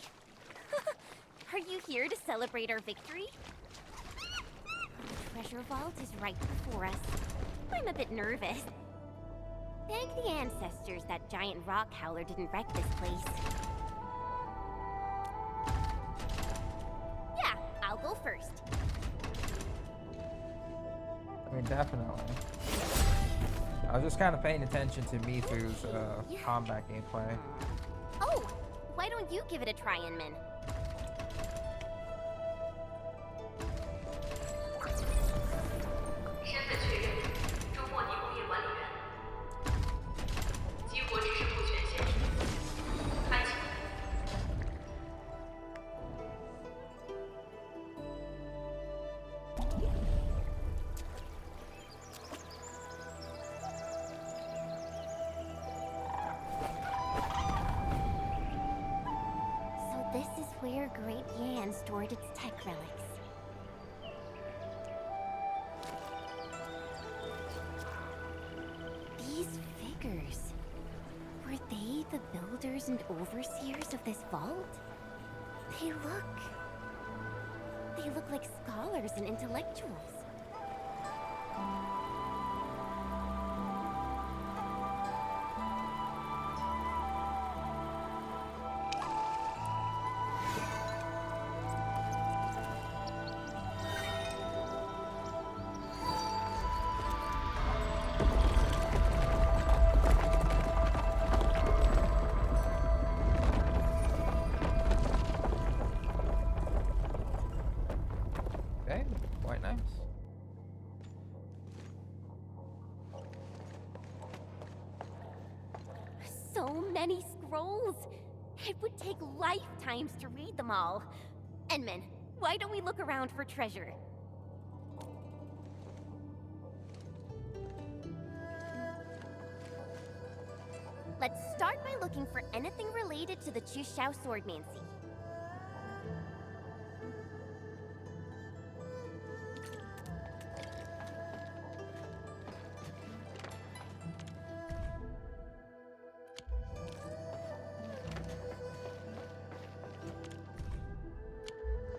Speaker 12: Are you here to celebrate our victory? The treasure vault is right before us. I'm a bit nervous. Thank the ancestors that giant rock howler didn't wreck this place. Yeah, I'll go first.
Speaker 1: I mean, definitely. I was just kind of paying attention to Mifu's combat gameplay.
Speaker 12: Oh, why don't you give it a try, Inman? Stored its tech relics. These figures, were they the builders and overseers of this vault? They look like scholars and intellectuals. so many scrolls. It would take lifetimes to read them all. Enman, why don't we look around for treasure? Let's start by looking for anything related to the Chushao swordmancy.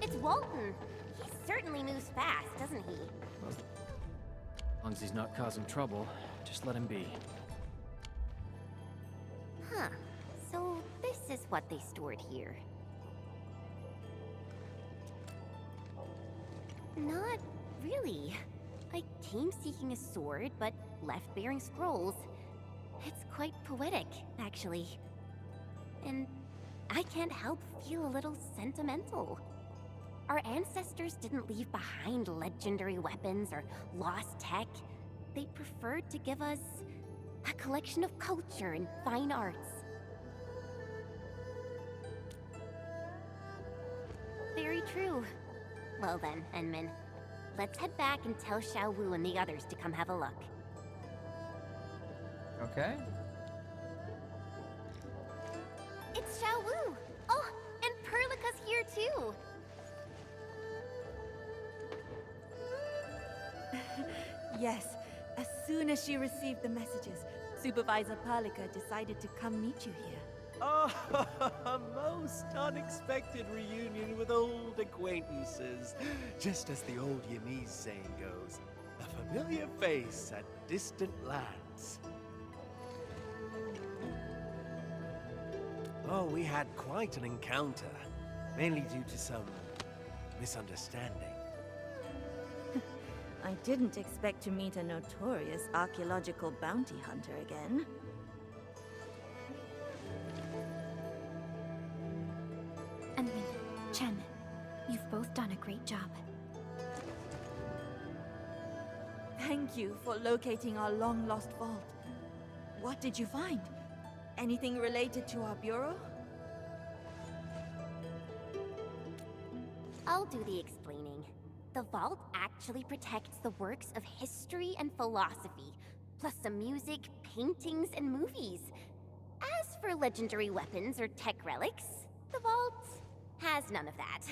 Speaker 12: It's Walton. He certainly moves fast, doesn't he?
Speaker 6: Well, as long as he's not causing trouble, just let him be.
Speaker 12: Huh. So this is what they stored here. Not really. I came seeking a sword, but left bearing scrolls. It's quite poetic, actually. And I can't help feel a little sentimental. Our ancestors didn't leave behind legendary weapons or lost tech. They preferred to give us a collection of culture and fine arts. Very true. Well then, Enman, let's head back and tell Xiao Wu and the others to come have a look.
Speaker 1: Okay.
Speaker 12: It's Xiao Wu! Oh, and Perlica's here too!
Speaker 13: Yes, as soon as she received the messages, Supervisor Perlica decided to come meet you here.
Speaker 16: Oh, a most unexpected reunion with old acquaintances. Just as the old Yamese saying goes, a familiar face at distant lands. Oh, we had quite an encounter, mainly due to some misunderstanding.
Speaker 13: I didn't expect to meet a notorious archaeological bounty hunter again.
Speaker 2: Enman, Chen, you've both done a great job.
Speaker 13: Thank you for locating our long-lost vault. What did you find? Anything related to our bureau?
Speaker 12: I'll do the explaining. The vault actually protects the works of history and philosophy, plus some music, paintings, and movies. As for legendary weapons or tech relics, the vault has none of that.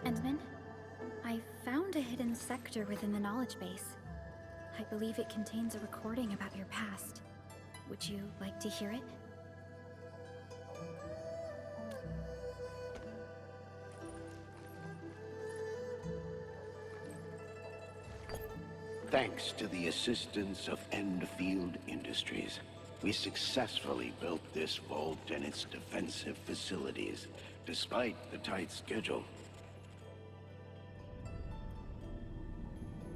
Speaker 2: Enman, I found a hidden sector within the knowledge base. I believe it contains a recording about your past. Would you like to hear it?
Speaker 8: Thanks to the assistance of EndField Industries, we successfully built this vault and its defensive facilities, despite the tight schedule.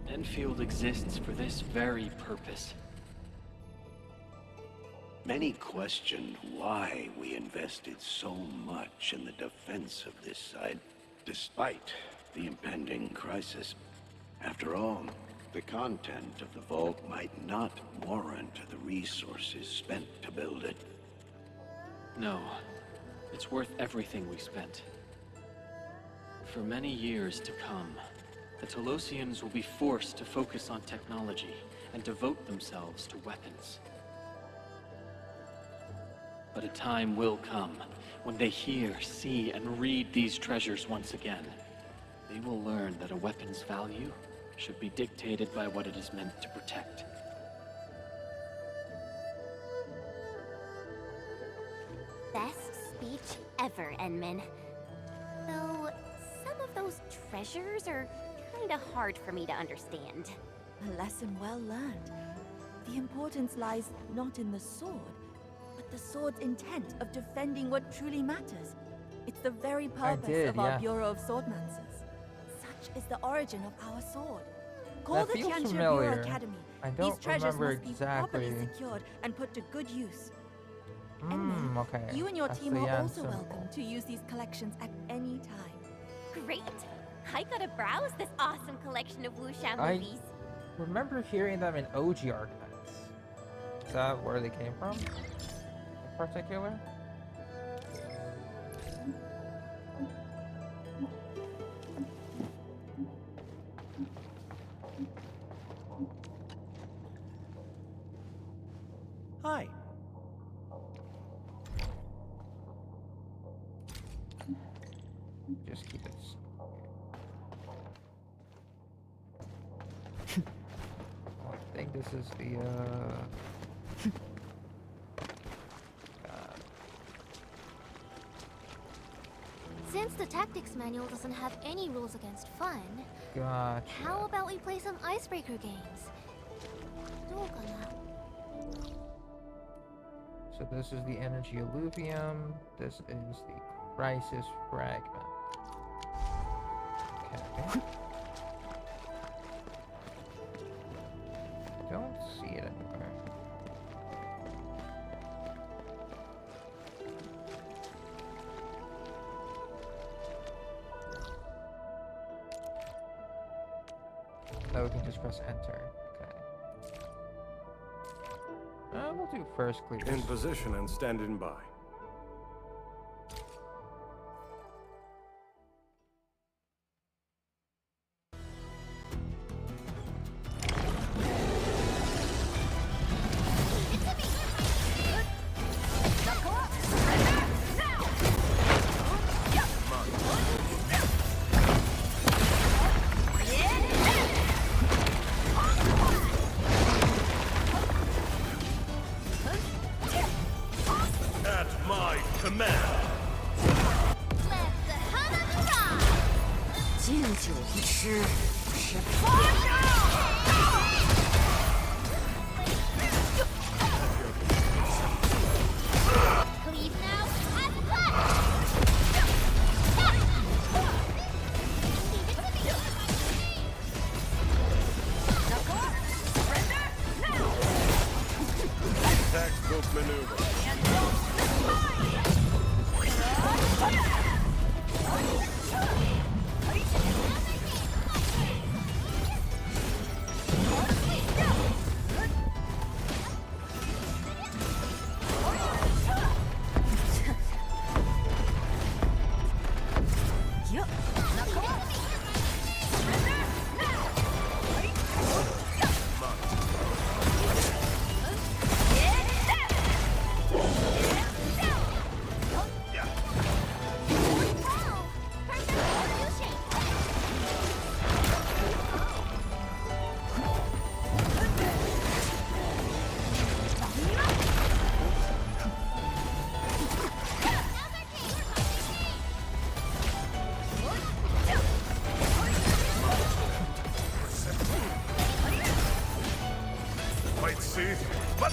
Speaker 17: EndField exists for this very purpose.
Speaker 8: Many questioned why we invested so much in the defense of this site, despite the impending crisis. After all, the content of the vault might not warrant the resources spent to build it.
Speaker 17: No, it's worth everything we spent. For many years to come, the Telosians will be forced to focus on technology and devote themselves to weapons. But a time will come when they hear, see, and read these treasures once again. They will learn that a weapon's value should be dictated by what it is meant to protect.
Speaker 12: Best speech ever, Enman. Though, some of those treasures are kinda hard for me to understand.
Speaker 13: A lesson well learned. The importance lies not in the sword, but the sword's intent of defending what truly matters. Its It's the very purpose
Speaker 1: did,
Speaker 13: of our
Speaker 1: yeah.
Speaker 13: Bureau of Swordmancers. Such is the origin of our sword. Call
Speaker 1: That
Speaker 13: the
Speaker 1: feels
Speaker 13: Tianxia
Speaker 1: familiar.
Speaker 13: Bureau Academy.
Speaker 1: I
Speaker 13: These
Speaker 1: don't
Speaker 13: treasures
Speaker 1: remember
Speaker 13: must be properly
Speaker 1: exactly.
Speaker 13: secured and put to good use.
Speaker 1: Okay.
Speaker 13: You and your
Speaker 1: That's
Speaker 13: team
Speaker 1: the
Speaker 13: are also
Speaker 1: symbol.
Speaker 13: welcome to use these collections at any time.
Speaker 12: Great! I gotta browse this awesome collection of wuxia
Speaker 1: I
Speaker 12: movies.
Speaker 1: remember hearing them in OG archives. Is that where they came from? In particular?
Speaker 16: Hi.
Speaker 1: Just keep it. I think this is the
Speaker 12: Since the tactics manual doesn't have any rules against fun,
Speaker 1: gotcha.
Speaker 12: how about we play some icebreaker games? どうかな?
Speaker 1: So this is the energy alluvium. This is the crisis fragment. Okay. Don't see it anywhere. Oh, we can just press enter. Okay. We'll do first clears.
Speaker 18: In position and standing by. At my command.
Speaker 12: Let the Hana arrive!
Speaker 15: 敬酒不吃吃
Speaker 12: Leave now as planned!
Speaker 18: Textbook maneuver. Might see, but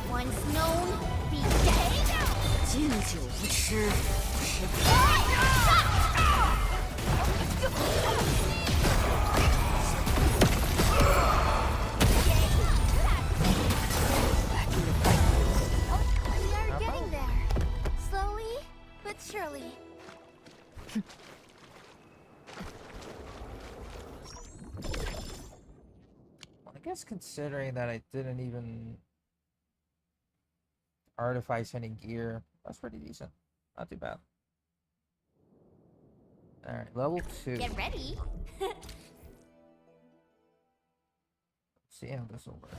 Speaker 12: Once known, be dead.
Speaker 15: 敬酒不吃吃
Speaker 12: We are getting there. Slowly, but surely.
Speaker 1: I guess considering that I didn't even artifice any gear, that's pretty decent. Not too bad. Alright, level 2.
Speaker 12: Get ready.
Speaker 1: Let's see how this will work.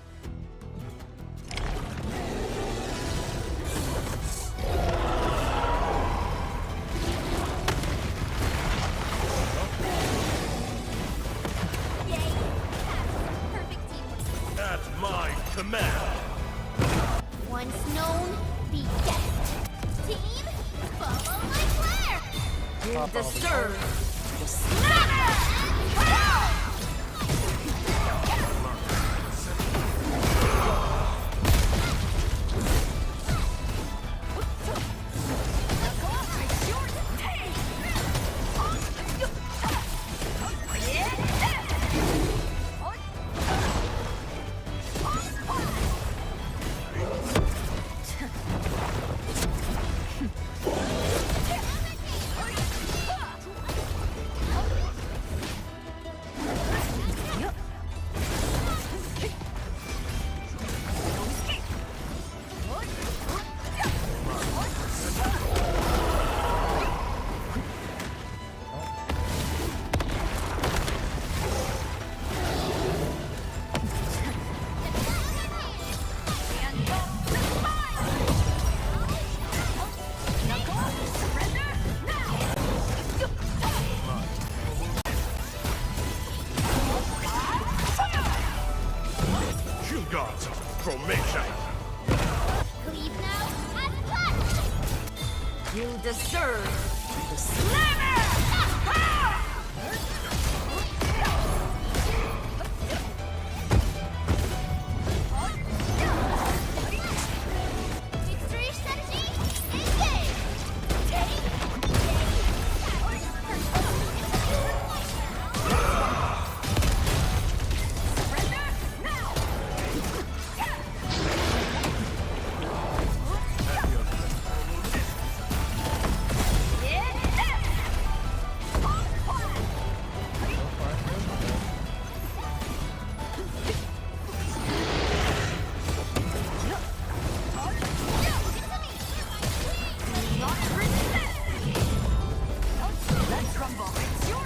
Speaker 18: At my command.
Speaker 12: Once known, be dead. Team, follow my flare.
Speaker 15: You deserve to
Speaker 12: We
Speaker 18: You got formation.
Speaker 12: Leave now and punch!
Speaker 15: You deserve the slammer!
Speaker 12: Victory strategy, engage!
Speaker 15: Let's rumble. It's your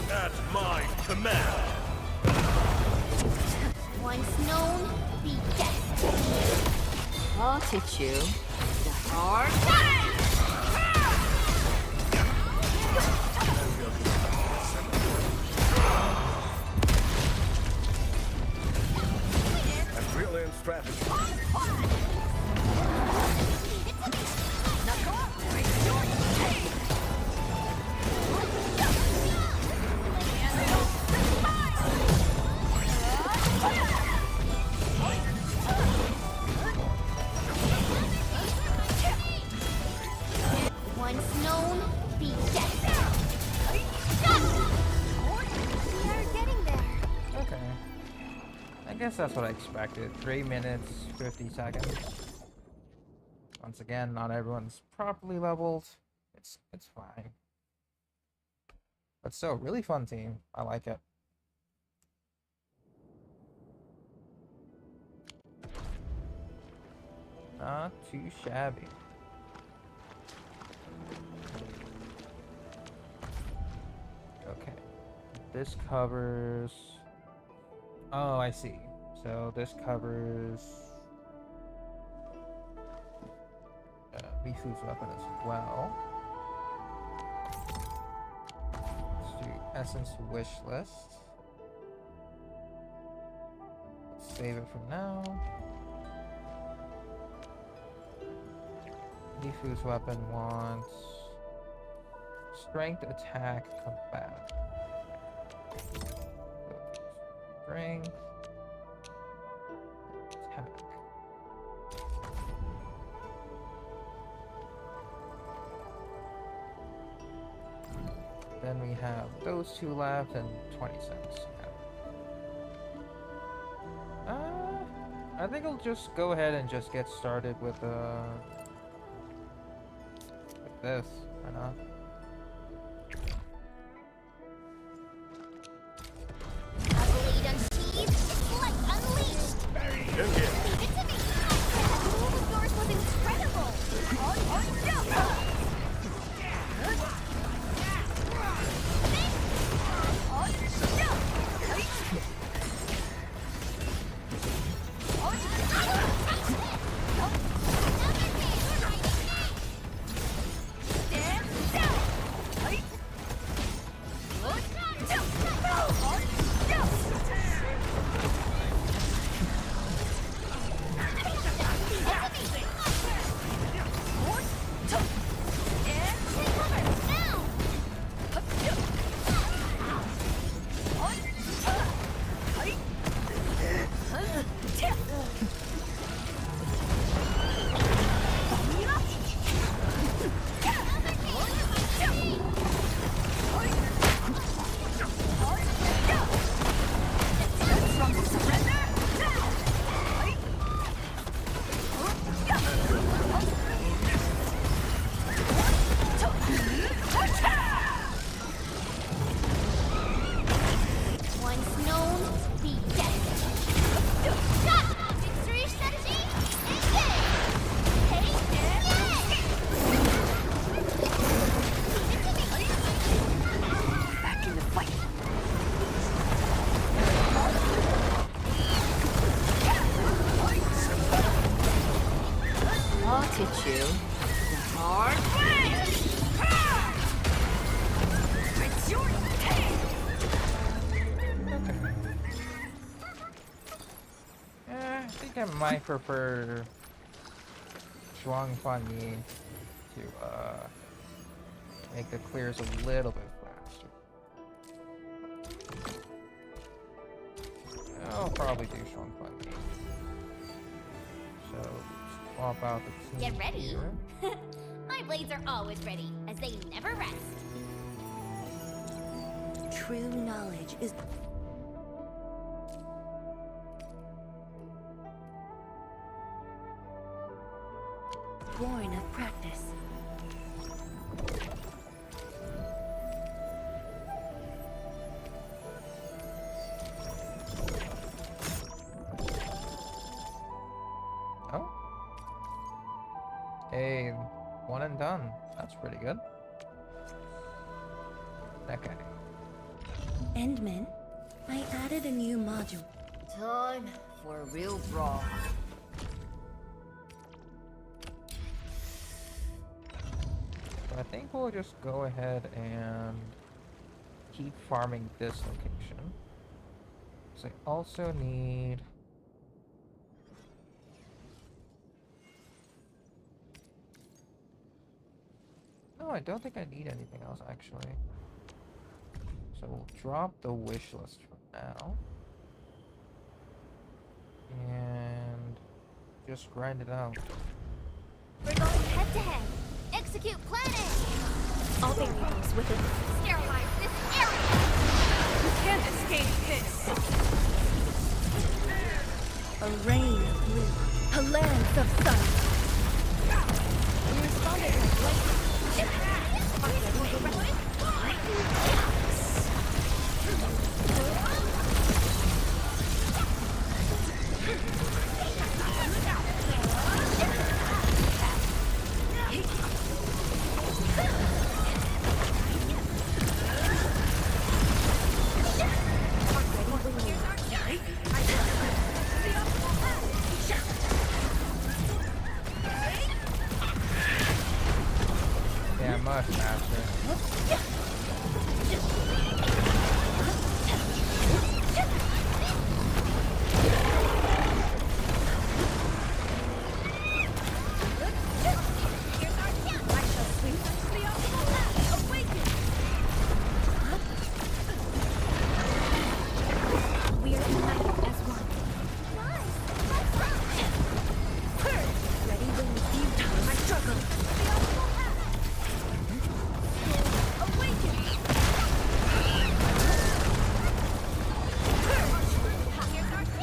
Speaker 18: At my command.
Speaker 12: Once known, be destined.
Speaker 15: I'll teach you the hard way!
Speaker 18: A brilliant strategy.
Speaker 12: Once known, be destined. We are getting there.
Speaker 1: Okay. I guess that's what I expected. 3 minutes, 50 seconds. Once again, not everyone's properly leveled. It's fine. But still, really fun team. I like it. Not too shabby. Okay. This covers... Oh, I see. So this covers... Mifu's weapon as well. Let's do Essence Wish List. Let's save it for now. Mifu's weapon wants Strength, Attack, Combat. Strength, Attack. Then we have those two left and 20 cents. I think I'll just go ahead and just get started with this. Why not?
Speaker 12: Blade unsheathed, light unleashed.
Speaker 18: In here.
Speaker 12: Leave it to me. The move of yours was incredible. Stand down.
Speaker 15: teach you the hard way! It's your turn!
Speaker 1: I think I might prefer Zhuang Fan Yi to make the clears a little bit faster. I'll probably do Zhuang Fan Yi. So swap out the team.
Speaker 12: Get ready.
Speaker 1: Here.
Speaker 12: My blades are always ready, as they never rest.
Speaker 3: True knowledge is... born of practice.
Speaker 1: Oh. Hey, one and done. That's pretty good. Okay.
Speaker 3: Endman, I added a new module.
Speaker 15: Time for a real brawl.
Speaker 1: I think we'll just go ahead and keep farming this location. So I also need... No, I don't think I need anything else actually. So we'll drop the wish list for now. And just grind it out.
Speaker 12: We're going head to head. Execute plan A. All variables within. Sterilize this area.
Speaker 15: You can't escape this.
Speaker 3: A rain of blue, a lance of sun.
Speaker 12: We responded like lightning.
Speaker 1: Yeah, much faster.
Speaker 12: We are united as one.
Speaker 3: Ready when you time I struggle.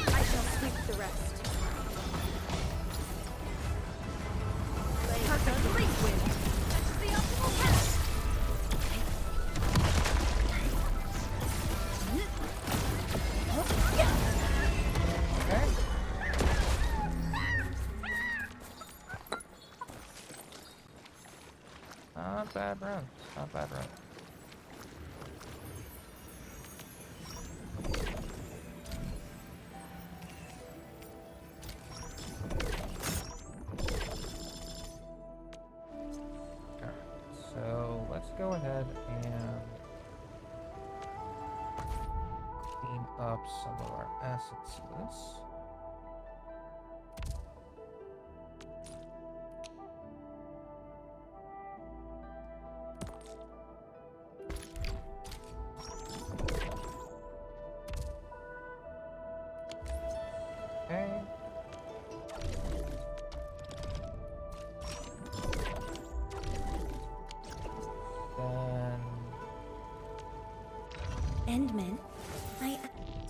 Speaker 13: I shall sweep the rest. Perfect wind. That's the optimal path.
Speaker 1: Okay. Not bad run. Not bad run. Alright, so let's go ahead and clean up some of our assets list. Okay. Then
Speaker 3: Endman, I...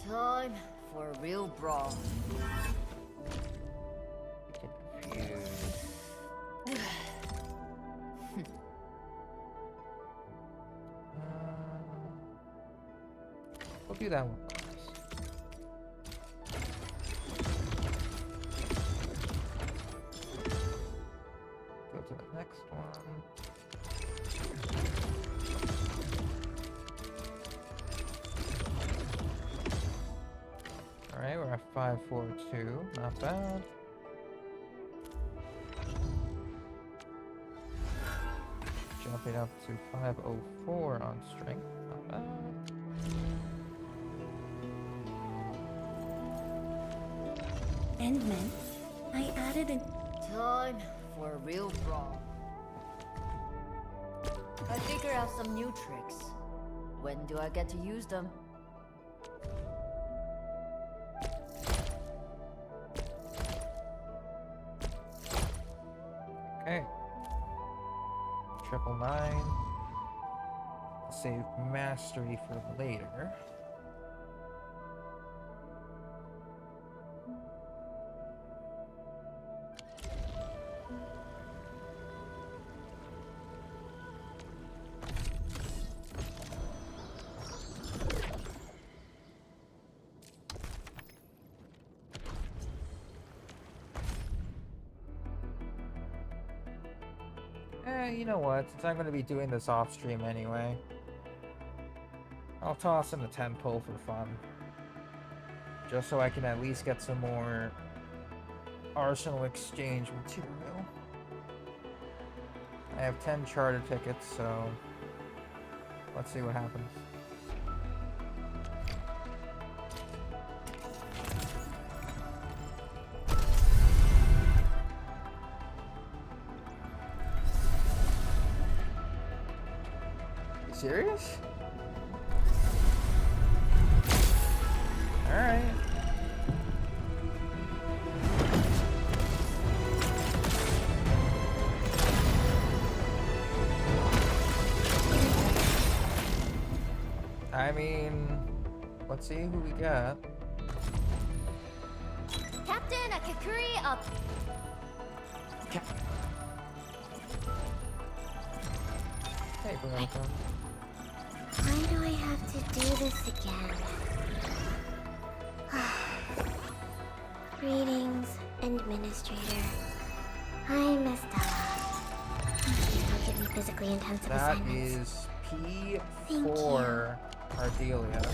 Speaker 15: Time for a real brawl.
Speaker 1: get confused. We'll do that one first. Go to the next one. Alright, we're at 542. Not bad. it up to 504 on strength. Not bad.
Speaker 3: Endman, I added an...
Speaker 15: Time for a real brawl. I figured out some new tricks. When do I get to use them?
Speaker 1: Okay. 999. Save mastery for later. You know what? Since I'm going to be doing this off stream anyway, I'll toss in a 10 pull for fun. Just so I can at least get some more Arsenal exchange material. I have 10 charter tickets, so let's see what happens. Serious? Alright. I mean, let's see who we got.
Speaker 12: Captain Akakuri up.
Speaker 1: Hey, welcome.
Speaker 12: Why do I have to do this again? Greetings, Administrator. I'm Estella. Don't give me physically intensive
Speaker 1: That
Speaker 12: assignments.
Speaker 1: is P4 Ardelia.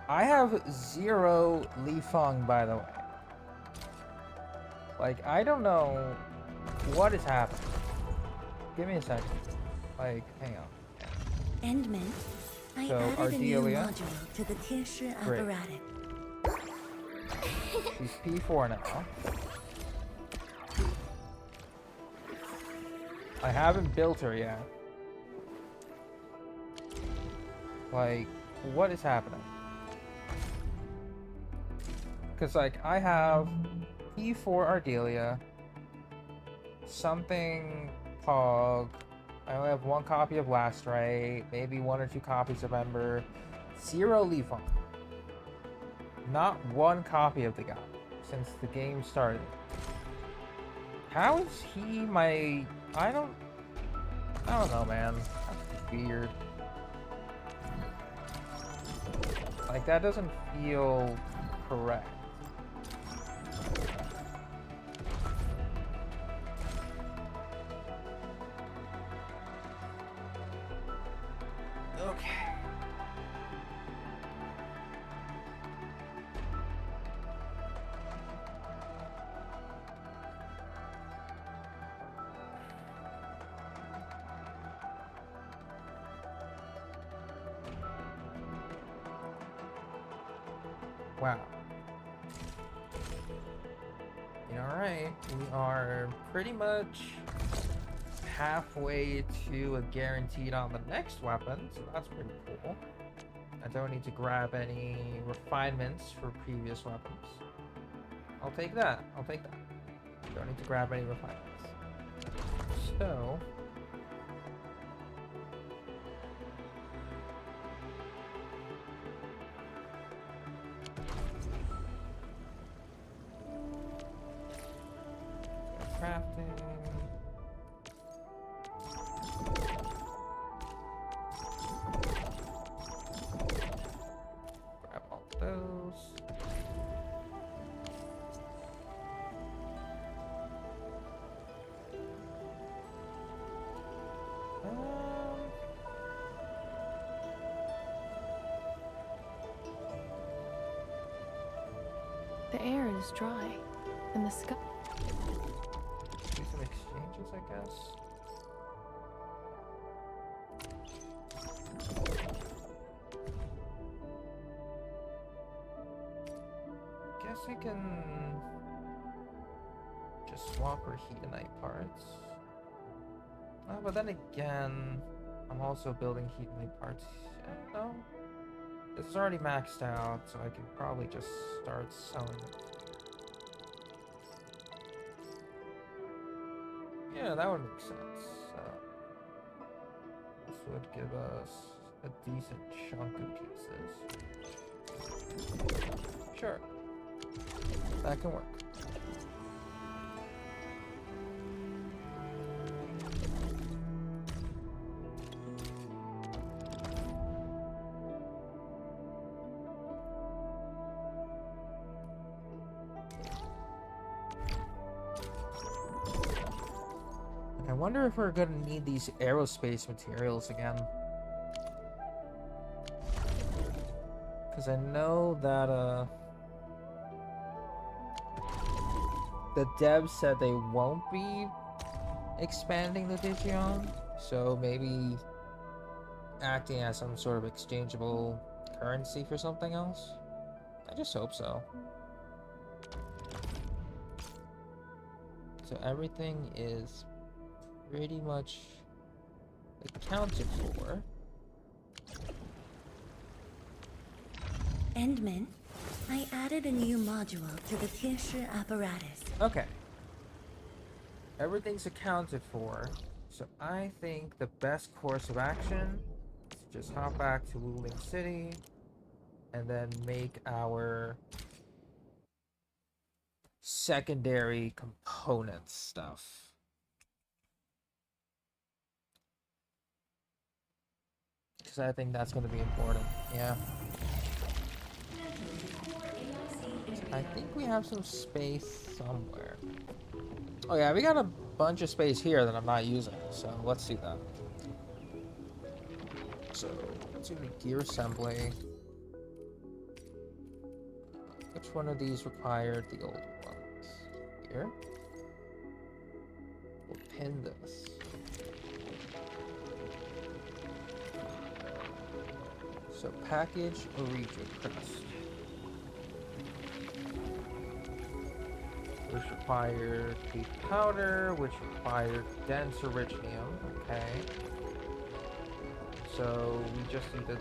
Speaker 1: I have 0 Li Feng, by the way. Like, I don't know what is happening. Give me a second. Like, hang on.
Speaker 3: Endman, I
Speaker 1: So,
Speaker 3: added a new
Speaker 1: Ardelia.
Speaker 3: module to the Tianshi
Speaker 1: Great.
Speaker 3: apparatus.
Speaker 1: She's P4 now. I haven't built her yet. Like, what is happening? Because, like, I have P4 Ardelia, something Pog. I only have 1 copy of Last Right, maybe 1 or 2 copies of Ember. 0 Li Feng. Not 1 copy of the guy since the game started. How is he my... I don't know, man. That's weird. Like, that doesn't feel correct. Okay. Wow. Alright, we are pretty much halfway to a guaranteed on the next weapon, so that's pretty cool. I don't need to grab any refinements for previous weapons. I'll take that. I'll take that. Don't need to grab any refinements. So... crafting. Grab all those.
Speaker 19: The air is dry, and the sky...
Speaker 1: Do some exchanges, I guess. we can just swap our Hedonite parts. But then again, I'm also building Hedonite parts. No, this is already maxed out, so I could probably just start selling it. Yeah, that would make sense. This would give us a decent chunk of pieces. Sure, that can work. I wonder if we're gonna need these aerospace materials again. Because I know that the devs said they won't be expanding the Digion, so maybe acting as some sort of exchangeable currency for something else. I just hope so. So everything is pretty much accounted for.
Speaker 3: Endman, I added a new module to the Tianshi apparatus.
Speaker 1: Okay. Everything's accounted for, so I think the best course of action is to just hop back to Wuling City and then make our secondary component stuff. Because I think that's going to be important. Yeah. I think we have some space somewhere. Oh yeah, we got a bunch of space here that I'm not using, so let's do that. So, let's do the gear assembly. Which one of these required the old ones? Here. We'll pin this. So package a region crest. Which required the powder, which required dense originium. Okay. So we just need to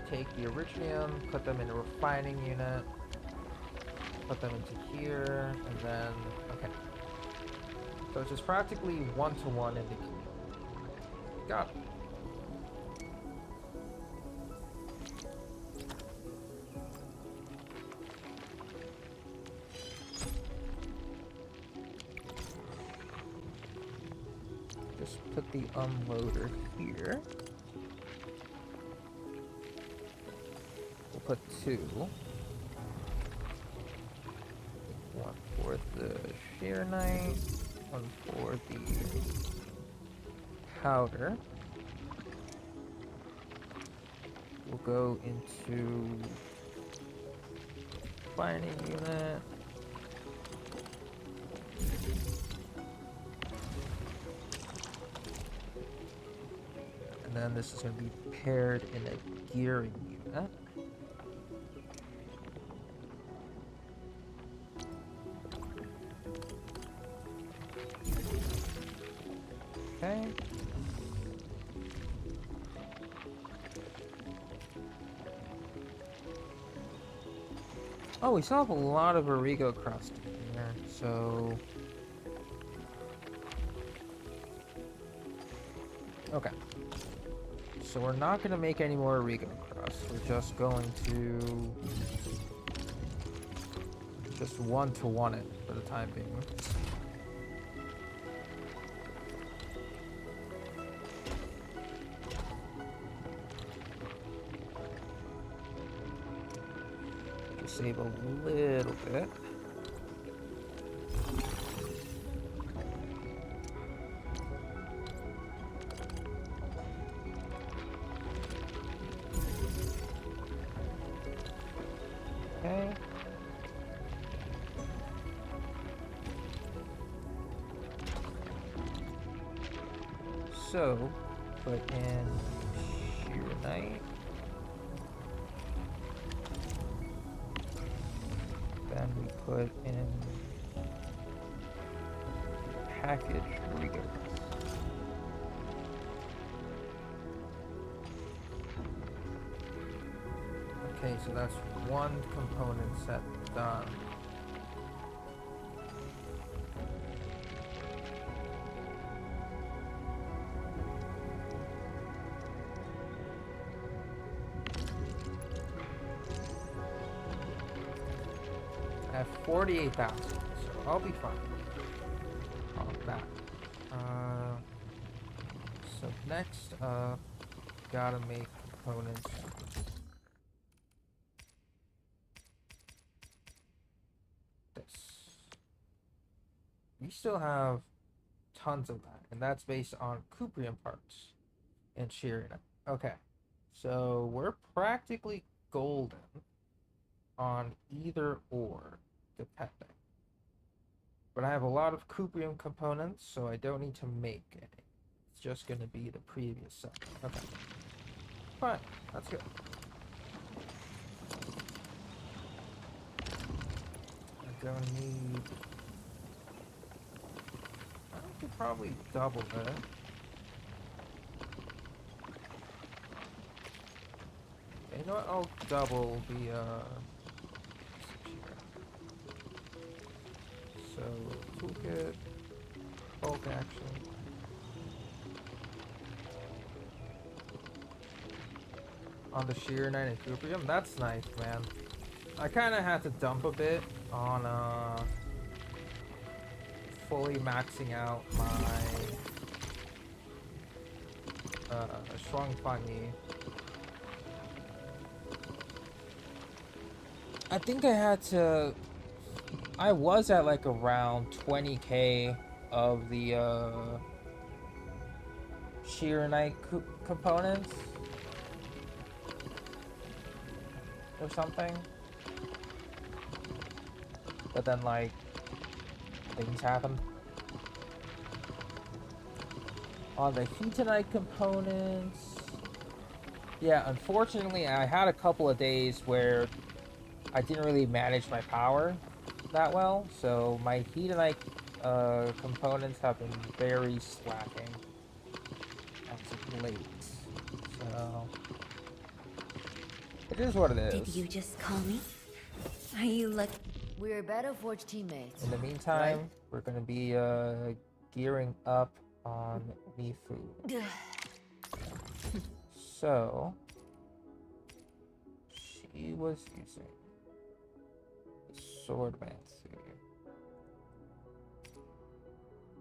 Speaker 1: take the originium, put them in a refining unit, put them into here, and then okay. So it's just practically one-to-one indicator. Got it. Put the unloader here. We'll put two. One for the shear knight, one for the powder. We'll go into refining unit. And then this is going to be paired in a gearing unit. Okay. Oh, we still have a lot of Origo crust in here, so... Okay. So we're not going to make any more Origo crust. We're just going to just one-to-one it for the time being. Just save a little bit. Okay. So, put in shear knight. then we put in package readers. Okay, so that's one component set done. I have 48,000, so I'll be fine on that. So next up, gotta make components. We still have tons of that, and that's based on cuprium parts and shearing. Okay, so we're practically golden on either or, depending. But I have a lot of cuprium components, so I don't need to make any. It's just going to be the previous set. Okay, fine, that's good. I don't need... I could probably double it. You know what? I'll double the so toolkit, bulk action. On the shear 9 and cuprium, that's nice, man. I kind of had to dump a bit on fully maxing out my strong funny. I think I had to. I was at like around 20k of the shear knight components or something, but then like things happen. On the heatonite components, yeah, unfortunately I had a couple of days where I didn't really manage my power that well, so my heatonite components have been very slacking as of late. So it is what it is.
Speaker 3: Did you just call me? Are you like...
Speaker 15: We're Battleforge teammates.
Speaker 1: In the meantime, right? We're gonna be gearing up on Mifu. So she was using the Swordmancy.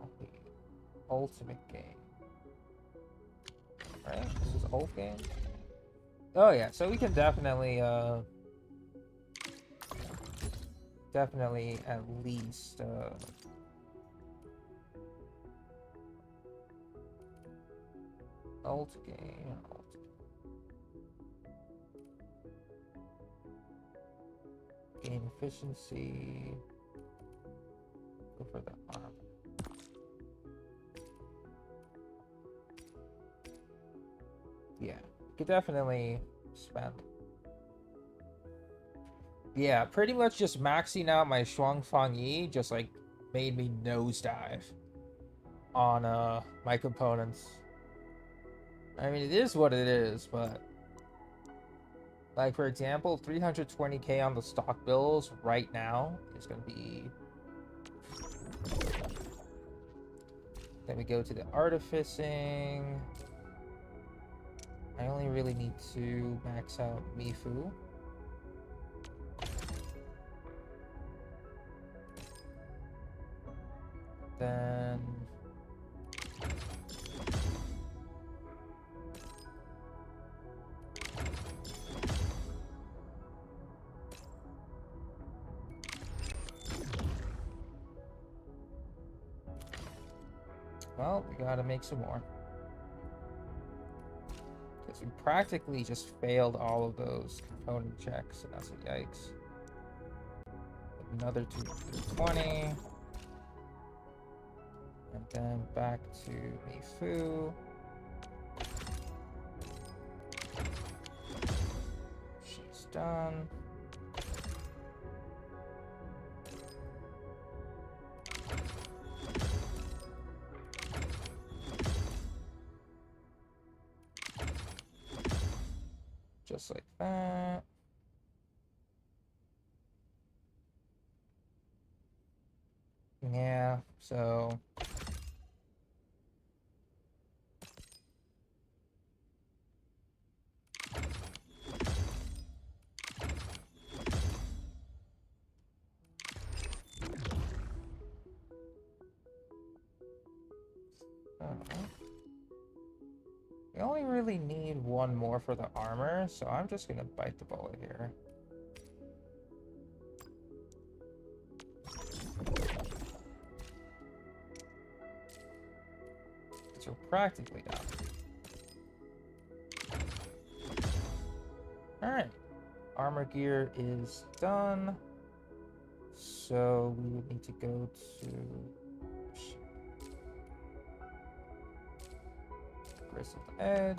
Speaker 1: Okay. Ultimate game. Right? This is ult game? Oh yeah, so we can definitely at least ult game. Gain efficiency. Go for the arm. Yeah, could definitely spend. Yeah, pretty much just maxing out my Shuang Fang Yi just like made me nosedive on my components. I mean, it is what it is, but like for example, 320k on the stock bills right now is gonna be. Then we go to the artificing. I only really need to max out Mifu. Then well, we gotta make some more. Because we practically just failed all of those component checks, and that's a yikes. Another 220. And then back to Mifu. She's done. just like that. Yeah, so we only really need one more for the armor, so I'm just gonna bite the bullet here. So we're practically done. Alright. Armor gear is done. So we would need to go to Grizzled Edge.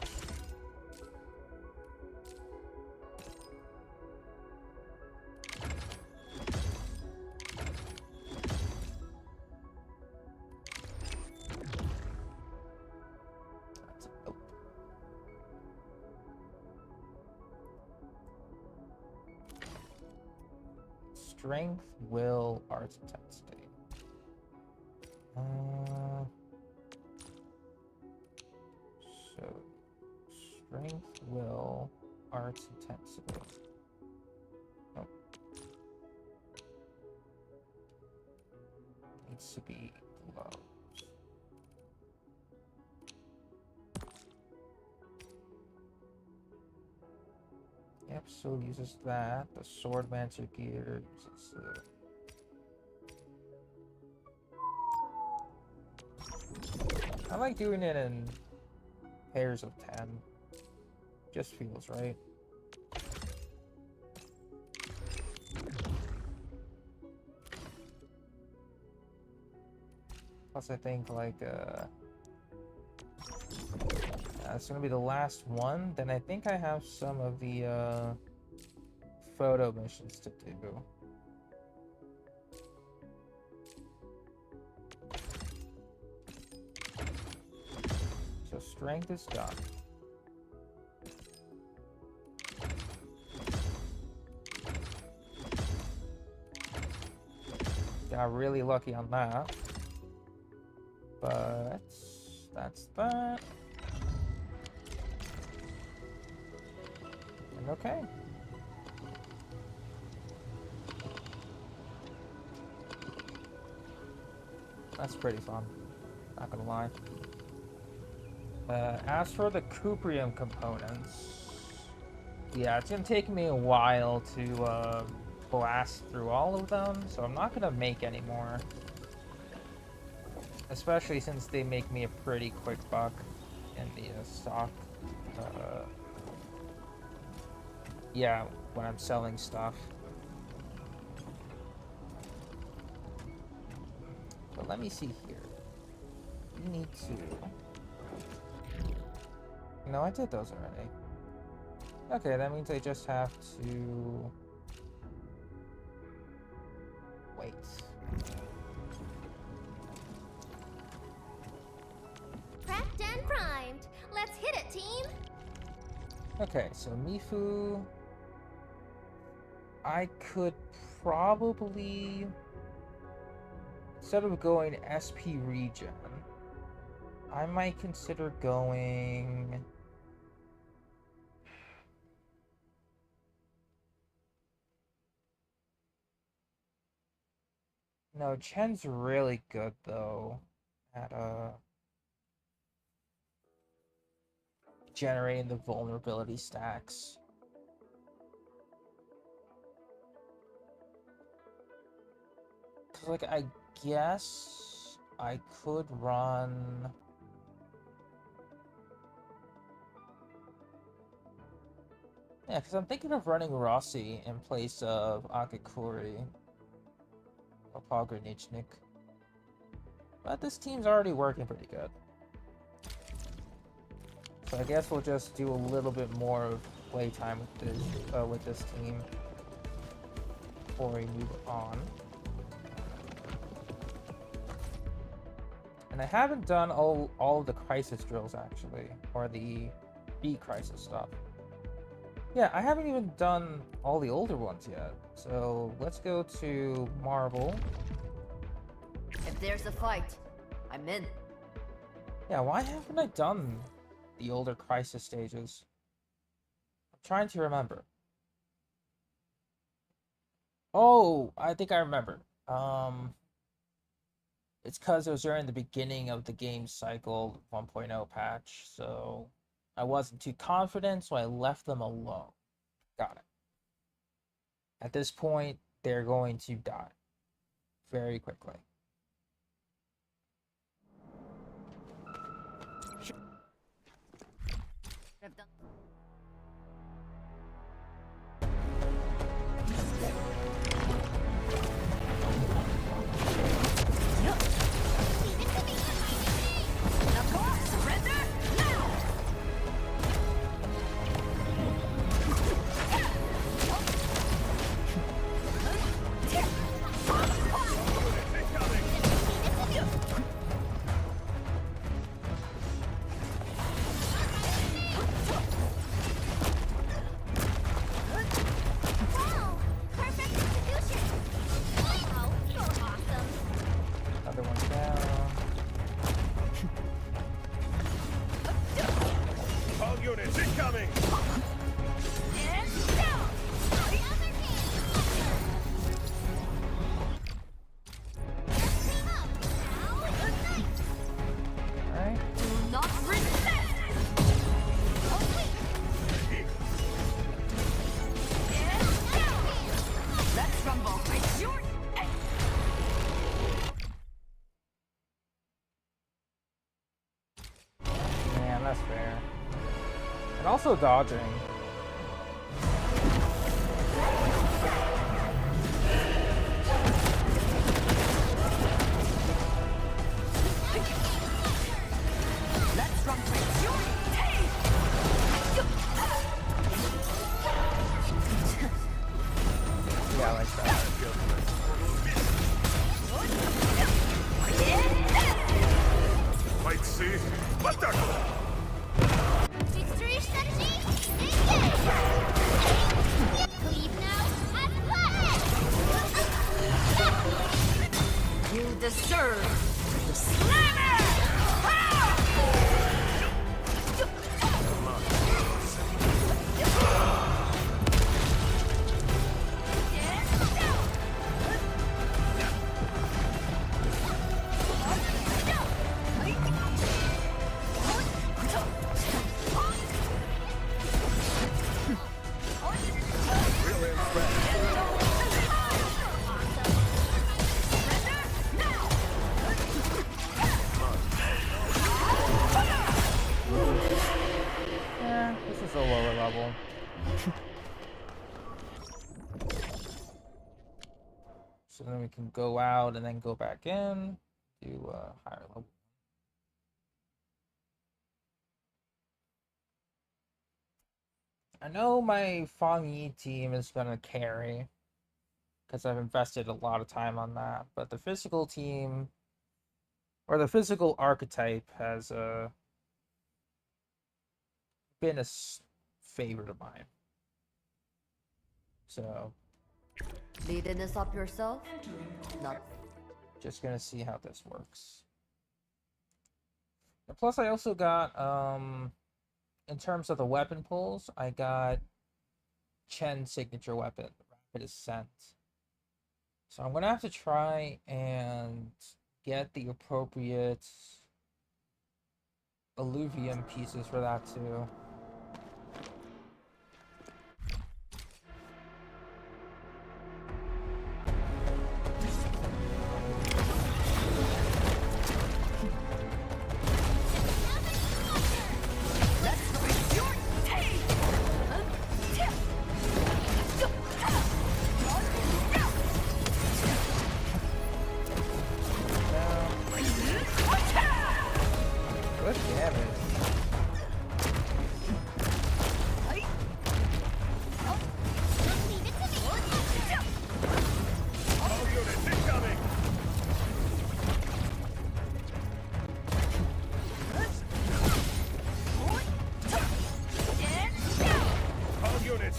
Speaker 1: Strength, will, arts intensity. So, strength, will, arts intensity. Oh. Needs to be gloves. Yep, so uses that. The Swordmancer gear uses I like doing it in pairs of 10. Just feels right. Plus I think like it's gonna be the last one. Then I think I have some of the photo missions to do. So strength is done. Got really lucky on that. But that's that. And okay. That's pretty fun. Not gonna lie. As for the Cuprium components, yeah, it's gonna take me a while to blast through all of them, so I'm not gonna make any more. Especially since they make me a pretty quick buck in the stock. Yeah, when I'm selling stuff. But let me see here. You need to... No, I did those already. Okay, that means I just have to... wait.
Speaker 12: Prepped and primed. Let's hit it, team!
Speaker 1: Okay, so Mifu... I could probably... Instead of going SP regen, I might consider going... No, Chen's really good, though, at, generating the vulnerability stacks. Cause, like, I guess I could run... Yeah, because I'm thinking of running Rossi in place of Akakuri. Or Pogranichnik. But this team's already working pretty good. So I guess we'll just do a little bit more of playtime with this team before we move on. And I haven't done all of the crisis drills actually, or the B crisis stuff. Yeah, I haven't even done all the older ones yet. So let's go to Marble.
Speaker 15: If there's a fight, I'm in.
Speaker 1: Yeah, why haven't I done the older Crisis stages? I'm trying to remember. Oh, I think I remember. It's because it was during the beginning of the game cycle 1.0 patch, so I wasn't too confident, so I left them alone. Got it. At this point, they're going to die very quickly. Other one down.
Speaker 18: All units incoming!
Speaker 1: Alright.
Speaker 15: Not resist! Let's rumble.
Speaker 1: Man, that's fair. And also dodging.
Speaker 15: Let's rumble.
Speaker 1: Yeah, I like that.
Speaker 18: Might see. What the?
Speaker 12: Victory strategy, engage! Leave now and play!
Speaker 15: You deserve the slammer!
Speaker 1: Yeah, this is a lower level. So then we can go out and then go back in, do a higher level. I know my Fang Yi team is gonna carry because I've invested a lot of time on that, but the physical team or the physical archetype has been a favorite of mine. So
Speaker 15: Leading this up yourself? Not.
Speaker 1: just gonna see how this works. And plus I also got in terms of the weapon pulls, I got Chen's signature weapon, Rapid Ascent. So I'm gonna have to try and get the appropriate alluvium pieces for that too. Good damage.
Speaker 18: All units incoming! All units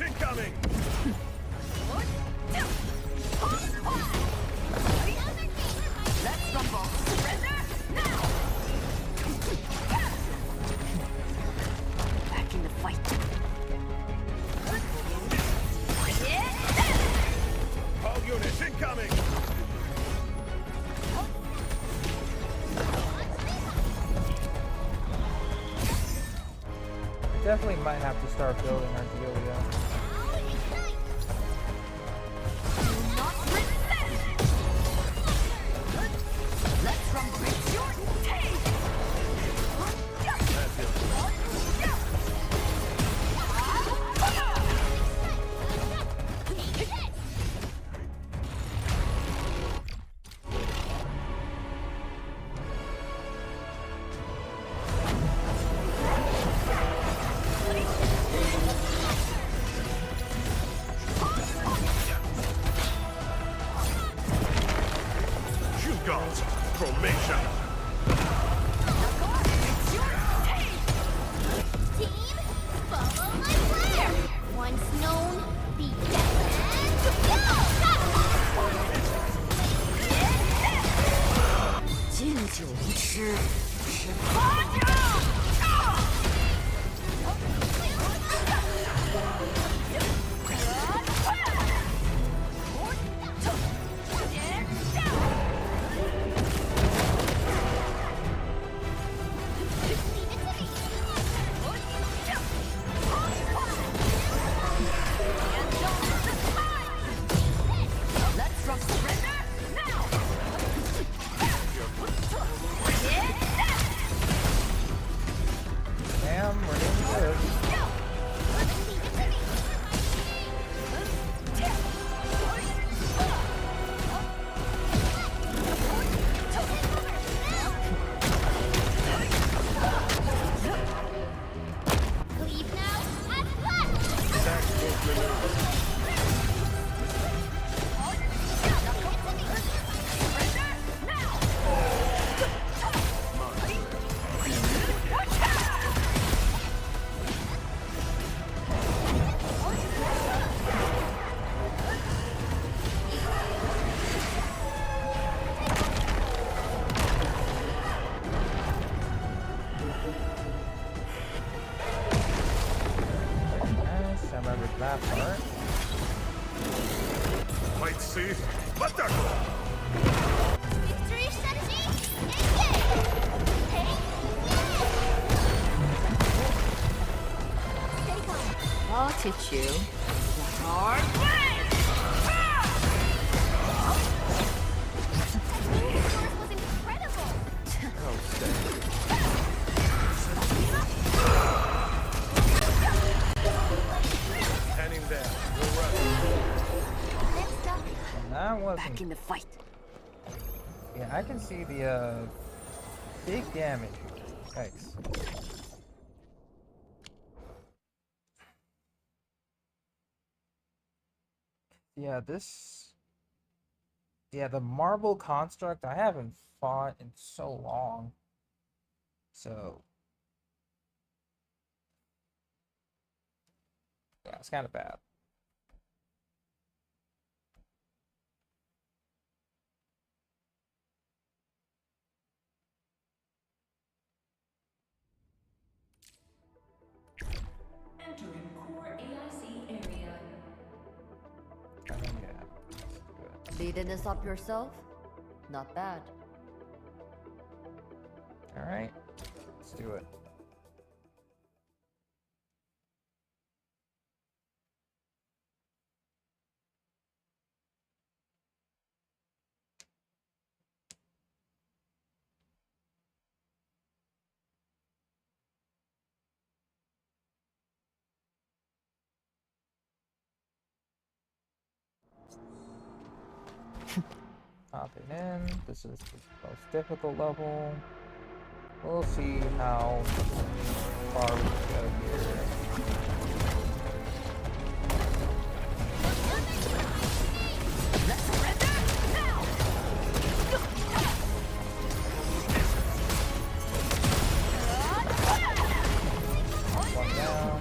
Speaker 1: definitely might have to start building our Delia.
Speaker 9: Let's rumble your tail!
Speaker 15: I'll teach you the hard way!
Speaker 12: Yours was incredible!
Speaker 18: Heading there.
Speaker 1: That wasn't...
Speaker 15: Back in the fight.
Speaker 1: Yeah, I can see the big damage. Thanks. Yeah, the marble construct I haven't fought in so long. So yeah, it's kind of bad.
Speaker 9: Entering core AIC area.
Speaker 1: Yeah, let's do it.
Speaker 15: Beating this up yourself? Not bad.
Speaker 1: All right, let's do it. Popping in. This is the most difficult level. We'll see how far we can go here. One down.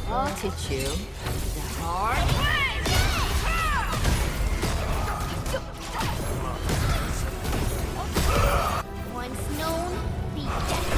Speaker 15: I'll teach you the hard way.
Speaker 12: Once known, be dead.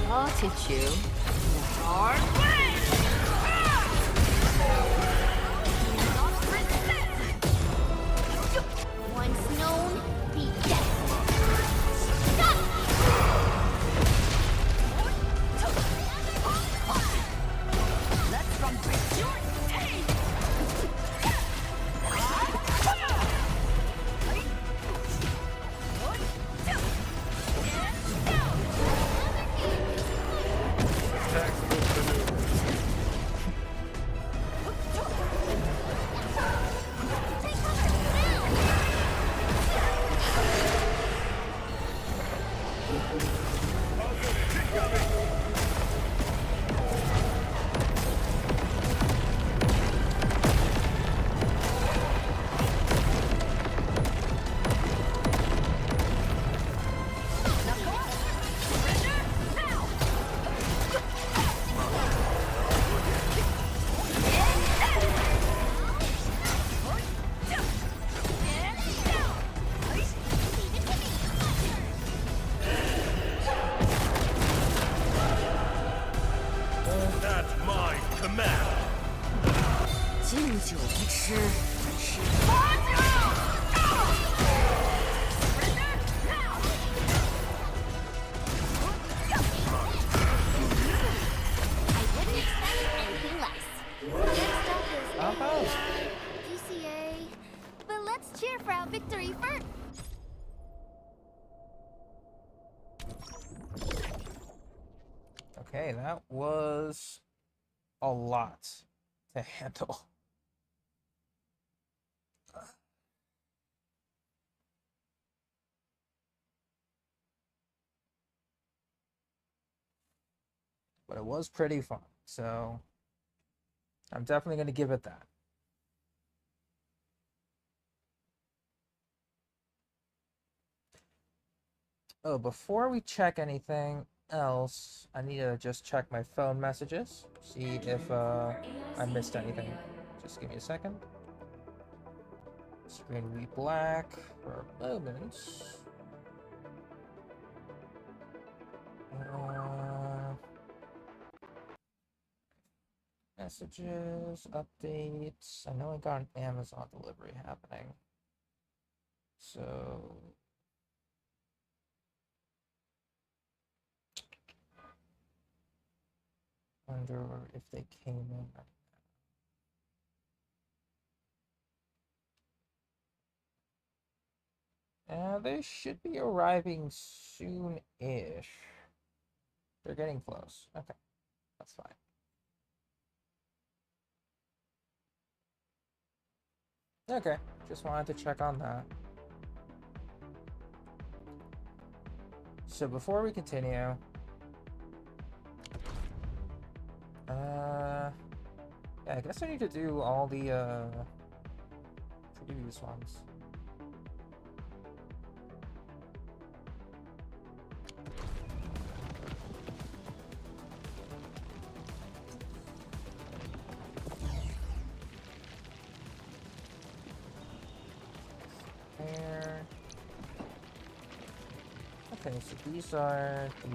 Speaker 15: I'll teach you the hard way.
Speaker 12: Once known, be dead.
Speaker 15: Let's run with your teeth.
Speaker 12: PCA, but let's cheer for our victory first.
Speaker 1: Okay, that was a lot to handle. But it was pretty fun, so I'm definitely going to give it that. Oh, before we check anything else, I need to just check my phone messages. See if I missed anything. Just give me a second. Screen will be black for a moment. Messages, updates. I know I got an Amazon delivery happening. So wonder if they came in. They should be arriving soon-ish. They're getting close. Okay, that's fine. Okay, just wanted to check on that. So before we continue, yeah, I guess I need to do all the previous ones. There. Okay, so these are the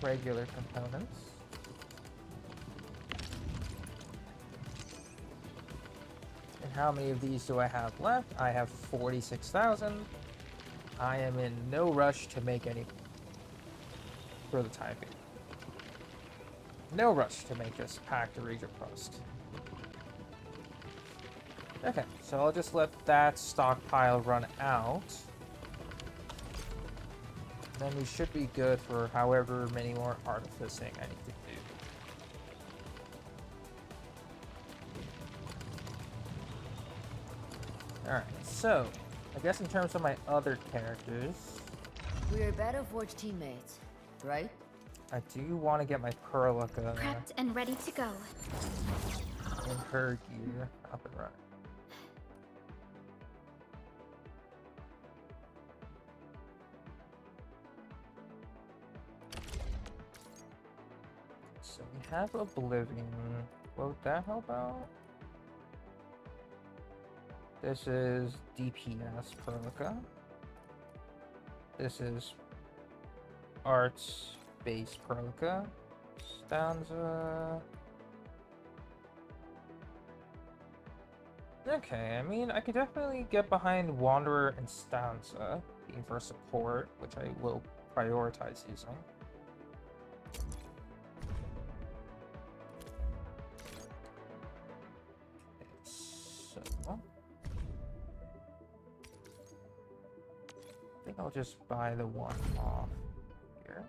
Speaker 1: regular components. And how many of these do I have left? I have 46,000. I am in no rush to make any for the time being. No rush to make this pack to Regent Post. Okay, so I'll just let that stockpile run out. Then we should be good for however many more artificing I need to do. Alright, so I guess in terms of my other characters,
Speaker 15: We're better forge teammates, right?
Speaker 1: I do want to get my Perlica
Speaker 2: Prepped and ready to go.
Speaker 1: and her gear up and running. So we have Oblivion. What would that help out? This is DPS Perlica. This is Arts Base Perlica. Stanza. Okay, I mean, I could definitely get behind Wanderer and Stanza, being for support, which I will prioritize using. So, I think I'll just buy the one off here.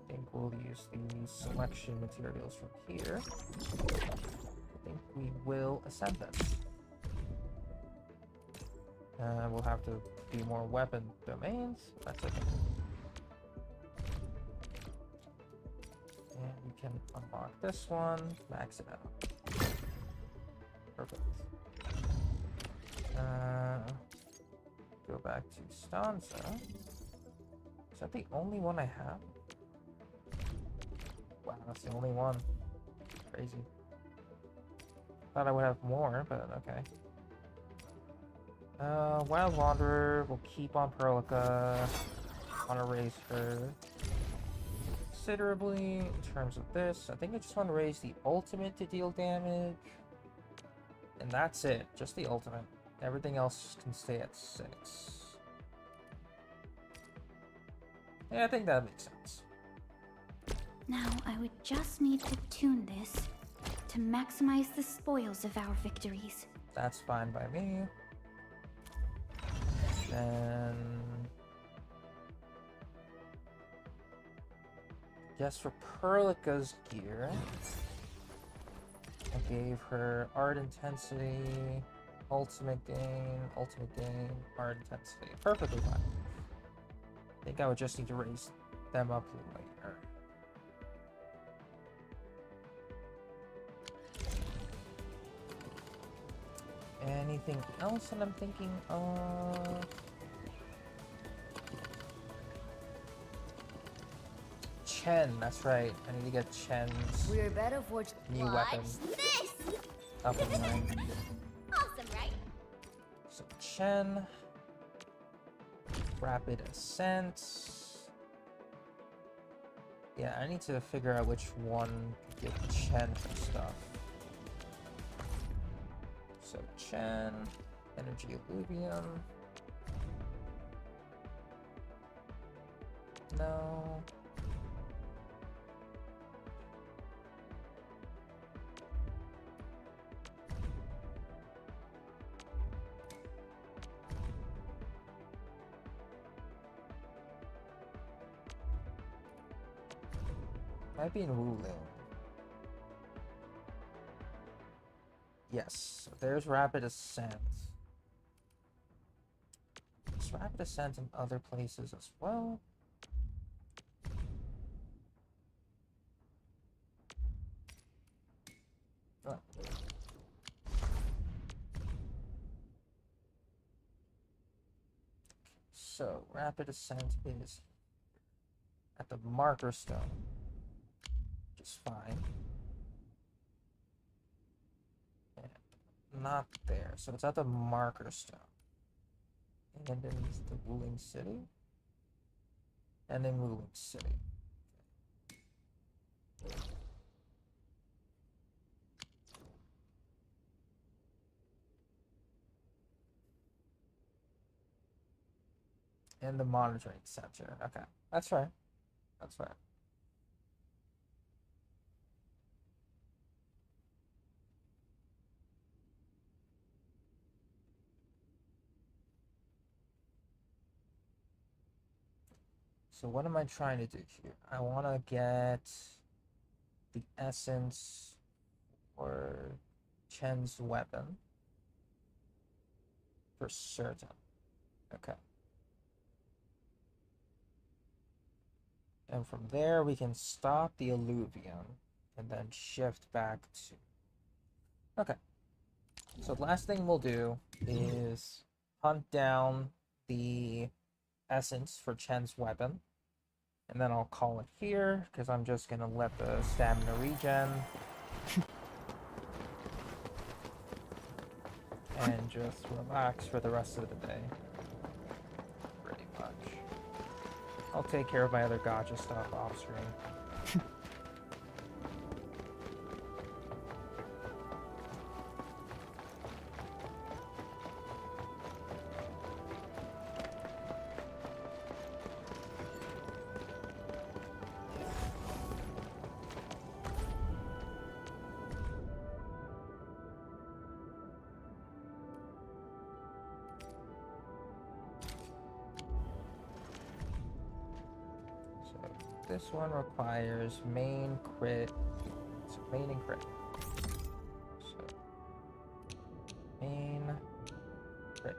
Speaker 1: I think we'll use the selection materials from here. I think we will ascend them. We'll have to be more weapon domains. That's okay. And we can unlock this one, max it out. Perfect. Go back to Stanza. Is that the only one I have? Wow, that's the only one. Crazy. Thought I would have more, but okay. Wild Wanderer, we'll keep on Perlica. Want to raise her considerably in terms of this. I think I just want to raise the ultimate to deal damage. And that's it, just the ultimate. Everything else can stay at 6. Yeah, I think that makes sense.
Speaker 2: Now, I would just need to tune this to maximize the spoils of our victories.
Speaker 1: That's fine by me. Then... Yes, for Perlica's gear, I gave her Art Intensity, Ultimate Gain, Art Intensity. Perfectly fine. I think I would just need to raise them up later. Anything else that I'm thinking of? Chen, that's right. I need to get Chen's
Speaker 15: We're better for
Speaker 1: new weapon
Speaker 12: This!
Speaker 1: up and running.
Speaker 12: Awesome, right?
Speaker 1: So Chen, rapid ascent. Yeah, I need to figure out which one to give Chen for stuff. So Chen, energy illuvium. No. Might be in Wuling. Yes, there's rapid ascent. There's rapid ascent in other places as well. Oh. So, rapid ascent is at the marker stone. Is fine. And not there. So it's at the marker stone. And then the Wuling City. And then Wuling City. And the monitoring center. Okay. That's right. That's right. So what am I trying to do here? I want to get the essence for Chen's weapon for certain. Okay. And from there we can stop the illuvium and then shift back to... Okay. So the last thing we'll do is hunt down the essence for Chen's weapon. And then I'll call it here, because I'm just going to let the stamina regen. And just relax for the rest of the day. Pretty much. I'll take care of my other gacha stuff off screen. This one requires main crit. So main and crit. So main crit.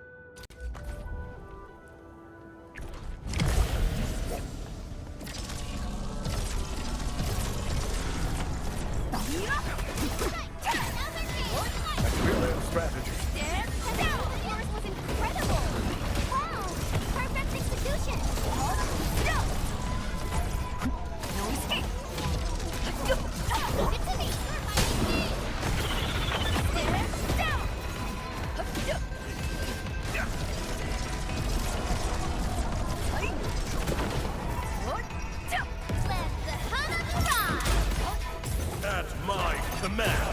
Speaker 18: That's real strategy.
Speaker 12: Yours was incredible! Wow! Perfect execution! No escape! Leave it to me! Stare down! Let the Hana ride!
Speaker 18: That's my command.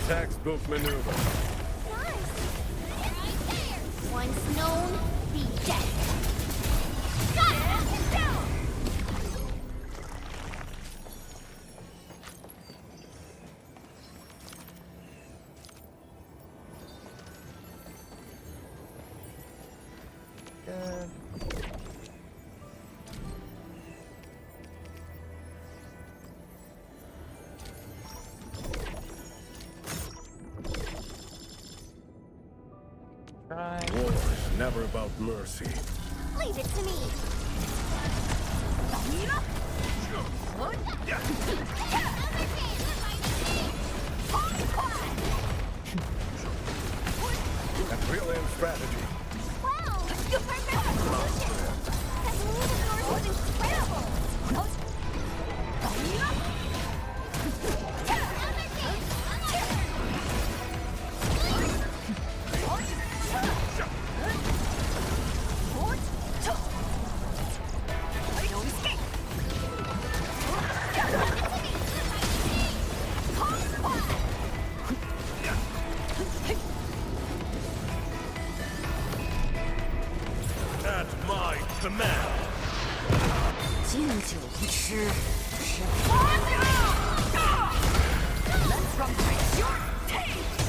Speaker 18: Textbook maneuver.
Speaker 12: Once known, be dead. Got it! Down!
Speaker 1: Good.
Speaker 18: War is never about mercy.
Speaker 12: Leave it to me.
Speaker 18: That's real-end strategy.
Speaker 12: Wow! Perfect solution! That move of yours was incredible!
Speaker 18: At my command.
Speaker 15: 敬酒不吃吃。
Speaker 12: Let's run with your taste!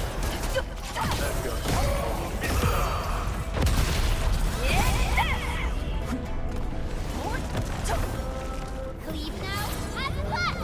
Speaker 12: Cleave now and left!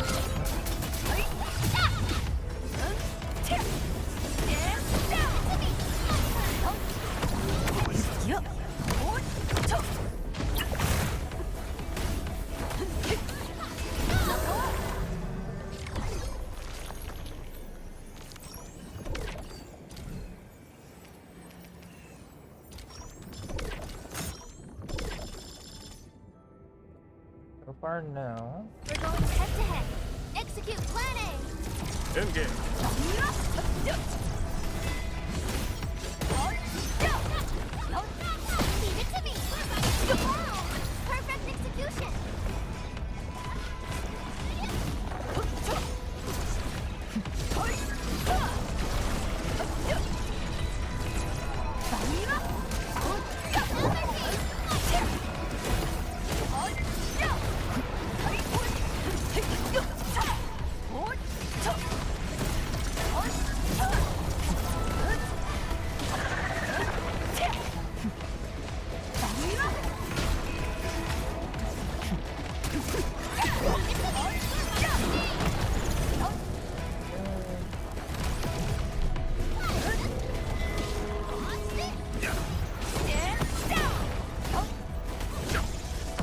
Speaker 1: So far, no.
Speaker 12: We're going head to head. Execute planning!
Speaker 18: Engage.
Speaker 12: Leave it to me! Wow! Perfect execution!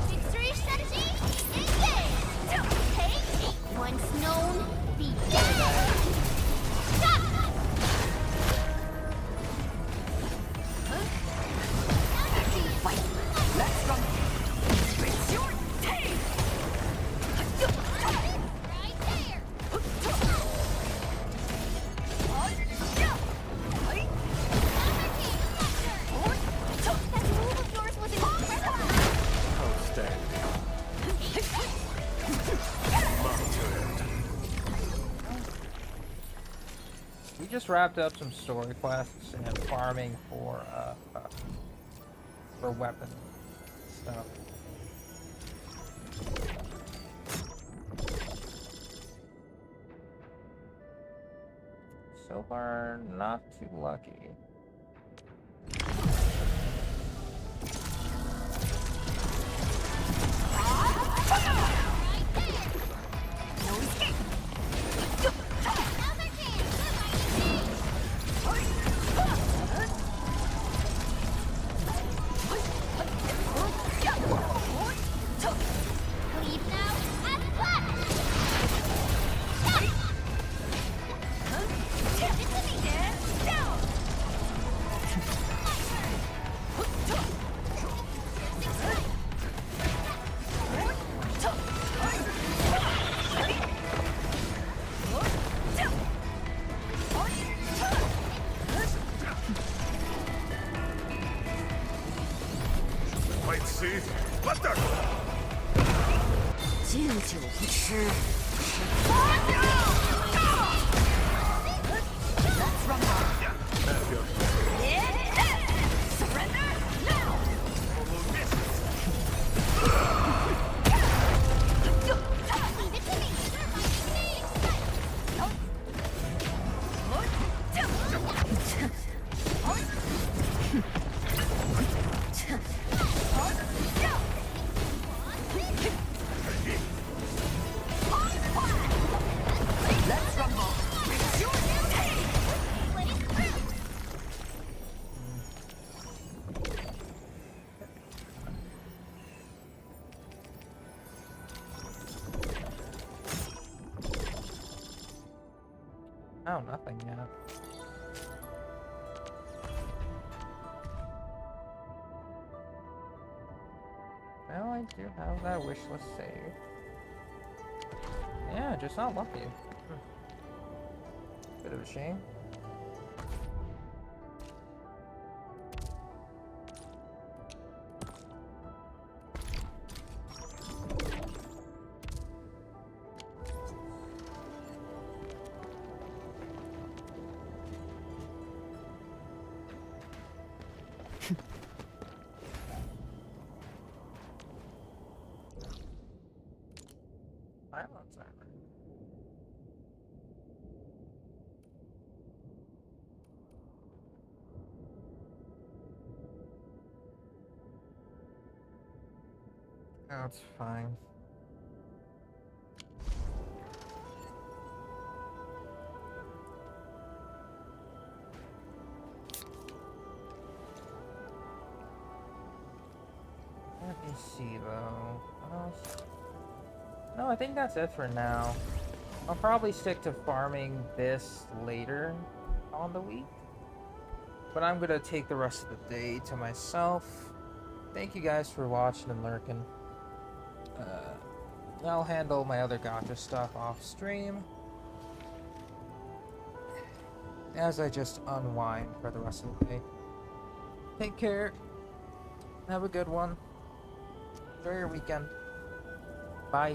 Speaker 12: Victory strategy, engage! Take once known, be dead! Stop! Fight! Let's run! It's your take! Right there! That move of yours was incredible!
Speaker 18: Outstanding.
Speaker 1: We just wrapped up some story quests and farming for weapon stuff. So far, not too lucky.
Speaker 12: Leave now and left!
Speaker 18: Wait, see? What the?
Speaker 15: 敬酒不吃吃。
Speaker 12: Let's run out. Surrender now. Leave it to me.
Speaker 1: found nothing yet. Well, I do have that wish list saved. Yeah, just not lucky. Bit of a shame. That's fine. Let me see though. What else? No, I think that's it for now. I'll probably stick to farming this later on the week. But I'm gonna take the rest of the day to myself. Thank you guys for watching and lurking. I'll handle my other gacha stuff off stream as I just unwind for the rest of the day. Take care. Have a good one. Enjoy your weekend. Bye.